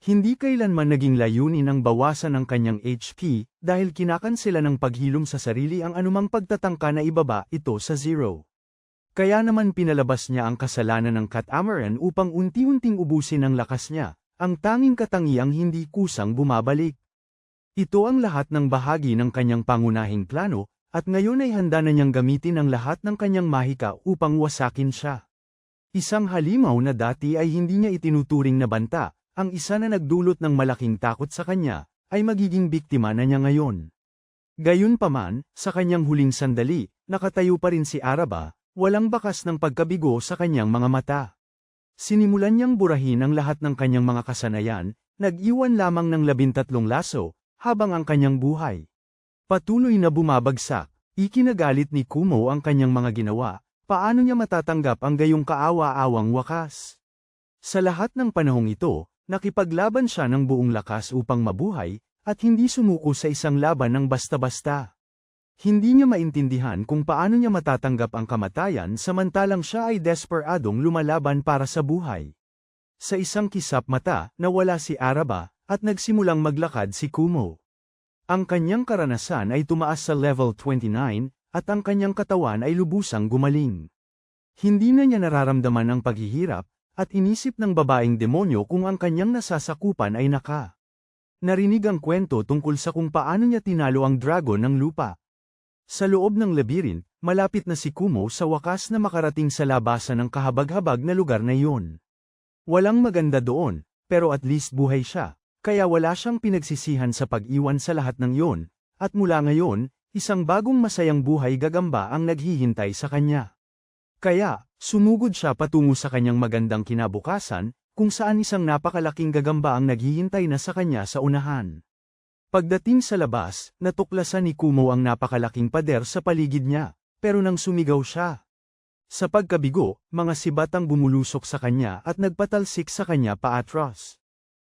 [SPEAKER 1] Hindi kailanman naging layunin ang bawasan ng kanyang HP, dahil kinakansela ng paghilom sa sarili ang anumang pagtatangka na ibaba ito sa zero. Kaya naman pinalabas niya ang kasalanan ng Catamaran upang unti-unting ubusin ang lakas niya, ang tanging katangiang hindi kusang bumabalik. Ito ang lahat ng bahagi ng kanyang pangunahing plano, at ngayon ay handa na niyang gamitin ang lahat ng kanyang mahika upang wasakin siya. Isang halimaw na dati ay hindi niya itinuturing na banta, ang isa na nagdulot ng malaking takot sa kanya, ay magiging biktima na niya ngayon. Gayunpaman, sa kanyang huling sandali, nakatayo pa rin si Araba, walang bakas ng pagkabigo sa kanyang mga mata. Sinimulan niyang burahin ang lahat ng kanyang mga kasanayan, nag-iwan lamang ng 13 laso, habang ang kanyang buhay patuloy na bumabagsak. Ikinagalit ni Kumo ang kanyang mga ginawa, paano niya matatanggap ang gayong kaawa-awang wakas? Sa lahat ng panahong ito, nakipaglaban siya ng buong lakas upang mabuhay, at hindi sumuko sa isang laban ng basta-basta. Hindi niya maintindihan kung paano niya matatanggap ang kamatayan samantalang siya ay desperadong lumalaban para sa buhay. Sa isang kisap mata, nawala si Araba, at nagsimulang maglakad si Kumo. Ang kanyang karanasan ay tumaas sa level 29, at ang kanyang katawan ay lubusang gumaling. Hindi na niya nararamdaman ang paghihirap, at inisip ng babaeng demonyo kung ang kanyang nasasakupan ay narinig ang kwento tungkol sa kung paano niya tinalo ang dragon ng lupa. Sa loob ng labyrinth, malapit na si Kumo sa wakas na makarating sa labasan ng kahabag-habag na lugar na iyon. Walang maganda doon, pero at least buhay siya, kaya wala siyang pinagsisihan sa pag-iwan sa lahat ng iyon, at mula ngayon, isang bagong masayang buhay gagamba ang naghihintay sa kanya. Kaya, sumugod siya patungo sa kanyang magandang kinabukasan, kung saan isang napakalaking gagamba ang naghihintay na sa kanya sa unahan. Pagdating sa labas, natuklasan ni Kumo ang napakalaking pader sa paligid niya, pero nang sumigaw siya. Sa pagkabigo, mga sibat ang bumulusok sa kanya at nagpatalsik sa kanya paatras.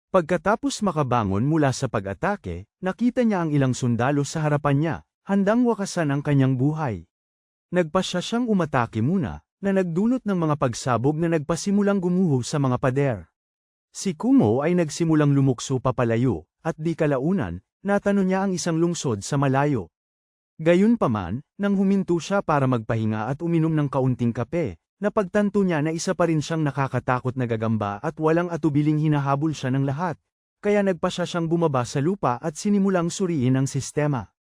[SPEAKER 1] Pagkatapos makabangon mula sa pag-atake, nakita niya ang ilang sundalo sa harapan niya, handang wakasan ang kanyang buhay. Nagpasya siyang umatake muna, na nagdulot ng mga pagsabog na nagpasimulang gumuho sa mga pader. Si Kumo ay nagsimulang lumukso papalayo, at di kalaunan, natano niya ang isang lungsod sa malayo. Gayunpaman, nang huminto siya para magpahinga at uminom ng kaunting kape, napagtanto niya na isa pa rin siyang nakakatakot na gagamba at walang atubiling hinahabol siya ng lahat, kaya nagpasya siyang bumaba sa lupa at sinimulang suriin ang sistema.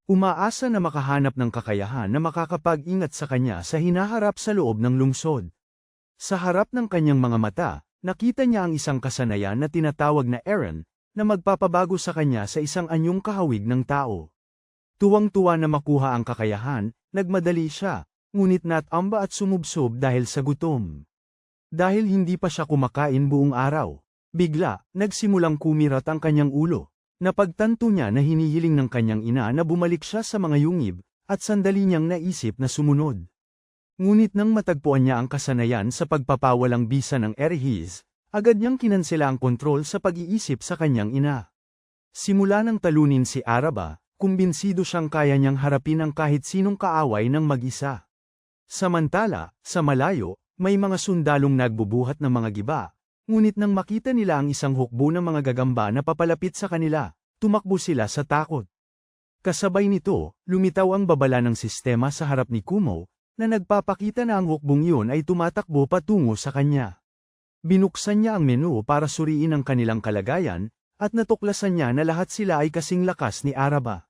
[SPEAKER 1] Umaasa na makahanap ng kakayahan na makakapag-ingat sa kanya sa hinaharap sa loob ng lungsod. Sa harap ng kanyang mga mata, nakita niya ang isang kasanayan na tinatawag na Eren, na magpapabago sa kanya sa isang anyong kahawig ng tao. Tuwang-tuwa na makuha ang kakayahan, nagmadali siya, ngunit natamba at sumubsob dahil sa gutom. Dahil hindi pa siya kumakain buong araw, bigla, nagsimulang kumirat ang kanyang ulo. Napagtanto niya na hinihiling ng kanyang ina na bumalik siya sa mga yungib, at sandali niyang naisip na sumunod. Ngunit nang matagpuan niya ang kasanayan sa pagpapawalang bisa ng Erehis, agad niyang kinansela ang kontrol sa pag-iisip sa kanyang ina. Simula nang talunin si Araba, kumbinsido siyang kaya niyang harapin ang kahit sinong kaaway ng mag-isa. Samantala, sa malayo, may mga sundalong nagbubuhat ng mga giba. Ngunit nang makita nila ang isang hukbo ng mga gagamba na papalapit sa kanila, tumakbo sila sa takot. Kasabay nito, lumitaw ang babala ng sistema sa harap ni Kumo, na nagpapakita na ang hukbong iyon ay tumatakbo patungo sa kanya. Binuksan niya ang menu para suriin ang kanilang kalagayan, at natuklasan niya na lahat sila ay kasing lakas ni Araba.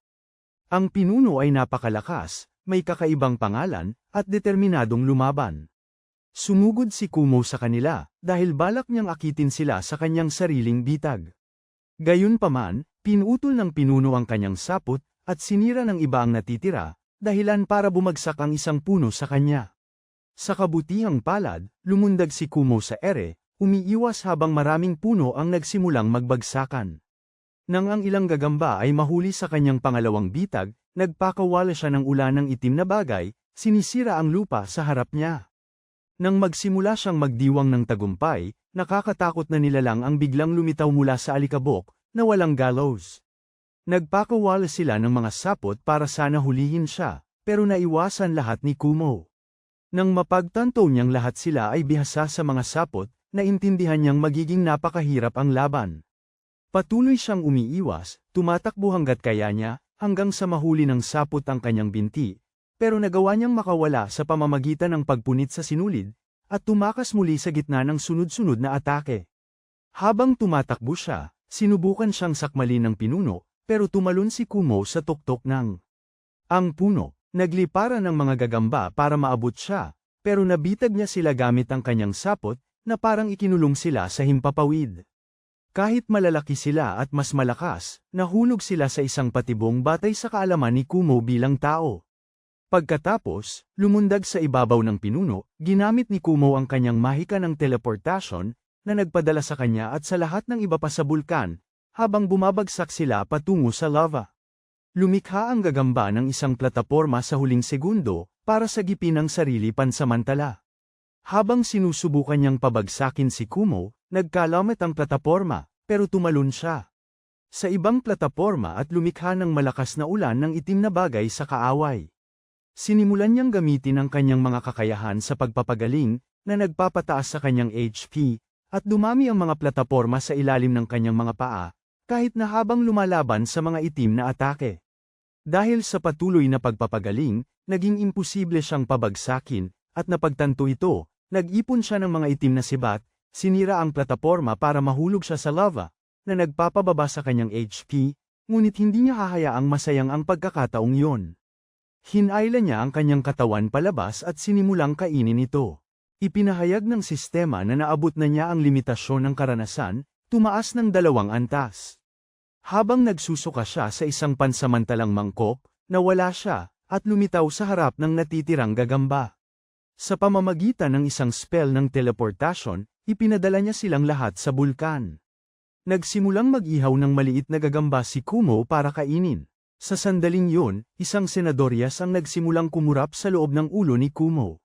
[SPEAKER 1] Ang pinuno ay napakalakas, may kakaibang pangalan, at determinadong lumaban. Sumugod si Kumo sa kanila, dahil balak niyang akitin sila sa kanyang sariling bitag. Gayunpaman, pinutol ng pinuno ang kanyang sapot, at sinira ng iba ang natitira, dahilan para bumagsak ang isang puno sa kanya. Sa kabutihang palad, lumundag si Kumo sa ere, umiiwas habang maraming puno ang nagsimulang magbagsakan. Nang ang ilang gagamba ay mahuli sa kanyang pangalawang bitag, nagpakawala siya ng ulan ng itim na bagay, sinisira ang lupa sa harap niya. Nang magsimula siyang magdiwang ng tagumpay, nakakatakot na nilalang ang biglang lumitaw mula sa alikabok, na walang gallows. Nagpakawala sila ng mga sapot para sana hulihin siya, pero naiwasan lahat ni Kumo. Nang mapagtanto niyang lahat sila ay bihasa sa mga sapot, naintindihan niyang magiging napakahirap ang laban. Patuloy siyang umiiwas, tumatakbo hanggat kaya niya, hanggang sa mahuli ng sapot ang kanyang binti. Pero nagawa niyang makawala sa pamamagitan ng pagpunit sa sinulid, at tumakas muli sa gitna ng sunod-sunod na atake. Habang tumatakbo siya, sinubukan siyang sakmalin ng pinuno, pero tumalon si Kumo sa tuktok ng ang puno. Nagliparan ng mga gagamba para maabot siya, pero nabitag niya sila gamit ang kanyang sapot, na parang ikinulong sila sa himpapawid. Kahit malalaki sila at mas malakas, nahulog sila sa isang patibong batay sa kaalaman ni Kumo bilang tao. Pagkatapos, lumundag sa ibabaw ng pinuno, ginamit ni Kumo ang kanyang mahika ng teleportasyon, na nagpadala sa kanya at sa lahat ng iba pa sa bulkan, habang bumabagsak sila patungo sa lava. Lumikha ang gagamba ng isang plataporma sa huling segundo, para sagipin ang sarili pansamantala. Habang sinusubukan niyang pabagsakin si Kumo, nagkalamat ang plataporma, pero tumalon siya sa ibang plataporma at lumikha ng malakas na ulan ng itim na bagay sa kaaway. Sinimulan niyang gamitin ang kanyang mga kakayahan sa pagpapagaling, na nagpapataas sa kanyang HP, at dumami ang mga plataporma sa ilalim ng kanyang mga paa, kahit na habang lumalaban sa mga itim na atake. Dahil sa patuloy na pagpapagaling, naging imposible siyang pabagsakin, at napagtanto ito, nag-ipon siya ng mga itim na sibat, sinira ang plataporma para mahulog siya sa lava, na nagpapababa sa kanyang HP, ngunit hindi niya hahayaang masayang ang pagkakataong iyon. Hinayla niya ang kanyang katawan palabas at sinimulang kainin ito. Ipinahayag ng sistema na naabot na niya ang limitasyon ng karanasan, tumaas ng 2 antas. Habang nagsusuka siya sa isang pansamantalang mangkok, nawala siya, at lumitaw sa harap ng natitirang gagamba. Sa pamamagitan ng isang spell ng teleportasyon, ipinadala niya silang lahat sa bulkan. Nagsimulang mag-ihaw ng maliit na gagamba si Kumo para kainin. Sa sandaling yun, isang senadoryas ang nagsimulang kumurap sa loob ng ulo ni Kumo.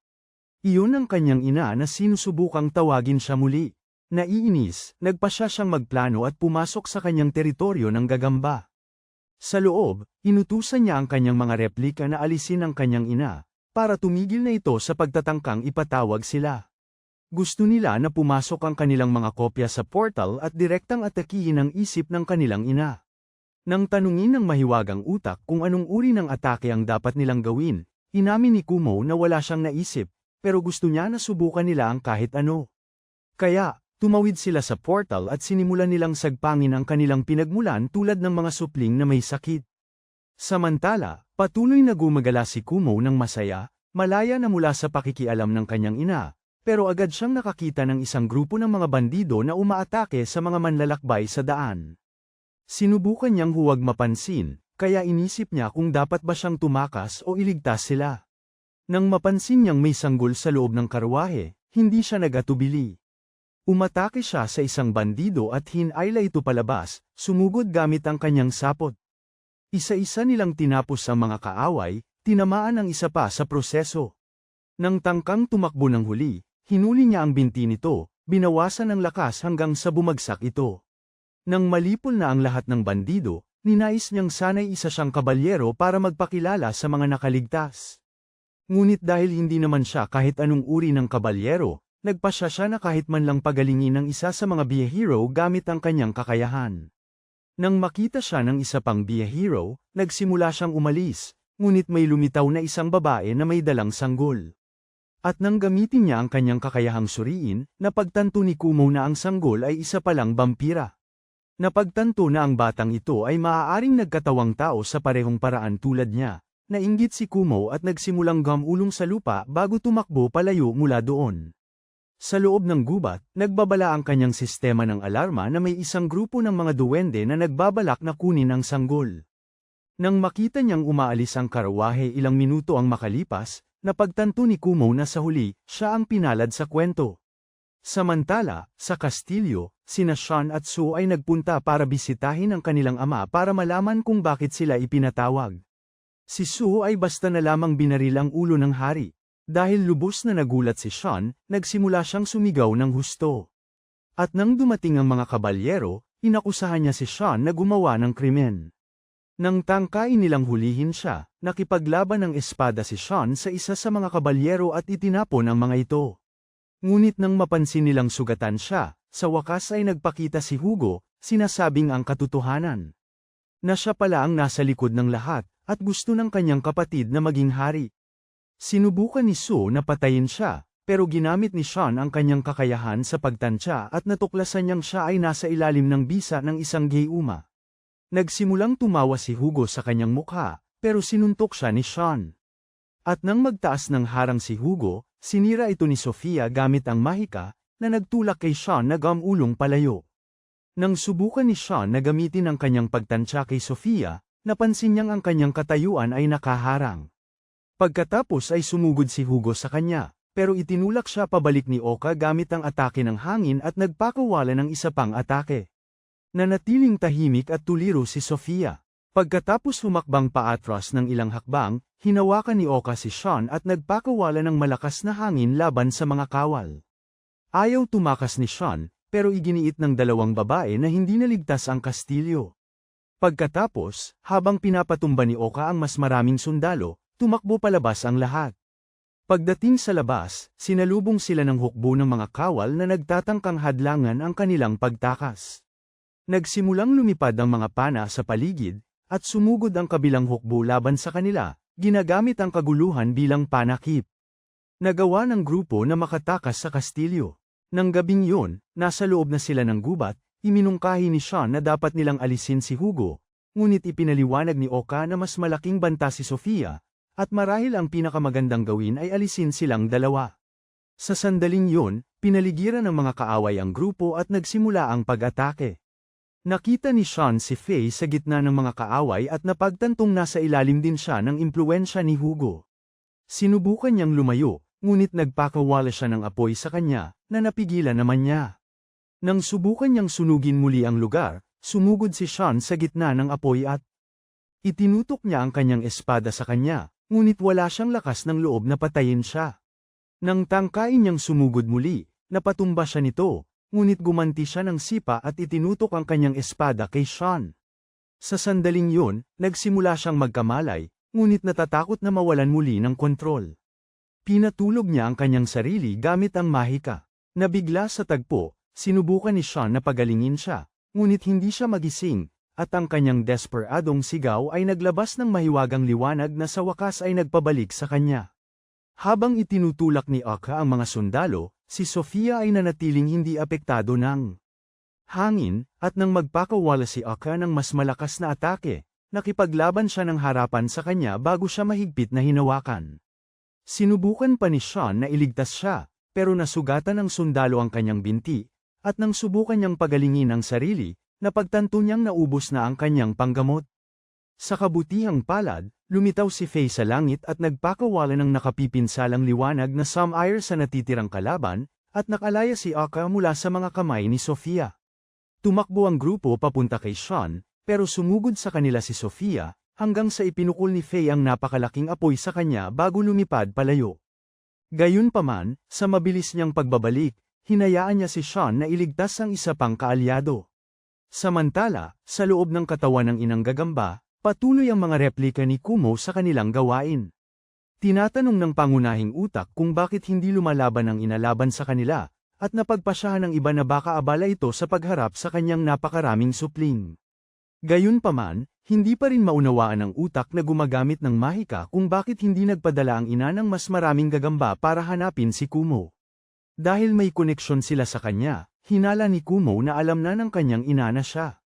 [SPEAKER 1] Iyon ang kanyang ina na sinusubukang tawagin siya muli. Naiinis, nagpasya siyang magplano at pumasok sa kanyang teritoryo ng gagamba. Sa loob, inutusan niya ang kanyang mga replika na alisin ang kanyang ina, para tumigil na ito sa pagtatangkang ipatawag sila. Gusto nila na pumasok ang kanilang mga kopya sa portal at direktang atakihin ang isip ng kanilang ina. Nang tanungin ng mahiwagang utak kung anong uri ng atake ang dapat nilang gawin, inamin ni Kumo na wala siyang naisip, pero gusto niya na subukan nila ang kahit ano. Kaya, tumawid sila sa portal at sinimulan nilang sagpangin ang kanilang pinagmulan tulad ng mga supling na may sakit. Samantala, patuloy na gumagala si Kumo ng masaya, malaya na mula sa pakikialam ng kanyang ina, pero agad siyang nakakita ng isang grupo ng mga bandido na umaatake sa mga manlalakbay sa daan. Sinubukan niyang huwag mapansin, kaya inisip niya kung dapat ba siyang tumakas o iligtas sila. Nang mapansin niyang may sanggol sa loob ng karwahe, hindi siya nag-atubili. Umatake siya sa isang bandido at hinayla ito palabas, sumugod gamit ang kanyang sapot. Isa-isa nilang tinapos ang mga kaaway, tinamaan ang isa pa sa proseso. Nang tangkang tumakbo ng huli, hinuli niya ang binti nito, binawasan ang lakas hanggang sa bumagsak ito. Nang malipol na ang lahat ng bandido, ninais niyang sanay isa siyang kabalyero para magpakilala sa mga nakaligtas. Ngunit dahil hindi naman siya kahit anong uri ng kabalyero, nagpasya siya na kahit man lang pagalingin ng isa sa mga biyahero gamit ang kanyang kakayahan. Nang makita siya ng isa pang biyahero, nagsimula siyang umalis, ngunit may lumitaw na isang babae na may dalang sanggol. At nang gamitin niya ang kanyang kakayahang suriin, napagtanto ni Kumo na ang sanggol ay isa palang vampira. Napagtanto na ang batang ito ay maaaring nagkatawang tao sa parehong paraan tulad niya. Nainggit si Kumo at nagsimulang gamulong sa lupa bago tumakbo palayo mula doon. Sa loob ng gubat, nagbabala ang kanyang sistema ng alarma na may isang grupo ng mga duwende na nagbabalak na kunin ang sanggol. Nang makita niyang umaalis ang karwahe ilang minuto ang makalipas, napagtanto ni Kumo na sa huli, siya ang pinalad sa kwento. Samantala, sa kastilyo, sina Sean at Sue ay nagpunta para bisitahin ang kanilang ama para malaman kung bakit sila ipinatawag. Si Sue ay basta na lamang binaril ang ulo ng hari. Dahil lubos na nagulat si Sean, nagsimula siyang sumigaw ng husto. At nang dumating ang mga kabalyero, inakusahan niya si Sean na gumawa ng krimen. Nang tangkain nilang hulihin siya, nakipaglaban ng espada si Sean sa isa sa mga kabalyero at itinapon ang mga ito. Ngunit nang mapansin nilang sugatan siya, sa wakas ay nagpakita si Hugo, sinasabing ang katotohanan. Na siya pala ang nasa likod ng lahat, at gusto ng kanyang kapatid na maging hari. Sinubukan ni Sue na patayin siya, pero ginamit ni Sean ang kanyang kakayahan sa pagtansya at natuklasan niyang siya ay nasa ilalim ng bisa ng isang gayuma. Nagsimulang tumawa si Hugo sa kanyang mukha, pero sinuntok siya ni Sean. At nang magtaas ng harang si Hugo, sinira ito ni Sofia gamit ang mahika, na nagtulak kay Sean na gamulong palayo. Nang subukan ni Sean na gamitin ang kanyang pagtansya kay Sofia, napansin niyang ang kanyang katayuan ay nakaharang. Pagkatapos ay sumugod si Hugo sa kanya, pero itinulak siya pabalik ni Oka gamit ang atake ng hangin at nagpakawala ng isa pang atake. Nanatiling tahimik at tuliro si Sofia. Pagkatapos humakbang paatras ng ilang hakbang, hinawakan ni Oka si Sean at nagpakawala ng malakas na hangin laban sa mga kawal. Ayaw tumakas ni Sean, pero iginiit ng dalawang babae na hindi naligtas ang kastilyo. Pagkatapos, habang pinapatumba ni Oka ang mas maraming sundalo, tumakbo palabas ang lahat. Pagdating sa labas, sinalubong sila ng hukbo ng mga kawal na nagtatangkang hadlangan ang kanilang pagtakas. Nagsimulang lumipad ang mga pana sa paligid, at sumugod ang kabilang hukbo laban sa kanila, ginagamit ang kaguluhan bilang panakip. Nagawa ng grupo na makatakas sa kastilyo. Nang gabing yun, nasa loob na sila ng gubat, iminungkahi ni Sean na dapat nilang alisin si Hugo, ngunit ipinaliwanag ni Oka na mas malaking banta si Sofia, at marahil ang pinakamagandang gawin ay alisin silang dalawa. Sa sandaling yun, pinaligiran ng mga kaaway ang grupo at nagsimula ang pag-atake. Nakita ni Sean si Faye sa gitna ng mga kaaway at napagtantong nasa ilalim din siya ng impluwensya ni Hugo. Sinubukan niyang lumayo, ngunit nagpakawala siya ng apoy sa kanya, na napigilan naman niya. Nang subukan niyang sunugin muli ang lugar, sumugod si Sean sa gitna ng apoy at itinutok niya ang kanyang espada sa kanya, ngunit wala siyang lakas ng loob na patayin siya. Nang tangkain niyang sumugod muli, napatumba siya nito, ngunit gumanti siya ng sipa at itinutok ang kanyang espada kay Sean. Sa sandaling yun, nagsimula siyang magkamalay, ngunit natatakot na mawalan muli ng kontrol. Pinatulog niya ang kanyang sarili gamit ang mahika. Nabigla sa tagpo, sinubukan ni Sean na pagalingin siya, ngunit hindi siya magising, at ang kanyang desperadong sigaw ay naglabas ng mahiwagang liwanag na sa wakas ay nagpabalik sa kanya. Habang itinutulak ni Aka ang mga sundalo, si Sofia ay nanatiling hindi apektado ng hangin, at nang magpakawala si Aka ng mas malakas na atake, nakipaglaban siya ng harapan sa kanya bago siya mahigpit na hinawakan. Sinubukan pa ni Sean na iligtas siya, pero nasugatan ng sundalo ang kanyang binti, at nang subukan niyang pagalingin ang sarili, napagtanto niyang naubos na ang kanyang panggamot. Sa kabutihang palad, lumitaw si Faye sa langit at nagpakawala ng nakapipinsalang liwanag na sumire sa natitirang kalaban, at nakalaya si Aka mula sa mga kamay ni Sofia. Tumakbo ang grupo papunta kay Sean, pero sumugod sa kanila si Sofia, hanggang sa ipinukol ni Faye ang napakalaking apoy sa kanya bago lumipad palayo. Gayunpaman, sa mabilis niyang pagbabalik, hinayaan niya si Sean na iligtas ang isa pang kaalyado. Samantala, sa loob ng katawan ng inang gagamba, patuloy ang mga replika ni Kumo sa kanilang gawain. Tinatanong ng pangunahing utak kung bakit hindi lumalaban ang inalaban sa kanila, at napagpasyahan ng iba na baka abala ito sa pagharap sa kanyang napakaraming supling. Gayunpaman, hindi pa rin maunawaan ng utak na gumagamit ng mahika kung bakit hindi nagpadala ang ina ng mas maraming gagamba para hanapin si Kumo. Dahil may koneksyon sila sa kanya, hinala ni Kumo na alam na ng kanyang ina na siya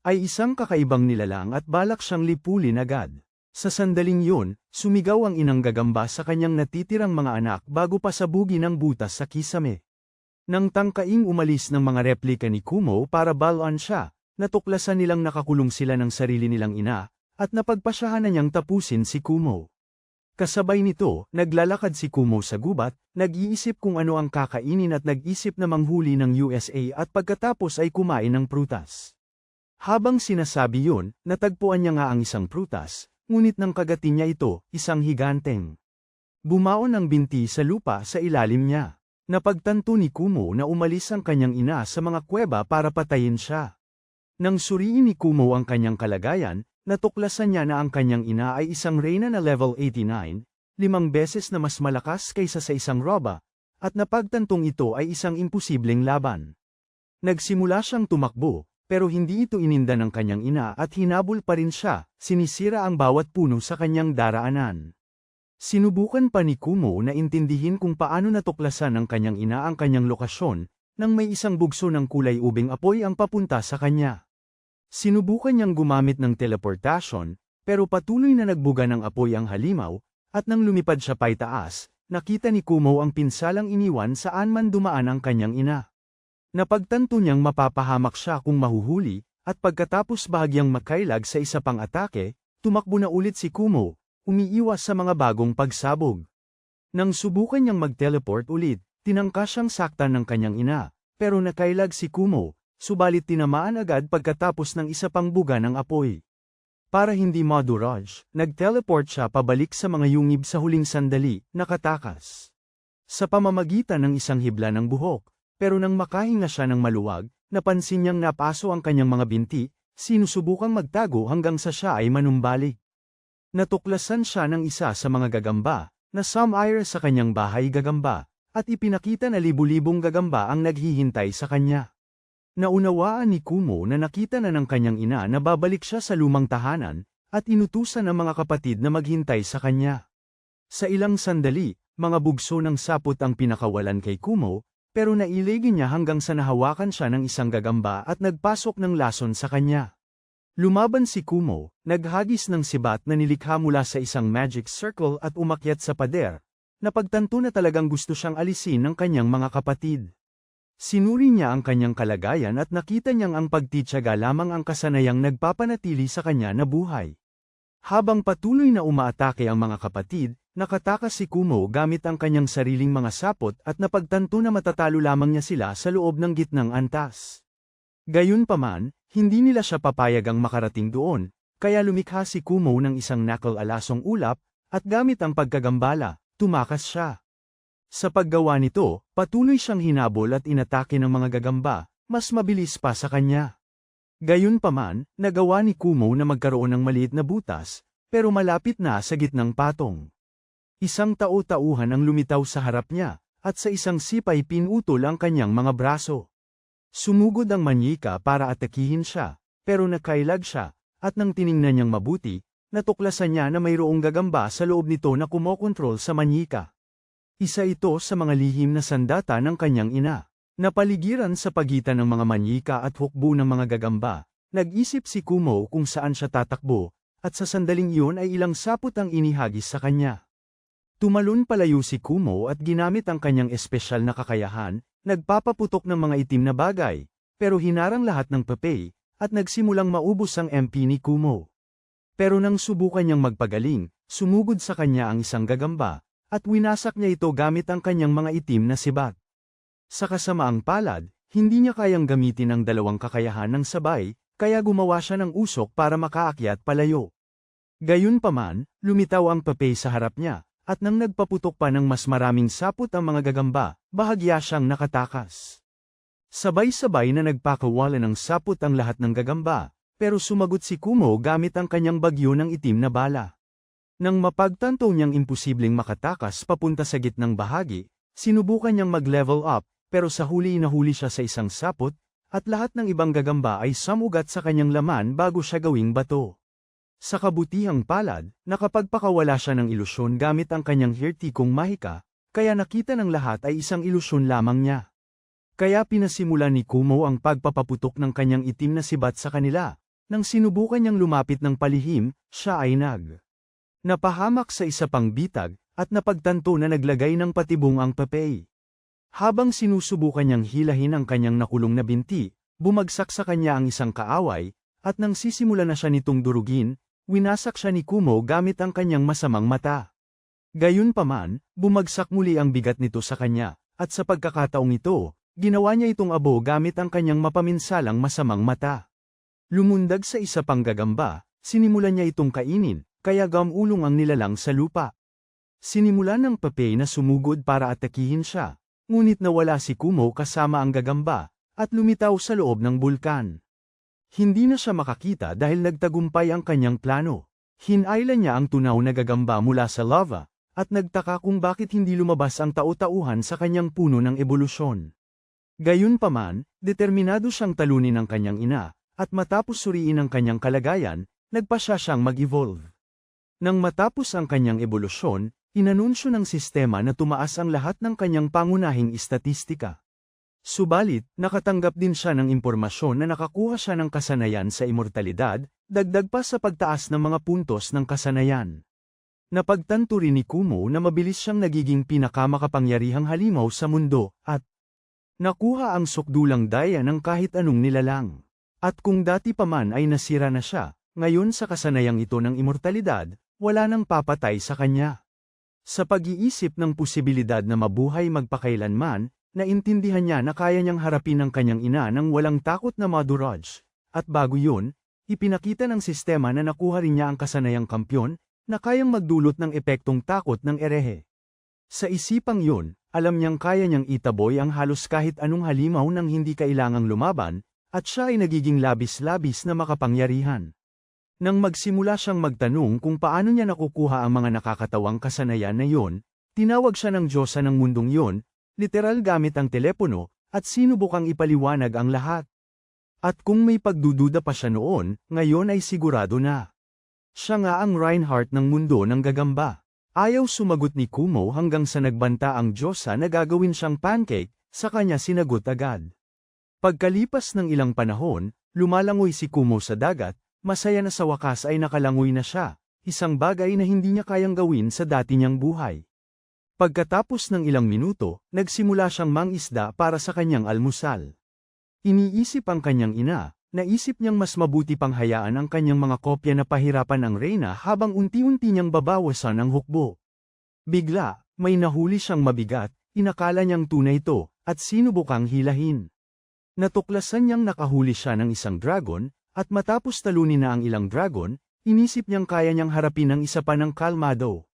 [SPEAKER 1] ay isang kakaibang nilalang at balak siyang lipulin agad. Sa sandaling yun, sumigaw ang inang gagamba sa kanyang natitirang mga anak bago pasabugin ang butas sa kisame. Nang tangkaing umalis ng mga replika ni Kumo para balaan siya, natuklasan nilang nakakulong sila ng sarili nilang ina, at napagpasyahan na niyang tapusin si Kumo. Kasabay nito, naglalakad si Kumo sa gubat, nag-iisip kung ano ang kakainin at nag-isip na manghuli ng USA at pagkatapos ay kumain ng prutas. Habang sinasabi yun, natagpuan niya nga ang isang prutas, ngunit nang kagatin niya ito, isang higanteng bumaon ang binti sa lupa sa ilalim niya. Napagtanto ni Kumo na umalis ang kanyang ina sa mga kuweba para patayin siya. Nang suriin ni Kumo ang kanyang kalagayan, natuklasan niya na ang kanyang ina ay isang reyna na level 89, 5 beses na mas malakas kaysa sa isang roba, at napagtantong ito ay isang imposibleng laban. Nagsimula siyang tumakbo, pero hindi ito ininda ng kanyang ina at hinabol pa rin siya, sinisira ang bawat puno sa kanyang daraanan. Sinubukan pa ni Kumo na intindihin kung paano natuklasan ng kanyang ina ang kanyang lokasyon, nang may isang bugso ng kulay ubing apoy ang papunta sa kanya. Sinubukan niyang gumamit ng teleportasyon, pero patuloy na nagbuga ng apoy ang halimaw, at nang lumipad siya paitaas, nakita ni Kumo ang pinsalang iniwan saan man dumaan ang kanyang ina. Napagtanto niyang mapapahamak siya kung mahuhuli, at pagkatapos bahagyang makailag sa isa pang atake, tumakbo na ulit si Kumo, umiiwas sa mga bagong pagsabog. Nang subukan niyang mag-teleport ulit, tinangka siyang saktan ng kanyang ina, pero nakailag si Kumo, subalit tinamaan agad pagkatapos ng isa pang buga ng apoy. Para hindi madurage, nag-teleport siya pabalik sa mga yungib sa huling sandali, nakatakas sa pamamagitan ng isang hibla ng buhok. Pero nang makahinga siya ng maluwag, napansin niyang napaso ang kanyang mga binti, sinusubukang magtago hanggang sa siya ay manumbalik. Natuklasan siya ng isa sa mga gagamba, na sumire sa kanyang bahay gagamba, at ipinakita na libu-libong gagamba ang naghihintay sa kanya. Naunawaan ni Kumo na nakita na ng kanyang ina na babalik siya sa lumang tahanan, at inutusan ang mga kapatid na maghintay sa kanya. Sa ilang sandali, mga bugso ng sapot ang pinakawalan kay Kumo, pero nailigin niya hanggang sa nahawakan siya ng isang gagamba at nagpasok ng lason sa kanya. Lumaban si Kumo, naghagis ng sibat na nilikha mula sa isang magic circle at umakyat sa pader. Napagtanto na talagang gusto siyang alisin ng kanyang mga kapatid. Sinuri niya ang kanyang kalagayan at nakita niyang ang pagtitiyaga lamang ang kasanayang nagpapanatili sa kanya na buhay. Habang patuloy na umaatake ang mga kapatid, nakatakas si Kumo gamit ang kanyang sariling mga sapot at napagtanto na matatalo lamang niya sila sa loob ng gitnang antas. Gayunpaman, hindi nila siya papayagang makarating doon, kaya lumikha si Kumo ng isang knuckle-alasong ulap, at gamit ang pagkagambala, tumakas siya. Sa paggawa nito, patuloy siyang hinabol at inatake ng mga gagamba, mas mabilis pa sa kanya. Gayunpaman, nagawa ni Kumo na magkaroon ng maliit na butas, pero malapit na sa gitnang patong. Isang tau-tauhan ang lumitaw sa harap niya, at sa isang sipay pinutol ang kanyang mga braso. Sumugod ang manyika para atakihin siya, pero nakailag siya, at nang tiningnan niyang mabuti, natuklasan niya na mayroong gagamba sa loob nito na kumokontrol sa manyika. Isa ito sa mga lihim na sandata ng kanyang ina. Napaligiran sa pagitan ng mga manyika at hukbo ng mga gagamba, nag-isip si Kumo kung saan siya tatakbo, at sa sandaling iyon ay ilang sapot ang inihagis sa kanya. Tumalon palayo si Kumo at ginamit ang kanyang espesyal na kakayahan, nagpapaputok ng mga itim na bagay, pero hinarang lahat ng papel, at nagsimulang maubos ang MP ni Kumo. Pero nang subukan niyang magpagaling, sumugod sa kanya ang isang gagamba, at winasak niya ito gamit ang kanyang mga itim na sibat. Sa kasamaang palad, hindi niya kayang gamitin ang dalawang kakayahan ng sabay, kaya gumawa siya ng usok para makaakyat palayo. Gayunpaman, lumitaw ang papel sa harap niya, at nang nagpaputok pa ng mas maraming sapot ang mga gagamba, bahagya siyang nakatakas. Sabay-sabay na nagpakawala ng sapot ang lahat ng gagamba, pero sumagot si Kumo gamit ang kanyang bagyo ng itim na bala. Nang mapagtanto niyang imposibleng makatakas papunta sa gitnang bahagi, sinubukan niyang mag-level up, pero sa huli inahuli siya sa isang sapot, at lahat ng ibang gagamba ay samugat sa kanyang laman bago siya gawing bato. Sa kabutihang palad, nakapagpakawala siya ng ilusyon gamit ang kanyang hirtikong mahika, kaya nakita ng lahat ay isang ilusyon lamang niya. Kaya pinasimulan ni Kumo ang pagpapaputok ng kanyang itim na sibat sa kanila. Nang sinubukan niyang lumapit ng palihim, siya ay napahamak sa isa pang bitag, at napagtanto na naglagay ng patibong ang papel. Habang sinusubukan niyang hilahin ang kanyang nakulong na binti, bumagsak sa kanya ang isang kaaway, at nang sisimula na siya nitong durugin, winasak siya ni Kumo gamit ang kanyang masamang mata. Gayunpaman, bumagsak muli ang bigat nito sa kanya, at sa pagkakataong ito, ginawa niya itong abo gamit ang kanyang mapaminsalang masamang mata. Lumundag sa isa pang gagamba, sinimulan niya itong kainin, kaya gamulong ang nilalang sa lupa. Sinimulan ng papel na sumugod para atakihin siya, ngunit nawala si Kumo kasama ang gagamba, at lumitaw sa loob ng bulkan. Hindi na siya makakita dahil nagtagumpay ang kanyang plano. Hinailan niya ang tunaw na gagamba mula sa lava, at nagtaka kung bakit hindi lumabas ang tau-tauhan sa kanyang puno ng ebolusyon. Gayunpaman, determinado siyang talunin ang kanyang ina, at matapos suriin ang kanyang kalagayan, nagpasya siyang mag-evolve. Nang matapos ang kanyang ebolusyon, inanunsyo ng sistema na tumaas ang lahat ng kanyang pangunahing istatistika. Subalit, nakatanggap din siya ng impormasyon na nakakuha siya ng kasanayan sa immortalidad, dagdag pa sa pagtaas ng mga puntos ng kasanayan. Napagtanto rin ni Kumo na mabilis siyang nagiging pinakamakapangyarihang halimaw sa mundo, at nakuha ang sukdulang daya ng kahit anong nilalang. At kung dati pa man ay nasira na siya, ngayon sa kasanayang ito ng immortalidad, wala nang papatay sa kanya. Sa pag-iisip ng posibilidad na mabuhay magpakailanman, naintindihan niya na kaya niyang harapin ang kanyang ina ng walang takot na madurage, at bago yun, ipinakita ng sistema na nakuha rin niya ang kasanayang kampyon, na kayang magdulot ng epektong takot ng erehe. Sa isipang yun, alam niyang kaya niyang itaboy ang halos kahit anong halimaw nang hindi kailangang lumaban, at siya ay nagiging labis-labis na makapangyarihan. Nang magsimula siyang magtanong kung paano niya nakukuha ang mga nakakatawang kasanayan na yun, tinawag siya ng Diyosa ng mundong yun, literal gamit ang telepono, at sinubukang ipaliwanag ang lahat. At kung may pagdududa pa siya noon, ngayon ay sigurado na. Siya nga ang Reinhardt ng mundo ng gagamba. Ayaw sumagot ni Kumo hanggang sa nagbanta ang Diyosa na gagawin siyang pancake, sa kanya sinagot agad. Pagkalipas ng ilang panahon, lumalangoy si Kumo sa dagat, masaya na sa wakas ay nakalangoy na siya, isang bagay na hindi niya kayang gawin sa dati niyang buhay. Pagkatapos ng ilang minuto, nagsimula siyang mangisda para sa kanyang almusal. Iniisip ang kanyang ina, naisip niyang mas mabuti pang hayaan ang kanyang mga kopya na pahirapan ang reyna habang unti-unti niyang babawasan ang hukbo. Bigla, may nahuli siyang mabigat, inakala niyang tunay ito, at sinubukang hilahin. Natuklasan niyang nakahuli siya ng isang dragon, at matapos talunin na ang ilang dragon, inisip niyang kaya niyang harapin ang isa pa ng kalmado.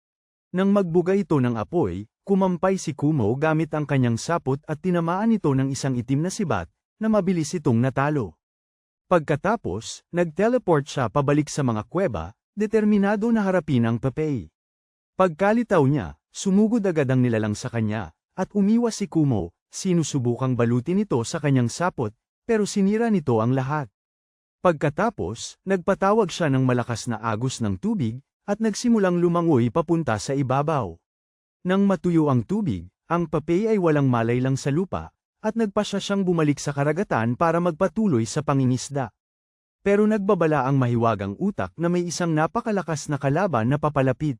[SPEAKER 1] Nang magbuga ito ng apoy, kumampay si Kumo gamit ang kanyang sapot at tinamaan ito ng isang itim na sibat, na mabilis itong natalo. Pagkatapos, nag-teleport siya pabalik sa mga kuweba, determinado na harapin ang Papay. Pagkalitaw niya, sumugod agad ang nilalang sa kanya, at umiwas si Kumo, sinusubukang balutin ito sa kanyang sapot, pero sinira nito ang lahat. Pagkatapos, nagpatawag siya ng malakas na agos ng tubig, at nagsimulang lumangoy papunta sa ibabaw. Nang matuyo ang tubig, ang Papay ay walang malay lang sa lupa, at nagpasya siyang bumalik sa karagatan para magpatuloy sa pangingisda. Pero nagbabala ang mahiwagang utak na may isang napakalakas na kalaban na papalapit.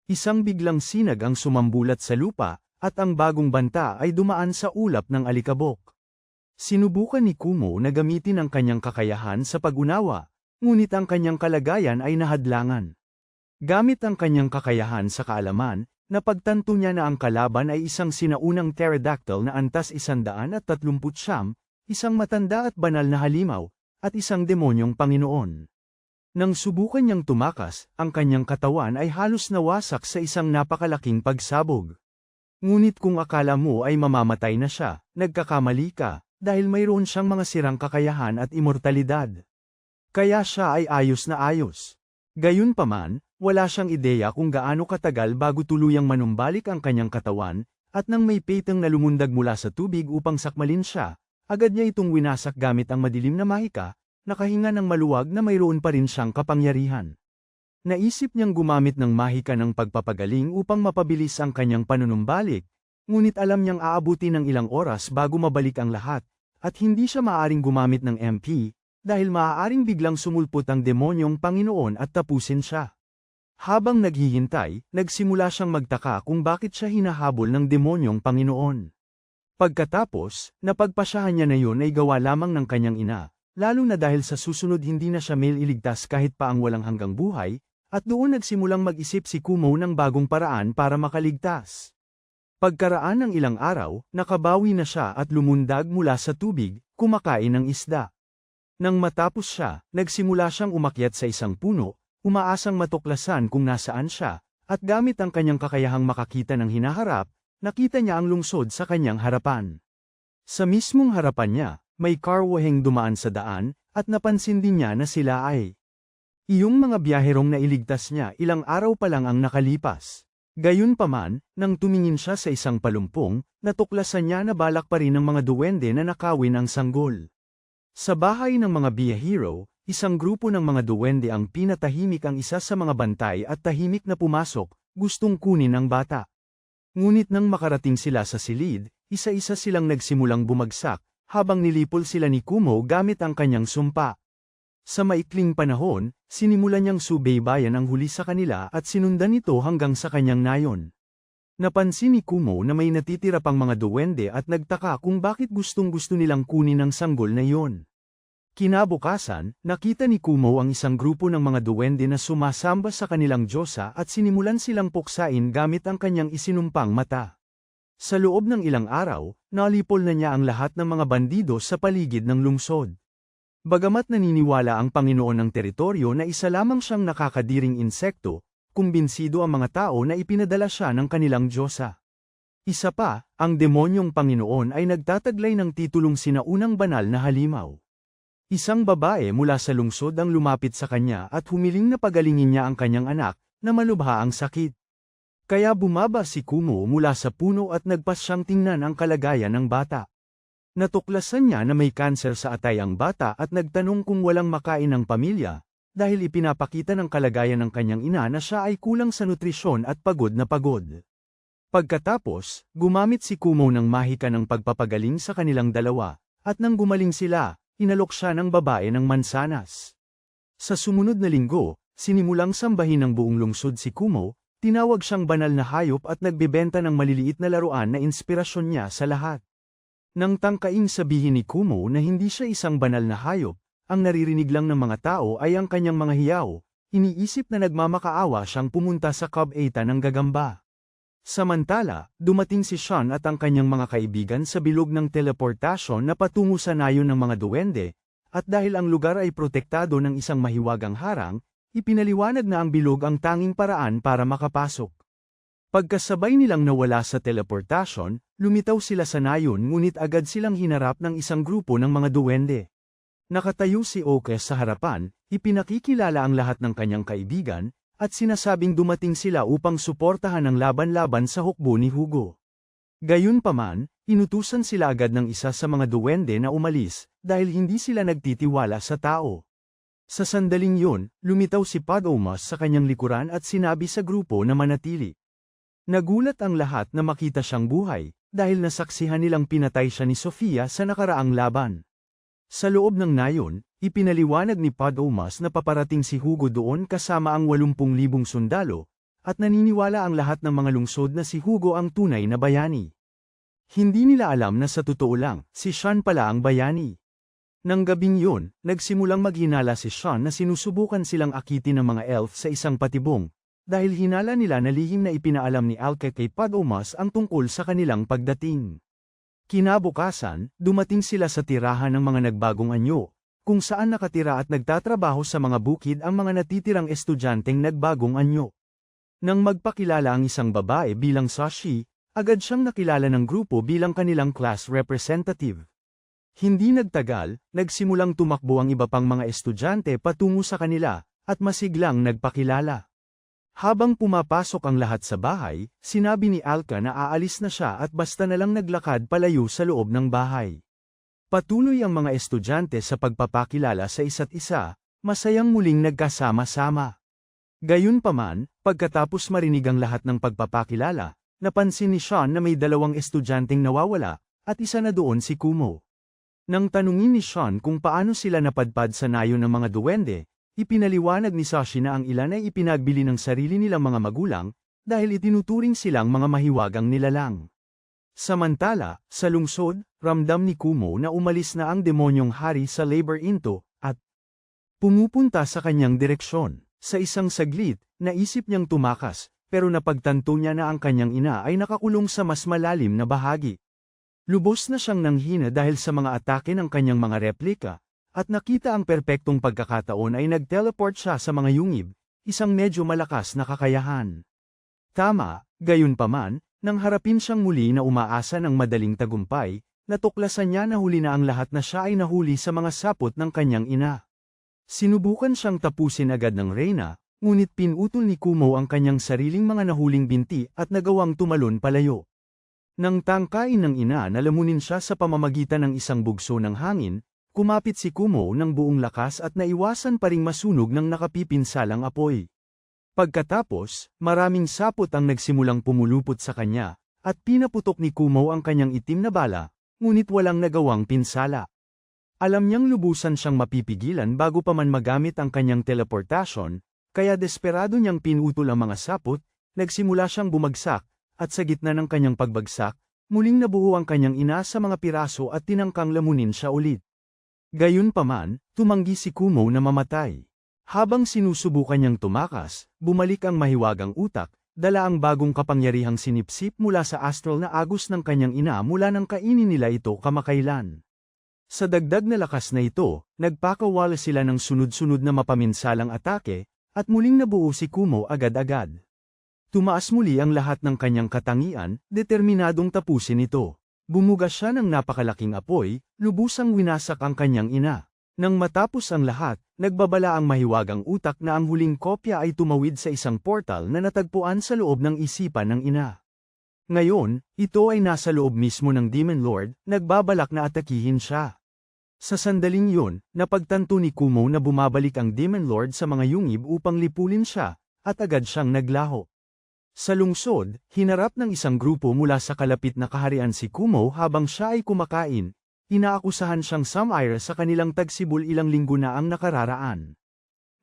[SPEAKER 1] Isang biglang sinag ang sumambulat sa lupa, at ang bagong banta ay dumaan sa ulap ng alikabok. Sinubukan ni Kumo na gamitin ang kanyang kakayahan sa pag-unawa, ngunit ang kanyang kalagayan ay nahadlangan. Gamit ang kanyang kakayahan sa kaalaman, napagtanto niya na ang kalaban ay isang sinaunang pterodactyl na antas 139, isang matanda at banal na halimaw, at isang demonyong Panginoon. Nang subukan niyang tumakas, ang kanyang katawan ay halos nawasak sa isang napakalaking pagsabog. Ngunit kung akala mo ay mamamatay na siya, nagkakamali ka, dahil mayroon siyang mga sirang kakayahan at immortalidad. Kaya siya ay ayos na ayos. Gayunpaman, wala siyang ideya kung gaano katagal bago tuluyang manumbalik ang kanyang katawan, at nang may petang na lumundag mula sa tubig upang sakmalin siya, agad niya itong winasak gamit ang madilim na mahika, nakahinga ng maluwag na mayroon pa rin siyang kapangyarihan. Naisip niyang gumamit ng mahika ng pagpapagaling upang mapabilis ang kanyang panunumbalik, ngunit alam niyang aabuti ng ilang oras bago mabalik ang lahat, at hindi siya maaaring gumamit ng MP, dahil maaaring biglang sumulpot ang demonyong Panginoon at tapusin siya. Habang naghihintay, nagsimula siyang magtaka kung bakit siya hinahabol ng demonyong Panginoon. Pagkatapos, napagpasyahan niya na yun ay gawa lamang ng kanyang ina, lalo na dahil sa susunod hindi na siya mailigtas kahit pa ang walang hanggang buhay, at doon nagsimulang mag-isip si Kumo ng bagong paraan para makaligtas. Pagkaraan ng ilang araw, nakabawi na siya at lumundag mula sa tubig, kumakain ng isda. Nang matapos siya, nagsimula siyang umakyat sa isang puno, umaasang matuklasan kung nasaan siya, at gamit ang kanyang kakayahang makakita ng hinaharap, nakita niya ang lungsod sa kanyang harapan. Sa mismong harapan niya, may karwaheng dumaan sa daan, at napansin din niya na sila ay iyong mga biyaherong nailigtas niya ilang araw pa lang ang nakalipas. Gayunpaman, nang tumingin siya sa isang palumpong, natuklasan niya na balak pa rin ng mga duwende na nakawin ang sanggol. Sa bahay ng mga biyahero, isang grupo ng mga duwende ang pinatahimik ang isa sa mga bantay at tahimik na pumasok, gustong kunin ang bata. Ngunit nang makarating sila sa silid, isa-isa silang nagsimulang bumagsak, habang nilipol sila ni Kumo gamit ang kanyang sumpa. Sa maikling panahon, sinimulan niyang subaybayan ang huli sa kanila at sinundan ito hanggang sa kanyang nayon. Napansin ni Kumo na may natitira pang mga duwende at nagtaka kung bakit gustong-gusto nilang kunin ang sanggol na iyon. Kinabukasan, nakita ni Kumo ang isang grupo ng mga duwende na sumasamba sa kanilang diyosa at sinimulan silang puksain gamit ang kanyang isinumpang mata. Sa loob ng ilang araw, nalipol na niya ang lahat ng mga bandido sa paligid ng lungsod. Bagamat naniniwala ang Panginoon ng teritoryo na isa lamang siyang nakakadiring insekto, kumbinsido ang mga tao na ipinadala siya ng kanilang diyosa. Isa pa, ang demonyong Panginoon ay nagtataglay ng titulong sinaunang banal na halimaw. Isang babae mula sa lungsod ang lumapit sa kanya at humiling na pagalingin niya ang kanyang anak, na malubha ang sakit. Kaya bumaba si Kumo mula sa puno at nagpas siyang tingnan ang kalagayan ng bata. Natuklasan niya na may kanser sa atay ang bata at nagtanong kung walang makain ng pamilya, dahil ipinapakita ng kalagayan ng kanyang ina na siya ay kulang sa nutrisyon at pagod na pagod. Pagkatapos, gumamit si Kumo ng mahika ng pagpapagaling sa kanilang dalawa, at nang gumaling sila, inalok siya ng babae ng mansanas. Sa sumunod na linggo, sinimulang sambahin ng buong lungsod si Kumo, tinawag siyang banal na hayop at nagbebenta ng maliliit na laruan na inspirasyon niya sa lahat. Nang tangkaing sabihin ni Kumo na hindi siya isang banal na hayop, ang naririnig lang ng mga tao ay ang kanyang mga hiyaw, iniisip na nagmamakaawa siyang pumunta sa Cub 8 ng gagamba. Samantala, dumating si Sean at ang kanyang mga kaibigan sa bilog ng teleportasyon na patungo sa nayon ng mga duwende, at dahil ang lugar ay protektado ng isang mahiwagang harang, ipinaliwanag na ang bilog ang tanging paraan para makapasok. Pagkasabay nilang nawala sa teleportasyon, lumitaw sila sa nayon ngunit agad silang hinarap ng isang grupo ng mga duwende. Nakatayo si Oke sa harapan, ipinakikilala ang lahat ng kanyang kaibigan, at sinasabing dumating sila upang suportahan ang laban-laban sa hukbo ni Hugo. Gayunpaman, inutusan sila agad ng isa sa mga duwende na umalis, dahil hindi sila nagtitiwala sa tao. Sa sandaling yun, lumitaw si Padomas sa kanyang likuran at sinabi sa grupo na manatili. Nagulat ang lahat na makita siyang buhay, dahil nasaksihan nilang pinatay siya ni Sofia sa nakaraang laban. Sa loob ng nayon, ipinaliwanag ni Padomas na paparating si Hugo doon kasama ang 80,000 sundalo, at naniniwala ang lahat ng mga lungsod na si Hugo ang tunay na bayani. Hindi nila alam na sa totoo lang, si Sean pala ang bayani. Nang gabing yun, nagsimulang maghinala si Sean na sinusubukan silang akitin ng mga elf sa isang patibong, dahil hinala nila na lihim na ipinaalam ni Alke kay Padomas ang tungkol sa kanilang pagdating. Kinabukasan, dumating sila sa tirahan ng mga nagbagong anyo, kung saan nakatira at nagtatrabaho sa mga bukid ang mga natitirang estudyanteng nagbagong anyo. Nang magpakilala ang isang babae bilang Sashi, agad siyang nakilala ng grupo bilang kanilang class representative. Hindi nagtagal, nagsimulang tumakbo ang iba pang mga estudyante patungo sa kanila, at masiglang nagpakilala. Habang pumapasok ang lahat sa bahay, sinabi ni Alka na aalis na siya at basta na lang naglakad palayo sa loob ng bahay. Patuloy ang mga estudyante sa pagpapakilala sa isa't isa, masayang muling nagkasama-sama. Gayunpaman, pagkatapos marinig ang lahat ng pagpapakilala, napansin ni Sean na may 2 estudyanteng nawawala, at isa na doon si Kumo. Nang tanungin ni Sean kung paano sila napadpad sa nayon ng mga duwende, ipinaliwanag ni Sashi na ang ilan ay ipinagbili ng sarili nilang mga magulang, dahil itinuturing silang mga mahiwagang nilalang. Samantala, sa lungsod, ramdam ni Kumo na umalis na ang demonyong hari sa Labor Into, at pumupunta sa kanyang direksyon. Sa isang saglit, naisip niyang tumakas, pero napagtanto niya na ang kanyang ina ay nakakulong sa mas malalim na bahagi. Lubos na siyang nanghina dahil sa mga atake ng kanyang mga replika, at nakita ang perpektong pagkakataon ay nag-teleport siya sa mga yungib, isang medyo malakas na kakayahan. Tama, gayunpaman, nang harapin siyang muli na umaasa ng madaling tagumpay, natuklasan niya na huli na ang lahat na siya ay nahuli sa mga sapot ng kanyang ina. Sinubukan siyang tapusin agad ng Reyna, ngunit pinutol ni Kumo ang kanyang sariling mga nahuling binti at nagawang tumalon palayo. Nang tangkain ng ina na lamunin siya sa pamamagitan ng isang bugso ng hangin, kumapit si Kumo ng buong lakas at naiwasan pa ring masunog ng nakapipinsalang apoy. Pagkatapos, maraming sapot ang nagsimulang pumulupot sa kanya, at pinaputok ni Kumo ang kanyang itim na bala, ngunit walang nagawang pinsala. Alam niyang lubusan siyang mapipigilan bago pa man magamit ang kanyang teleportasyon, kaya desperado niyang pinutol ang mga sapot, nagsimula siyang bumagsak, at sa gitna ng kanyang pagbagsak, muling nabuo ang kanyang ina sa mga piraso at tinangkang lamunin siya ulit. Gayunpaman, tumanggi si Kumo na mamatay. Habang sinusubukan niyang tumakas, bumalik ang mahiwagang utak, dala ang bagong kapangyarihang sinipsip mula sa astral na agos ng kanyang ina mula nang kainin nila ito kamakailan. Sa dagdag na lakas na ito, nagpakawala sila ng sunod-sunod na mapaminsalang atake, at muling nabuo si Kumo agad-agad. Tumaas muli ang lahat ng kanyang katangian, determinadong tapusin ito. Bumuga siya ng napakalaking apoy, lubusang winasak ang kanyang ina. Nang matapos ang lahat, nagbabala ang mahiwagang utak na ang huling kopya ay tumawid sa isang portal na natagpuan sa loob ng isipan ng ina. Ngayon, ito ay nasa loob mismo ng Demon Lord, nagbabalak na atakihin siya. Sa sandaling yun, napagtanto ni Kumo na bumabalik ang Demon Lord sa mga yungib upang lipulin siya, at agad siyang naglaho. Sa lungsod, hinarap ng isang grupo mula sa kalapit na kaharian si Kumo habang siya ay kumakain. Inaakusahan siyang Samire sa kanilang tagsibol ilang linggo na ang nakararaan.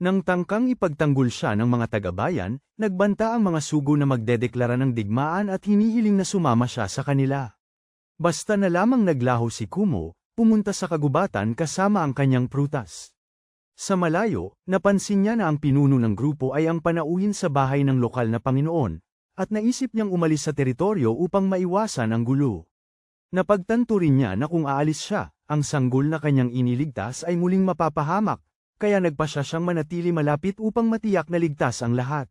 [SPEAKER 1] Nang tangkang ipagtanggol siya ng mga taga-bayan, nagbanta ang mga sugo na magdedeklara ng digmaan at hinihiling na sumama siya sa kanila. Basta na lamang naglaho si Kumo, pumunta sa kagubatan kasama ang kanyang prutas. Sa malayo, napansin niya na ang pinuno ng grupo ay ang panauhin sa bahay ng lokal na Panginoon, at naisip niyang umalis sa teritoryo upang maiwasan ang gulo. Napagtanto rin niya na kung aalis siya, ang sanggol na kanyang iniligtas ay muling mapapahamak, kaya nagpasya siyang manatili malapit upang matiyak na ligtas ang lahat.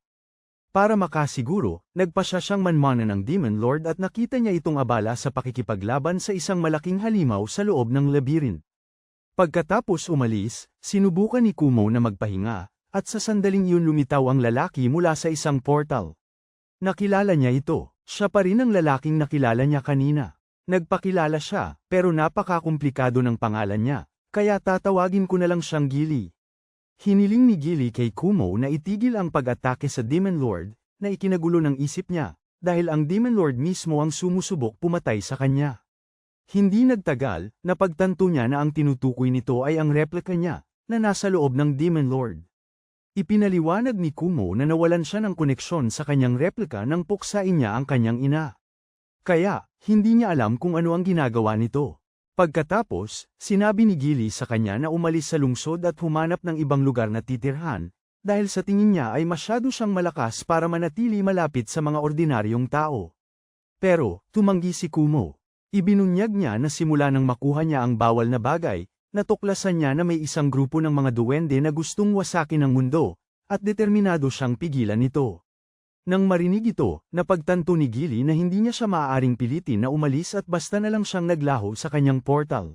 [SPEAKER 1] Para makasiguro, nagpasya siyang manmanan ng Demon Lord at nakita niya itong abala sa pakikipaglaban sa isang malaking halimaw sa loob ng labyrinth. Pagkatapos umalis, sinubukan ni Kumo na magpahinga, at sa sandaling iyon lumitaw ang lalaki mula sa isang portal. Nakilala niya ito, siya pa rin ang lalaking nakilala niya kanina. Nagpakilala siya, pero napakakomplikado ng pangalan niya, kaya tatawagin ko na lang siyang Gili. Hiniling ni Gili kay Kumo na itigil ang pag-atake sa Demon Lord, na ikinagulo ng isip niya, dahil ang Demon Lord mismo ang sumusubok pumatay sa kanya. Hindi nagtagal, napagtanto niya na ang tinutukoy nito ay ang replika niya, na nasa loob ng Demon Lord. Ipinaliwanag ni Kumo na nawalan siya ng koneksyon sa kanyang replika nang puksain niya ang kanyang ina. Kaya, hindi niya alam kung ano ang ginagawa nito. Pagkatapos, sinabi ni Gili sa kanya na umalis sa lungsod at humanap ng ibang lugar na titirhan, dahil sa tingin niya ay masyado siyang malakas para manatili malapit sa mga ordinaryong tao. Pero, tumanggi si Kumo. Ibinunyag niya na simula nang makuha niya ang bawal na bagay, natuklasan niya na may isang grupo ng mga duwende na gustong wasakin ang mundo, at determinado siyang pigilan ito. Nang marinig ito, napagtanto ni Gili na hindi niya siya maaaring pilitin na umalis at basta na lang siyang naglaho sa kanyang portal.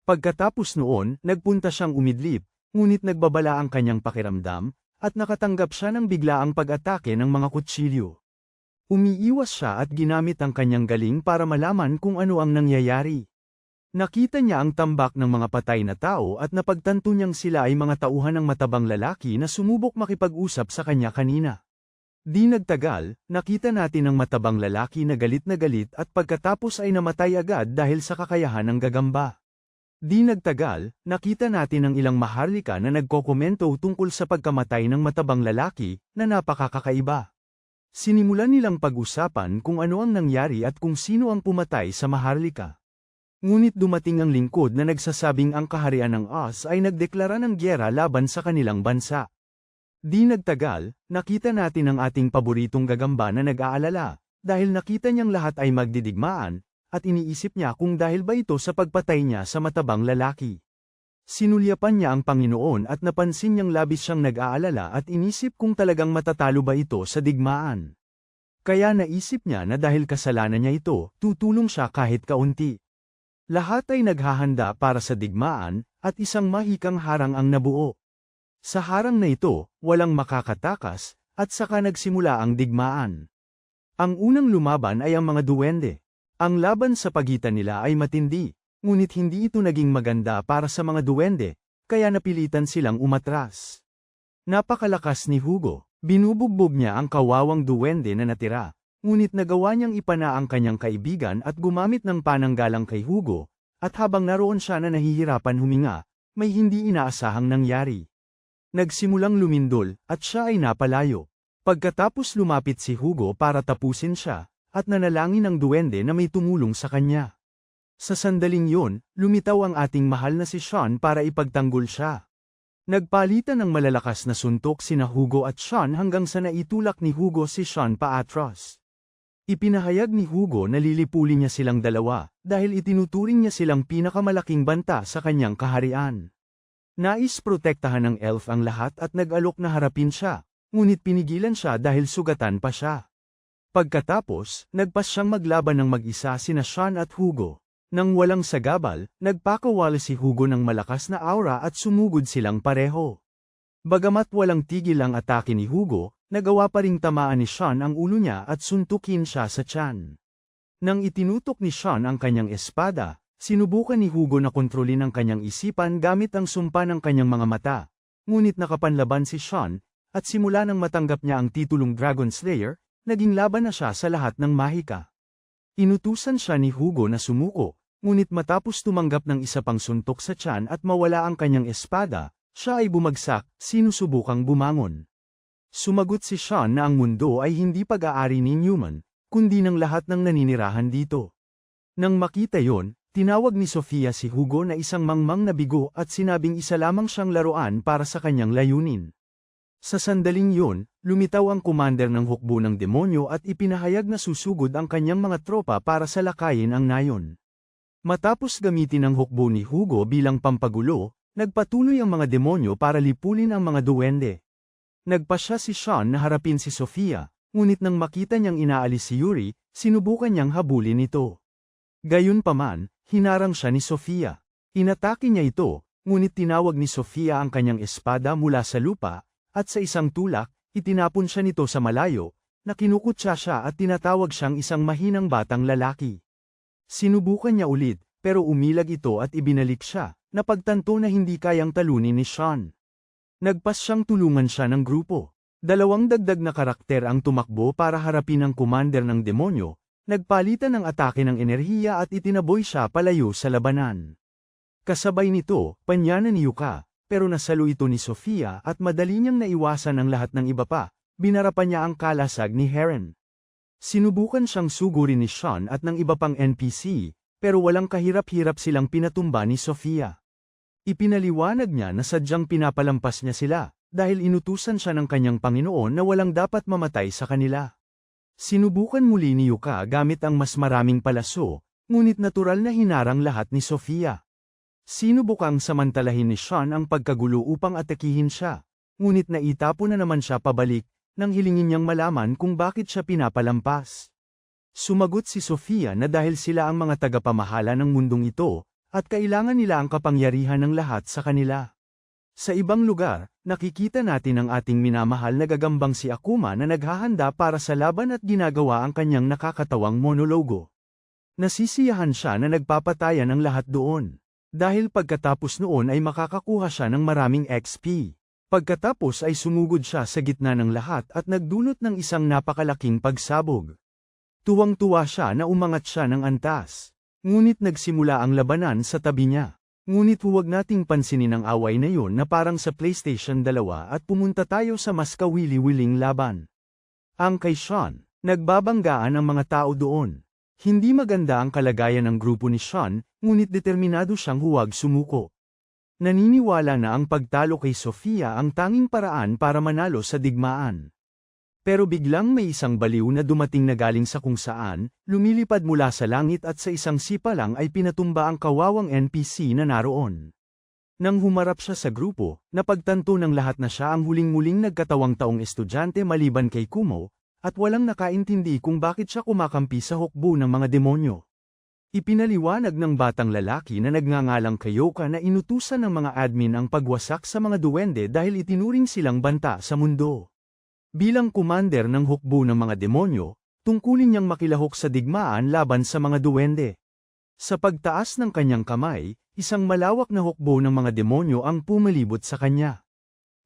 [SPEAKER 1] Pagkatapos noon, nagpunta siyang umidlip, ngunit nagbabala ang kanyang pakiramdam, at nakatanggap siya ng biglaang pag-atake ng mga kutsilyo. Umiiwas siya at ginamit ang kanyang galing para malaman kung ano ang nangyayari. Nakita niya ang tambak ng mga patay na tao at napagtanto niyang sila ay mga tauhan ng matabang lalaki na sumubok makipag-usap sa kanya kanina. Di nagtagal, nakita natin ang matabang lalaki na galit at pagkatapos ay namatay agad dahil sa kakayahan ng gagamba. Di nagtagal, nakita natin ang ilang maharlika na nagkokomento tungkol sa pagkamatay ng matabang lalaki na napakakaiba. Sinimulan nilang pag-usapan kung ano ang nangyari at kung sino ang pumatay sa maharlika. Ngunit dumating ang lingkod na nagsasabing ang kaharian ng Oz ay nagdeklara ng gyera laban sa kanilang bansa. Di nagtagal, nakita natin ang ating paboritong gagamba na nag-aalala, dahil nakita niyang lahat ay magdidigmaan, at iniisip niya kung dahil ba ito sa pagpatay niya sa matabang lalaki. Sinulyapan niya ang Panginoon at napansin niyang labis siyang nag-aalala at inisip kung talagang matatalo ba ito sa digmaan. Kaya naisip niya na dahil kasalanan niya ito, tutulong siya kahit kaunti. Lahat ay naghahanda para sa digmaan, at isang mahikang harang ang nabuo. Sa harang na ito, walang makakatakas, at saka nagsimula ang digmaan. Ang unang lumaban ay ang mga duwende. Ang laban sa pagitan nila ay matindi, ngunit hindi ito naging maganda para sa mga duwende, kaya napilitan silang umatras. Napakalakas ni Hugo, binubugbog niya ang kawawang duwende na natira, ngunit nagawa niyang ipana ang kanyang kaibigan at gumamit ng pananggalang kay Hugo, at habang naroon siya na nahihirapan huminga, may hindi inaasahang nangyari. Nagsimulang lumindol, at siya ay napalayo. Pagkatapos lumapit si Hugo para tapusin siya, at nanalangin ang duwende na may tumulong sa kanya. Sa sandaling yun, lumitaw ang ating mahal na si Sean para ipagtanggol siya. Nagpalitan ng malalakas na suntok sina Hugo at Sean hanggang sa naitulak ni Hugo si Sean paatras. Ipinahayag ni Hugo na lilipulin niya silang dalawa, dahil itinuturing niya silang pinakamalaking banta sa kanyang kaharian. Nais protektahan ng elf ang lahat at nag-alok na harapin siya, ngunit pinigilan siya dahil sugatan pa siya. Pagkatapos, nagpas siyang maglaban ng mag-isa sina Sean at Hugo. Nang walang sagabal, nagpakawala si Hugo ng malakas na aura at sumugod silang pareho. Bagamat walang tigil ang atake ni Hugo, nagawa pa ring tamaan ni Sean ang ulo niya at suntukin siya sa tiyan. Nang itinutok ni Sean ang kanyang espada, sinubukan ni Hugo na kontrolin ang kanyang isipan gamit ang sumpa ng kanyang mga mata, ngunit nakapanlaban si Sean, at simula nang matanggap niya ang titulong Dragon Slayer, naging laban na siya sa lahat ng mahika. Inutusan siya ni Hugo na sumuko, ngunit matapos tumanggap ng isa pang suntok sa tiyan at mawala ang kanyang espada, Siya ay bumagsak, sinusubukang bumangon. Sumagot si Sean na ang mundo ay hindi pag-aari ni Newman, kundi ng lahat ng naninirahan dito. Nang makita yon, tinawag ni Sofia si Hugo na isang mangmang na bigo at sinabing isa lamang siyang laruan para sa kanyang layunin. Sa sandaling yun, lumitaw ang commander ng hukbo ng demonyo at ipinahayag na susugod ang kanyang mga tropa para salakayin ang nayon. Matapos gamitin ang hukbo ni Hugo bilang pampagulo, nagpatuloy ang mga demonyo para lipulin ang mga duwende. Nagpasya si Sean na harapin si Sofia, ngunit nang makita niyang inaalis si Yuri, sinubukan niyang habulin ito. Gayunpaman, hinarang siya ni Sofia. Inatake niya ito, ngunit tinawag ni Sofia ang kanyang espada mula sa lupa, at sa isang tulak, itinapon siya nito sa malayo, na kinukutsa siya at tinatawag siyang isang mahinang batang lalaki. Sinubukan niya ulit, pero umilag ito at ibinalik siya, napagtanto na hindi kayang talunin ni Sean. Nagpas siyang tulungan siya ng grupo. Dalawang dagdag na karakter ang tumakbo para harapin ang commander ng demonyo, nagpalitan ng atake ng enerhiya at itinaboy siya palayo sa labanan. Kasabay nito, panyanan ni Yuka, pero nasalo ito ni Sofia at madali niyang naiwasan ang lahat ng iba pa, binarapan niya ang kalasag ni Heron. Sinubukan siyang sugurin ni Sean at ng iba pang NPC, pero walang kahirap-hirap silang pinatumba ni Sofia. Ipinaliwanag niya na sadyang pinapalampas niya sila, dahil inutusan siya ng kanyang Panginoon na walang dapat mamatay sa kanila. Sinubukan muli ni Yuka gamit ang mas maraming palaso, ngunit natural na hinarang lahat ni Sofia. Sinubukang samantalahin ni Sean ang pagkagulo upang atakihin siya, ngunit naitapon na naman siya pabalik, nang hilingin niyang malaman kung bakit siya pinapalampas. Sumagot si Sofia na dahil sila ang mga tagapamahala ng mundong ito, at kailangan nila ang kapangyarihan ng lahat sa kanila. Sa ibang lugar, nakikita natin ang ating minamahal na gagambang si Akuma na naghahanda para sa laban at ginagawa ang kanyang nakakatawang monologo. Nasisiyahan siya na nagpapatayan ang lahat doon. Dahil pagkatapos noon ay makakakuha siya ng maraming XP. Pagkatapos ay sumugod siya sa gitna ng lahat at nagdulot ng isang napakalaking pagsabog. Tuwang-tuwa siya na umangat siya ng antas. Ngunit nagsimula ang labanan sa tabi niya. Ngunit huwag nating pansinin ang away na yon na parang sa PlayStation 2 at pumunta tayo sa mas kawili-wiling laban. Ang kay Sean, nagbabanggaan ang mga tao doon. Hindi maganda ang kalagayan ng grupo ni Sean, ngunit determinado siyang huwag sumuko. Naniniwala na ang pagtalo kay Sofia ang tanging paraan para manalo sa digmaan. Pero biglang may isang baliw na dumating na galing sa kung saan, lumilipad mula sa langit at sa isang sipa lang ay pinatumba ang kawawang NPC na naroon. Nang humarap siya sa grupo, napagtanto ng lahat na siya ang huling-muling nagkatawang taong estudyante maliban kay Kumo, at walang nakaintindi kung bakit siya kumakampi sa hukbo ng mga demonyo. Ipinaliwanag ng batang lalaki na nagngangalang Kayoka na inutusan ng mga admin ang pagwasak sa mga duwende dahil itinuring silang banta sa mundo. Bilang commander ng hukbo ng mga demonyo, tungkulin niyang makilahok sa digmaan laban sa mga duwende. Sa pagtaas ng kanyang kamay, isang malawak na hukbo ng mga demonyo ang pumalibot sa kanya.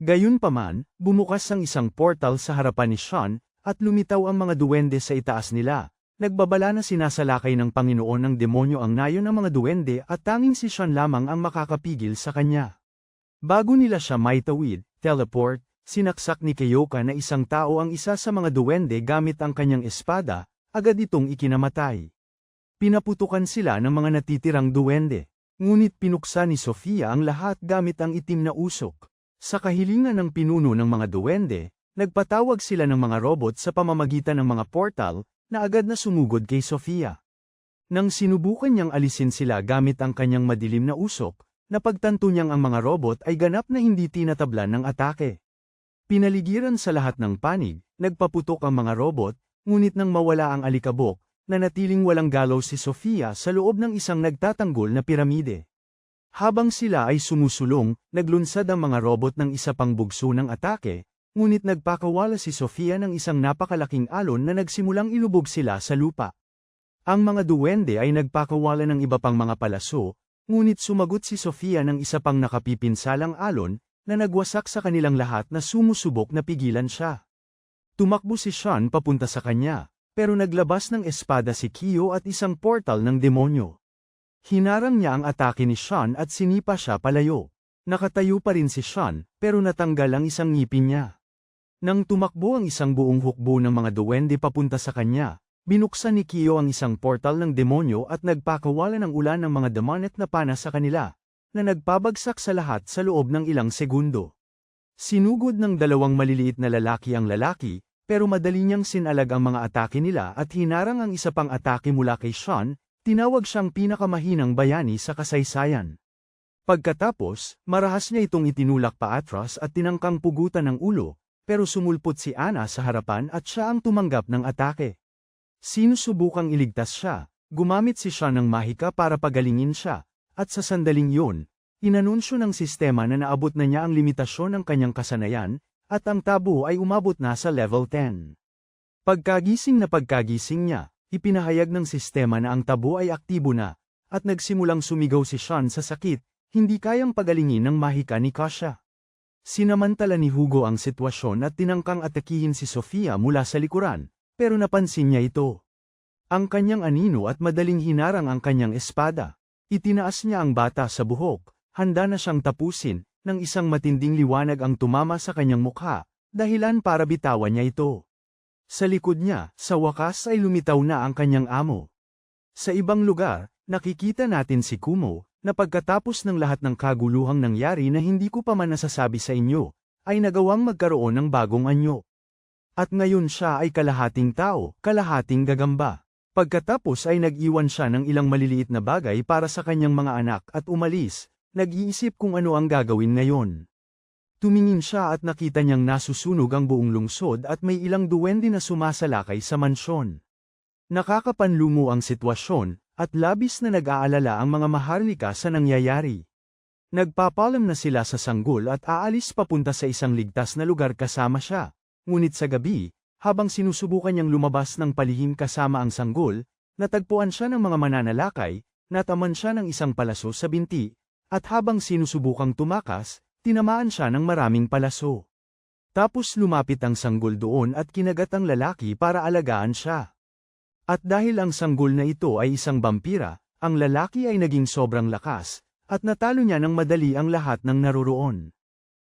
[SPEAKER 1] Gayunpaman, bumukas ang isang portal sa harapan ni Sean, at lumitaw ang mga duwende sa itaas nila. Nagbabala na sinasalakay ng Panginoon ng demonyo ang nayon ng mga duwende at tanging si Sean lamang ang makakapigil sa kanya. Bago nila siya maitawid, teleport, sinaksak ni Kayoka na isang tao ang isa sa mga duwende gamit ang kanyang espada, agad itong ikinamatay. Pinaputukan sila ng mga natitirang duwende. Ngunit pinuksa ni Sofia ang lahat gamit ang itim na usok. Sa kahilingan ng pinuno ng mga duwende, nagpatawag sila ng mga robot sa pamamagitan ng mga portal, na agad na sumugod kay Sofia. Nang sinubukan niyang alisin sila gamit ang kanyang madilim na usok, napagtanto niyang ang mga robot ay ganap na hindi tinatablan ng atake. Pinaligiran sa lahat ng panig, nagpaputok ang mga robot, ngunit nang mawala ang alikabok, nanatiling walang galaw si Sofia sa loob ng isang nagtatanggol na piramide. Habang sila ay sumusulong, naglunsad ang mga robot ng isa pang bugso ng atake, ngunit nagpakawala si Sofia ng isang napakalaking alon na nagsimulang ilubog sila sa lupa. Ang mga duwende ay nagpakawala ng iba pang mga palaso, ngunit sumagot si Sofia ng isa pang nakapipinsalang alon, na nagwasak sa kanilang lahat na sumusubok na pigilan siya. Tumakbo si Sean papunta sa kanya, pero naglabas ng espada si Kyo at isang portal ng demonyo. Hinarang niya ang atake ni Sean at sinipa siya palayo. Nakatayo pa rin si Sean, pero natanggal ang isang ngipin niya. Nang tumakbo ang isang buong hukbo ng mga duwende papunta sa kanya, binuksan ni Kyo ang isang portal ng demonyo at nagpakawala ng ulan ng mga demonet na pana sa kanila, na nagpabagsak sa lahat sa loob ng ilang segundo. Sinugod ng dalawang maliliit na lalaki ang lalaki, pero madali niyang sinalag ang mga atake nila at hinarang ang isa pang atake mula kay Sean, tinawag siyang pinakamahinang bayani sa kasaysayan. Pagkatapos, marahas niya itong itinulak paatras at tinangkang pugutan ng ulo, pero sumulpot si Anna sa harapan at siya ang tumanggap ng atake. Sinusubukang iligtas siya, gumamit si Sean ng mahika para pagalingin siya, at sa sandaling yun, inanunsyo ng sistema na naabot na niya ang limitasyon ng kanyang kasanayan, at ang tabo ay umabot na sa level 10. Pagkagising niya, ipinahayag ng sistema na ang tabo ay aktibo na, at nagsimulang sumigaw si Sean sa sakit, hindi kayang pagalingin ng mahika ni Kasha. Sinamantala ni Hugo ang sitwasyon at tinangkang atakihin si Sofia mula sa likuran, pero napansin niya ito. Ang kanyang anino at madaling hinarang ang kanyang espada. Itinaas niya ang bata sa buhok, handa na siyang tapusin, nang isang matinding liwanag ang tumama sa kanyang mukha, dahilan para bitawan niya ito. Sa likod niya, sa wakas ay lumitaw na ang kanyang amo. Sa ibang lugar, nakikita natin si Kumo, na pagkatapos ng lahat ng kaguluhang nangyari na hindi ko pa man nasasabi sa inyo, ay nagawang magkaroon ng bagong anyo. At ngayon siya ay kalahating tao, kalahating gagamba. Pagkatapos ay nag-iwan siya ng ilang maliliit na bagay para sa kanyang mga anak at umalis, nag-iisip kung ano ang gagawin ngayon. Tumingin siya at nakita niyang nasusunog ang buong lungsod at may ilang duwende na sumasalakay sa mansyon. Nakakapanlumo ang sitwasyon, at labis na nag-aalala ang mga maharlika sa nangyayari. Nagpapalam na sila sa sanggol at aalis papunta sa isang ligtas na lugar kasama siya, ngunit sa gabi, habang sinusubukan niyang lumabas ng palihim kasama ang sanggol, natagpuan siya ng mga mananalakay, nataman siya ng isang palaso sa binti, at habang sinusubukang tumakas, tinamaan siya ng maraming palaso. Tapos lumapit ang sanggol doon at kinagat ang lalaki para alagaan siya. At dahil ang sanggol na ito ay isang vampira, ang lalaki ay naging sobrang lakas, at natalo niya ng madali ang lahat ng naroroon.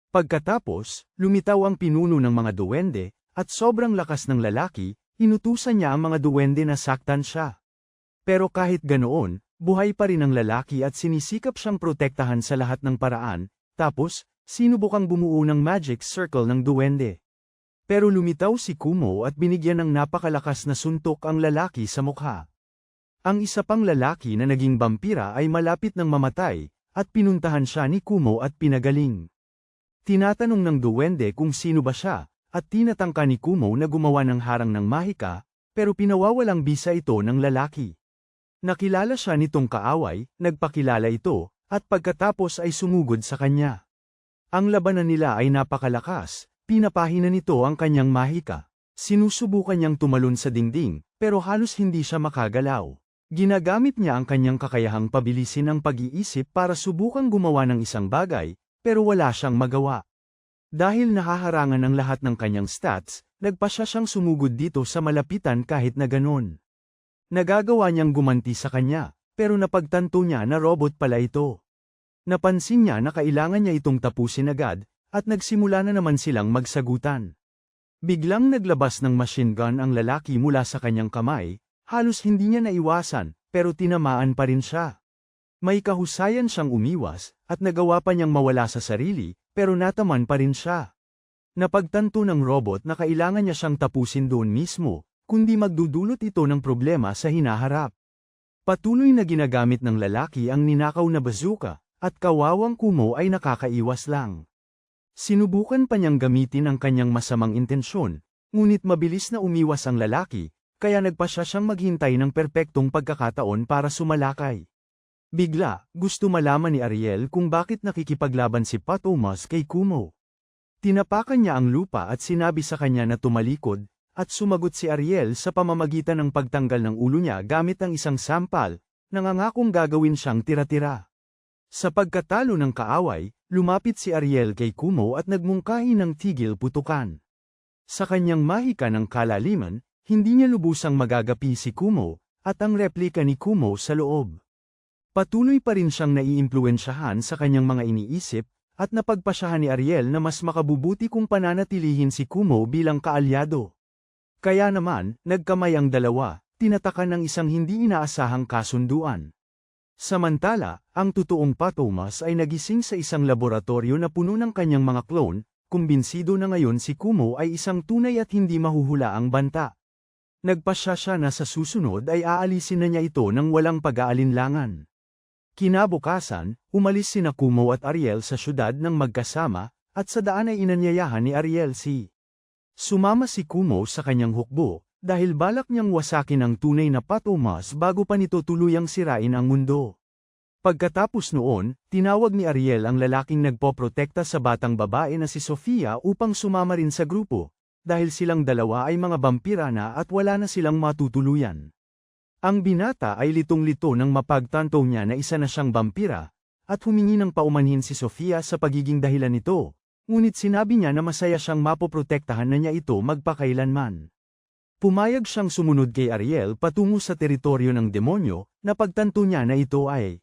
[SPEAKER 1] Pagkatapos, lumitaw ang pinuno ng mga duwende, at sobrang lakas ng lalaki, inutusan niya ang mga duwende na saktan siya. Pero kahit ganoon, buhay pa rin ang lalaki at sinisikap siyang protektahan sa lahat ng paraan, tapos, sinubukang bumuo ng magic circle ng duwende. Pero lumitaw si Kumo at binigyan ng napakalakas na suntok ang lalaki sa mukha. Ang isa pang lalaki na naging vampira ay malapit ng mamatay, at pinuntahan siya ni Kumo at pinagaling. Tinatanong ng duwende kung sino ba siya, at tinatangka ni Kumo na gumawa ng harang ng mahika, pero pinawawalang bisa ito ng lalaki. Nakilala siya nitong kaaway, nagpakilala ito, at pagkatapos ay sumugod sa kanya. Ang labanan nila ay napakalakas. Pinapahina nito ang kanyang mahika. Sinusubukan niyang tumalon sa dingding, pero halos hindi siya makagalaw. Ginagamit niya ang kanyang kakayahang pabilisin ang pag-iisip para subukang gumawa ng isang bagay, pero wala siyang magawa. Dahil nahaharangan ang lahat ng kanyang stats, nagpasya siyang sumugod dito sa malapitan kahit na ganon. Nagagawa niyang gumanti sa kanya, pero napagtanto niya na robot pala ito. Napansin niya na kailangan niya itong tapusin agad, at nagsimula na naman silang magsagutan. Biglang naglabas ng machine gun ang lalaki mula sa kanyang kamay, halos hindi niya naiwasan, pero tinamaan pa rin siya. May kahusayan siyang umiwas, at nagawa pa niyang mawala sa sarili, pero nataman pa rin siya. Napagtanto ng robot na kailangan niya siyang tapusin doon mismo, kundi magdudulot ito ng problema sa hinaharap. Patuloy na ginagamit ng lalaki ang ninakaw na bazooka, at kawawang Kumo ay nakakaiwas lang. Sinubukan pa niyang gamitin ang kanyang masamang intensyon, ngunit mabilis na umiwas ang lalaki, kaya nagpasya siyang maghintay ng perpektong pagkakataon para sumalakay. Bigla, gusto malaman ni Ariel kung bakit nakikipaglaban si Pat Omas kay Kumo. Tinapakan niya ang lupa at sinabi sa kanya na tumalikod, at sumagot si Ariel sa pamamagitan ng pagtanggal ng ulo niya gamit ang isang sampal, nangangakong gagawin siyang tira-tira. Sa pagkatalo ng kaaway, lumapit si Ariel kay Kumo at nagmungkahi ng tigil putukan. Sa kanyang mahika ng kalaliman, hindi niya lubusang magagapi si Kumo, at ang replika ni Kumo sa loob. Patuloy pa rin siyang naiimpluwensyahan sa kanyang mga iniisip, at napagpasyahan ni Ariel na mas makabubuti kung pananatilihin si Kumo bilang kaalyado. Kaya naman, nagkamay ang dalawa, tinatakan ng isang hindi inaasahang kasunduan. Samantala, ang totoong Pa Thomas ay nagising sa isang laboratorio na puno ng kanyang mga clone, kumbinsido na ngayon si Kumo ay isang tunay at hindi mahuhulaang banta. Nagpasya siya na sa susunod ay aalisin na niya ito ng walang pag-aalinlangan. Kinabukasan, umalis sina Kumo at Ariel sa syudad ng magkasama, at sa daan ay inanyayahan ni Ariel sumama si Kumo sa kanyang hukbo, dahil balak niyang wasakin ang tunay na Pa Thomas bago pa nito tuluyang sirain ang mundo. Pagkatapos noon, tinawag ni Ariel ang lalaking nagpoprotekta sa batang babae na si Sofia upang sumama rin sa grupo, dahil silang dalawa ay mga vampira na at wala na silang matutuluyan. Ang binata ay litong-lito nang mapagtanto niya na isa na siyang vampira, at humingi ng paumanhin si Sofia sa pagiging dahilan nito, ngunit sinabi niya na masaya siyang mapoprotektahan na niya ito magpakailanman. Pumayag siyang sumunod kay Ariel patungo sa teritoryo ng demonyo, na pagtanto niya na ito ay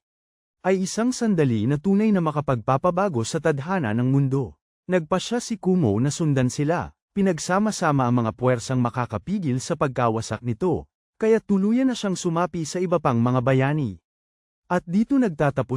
[SPEAKER 1] isang sandali na tunay na makapagpapabago sa tadhana ng mundo. Nagpasya si Kumo na sundan sila, pinagsama-sama ang mga puwersang makakapigil sa pagkawasak nito, kaya tuluyan na siyang sumapi sa iba pang mga bayani. At dito nagtatapos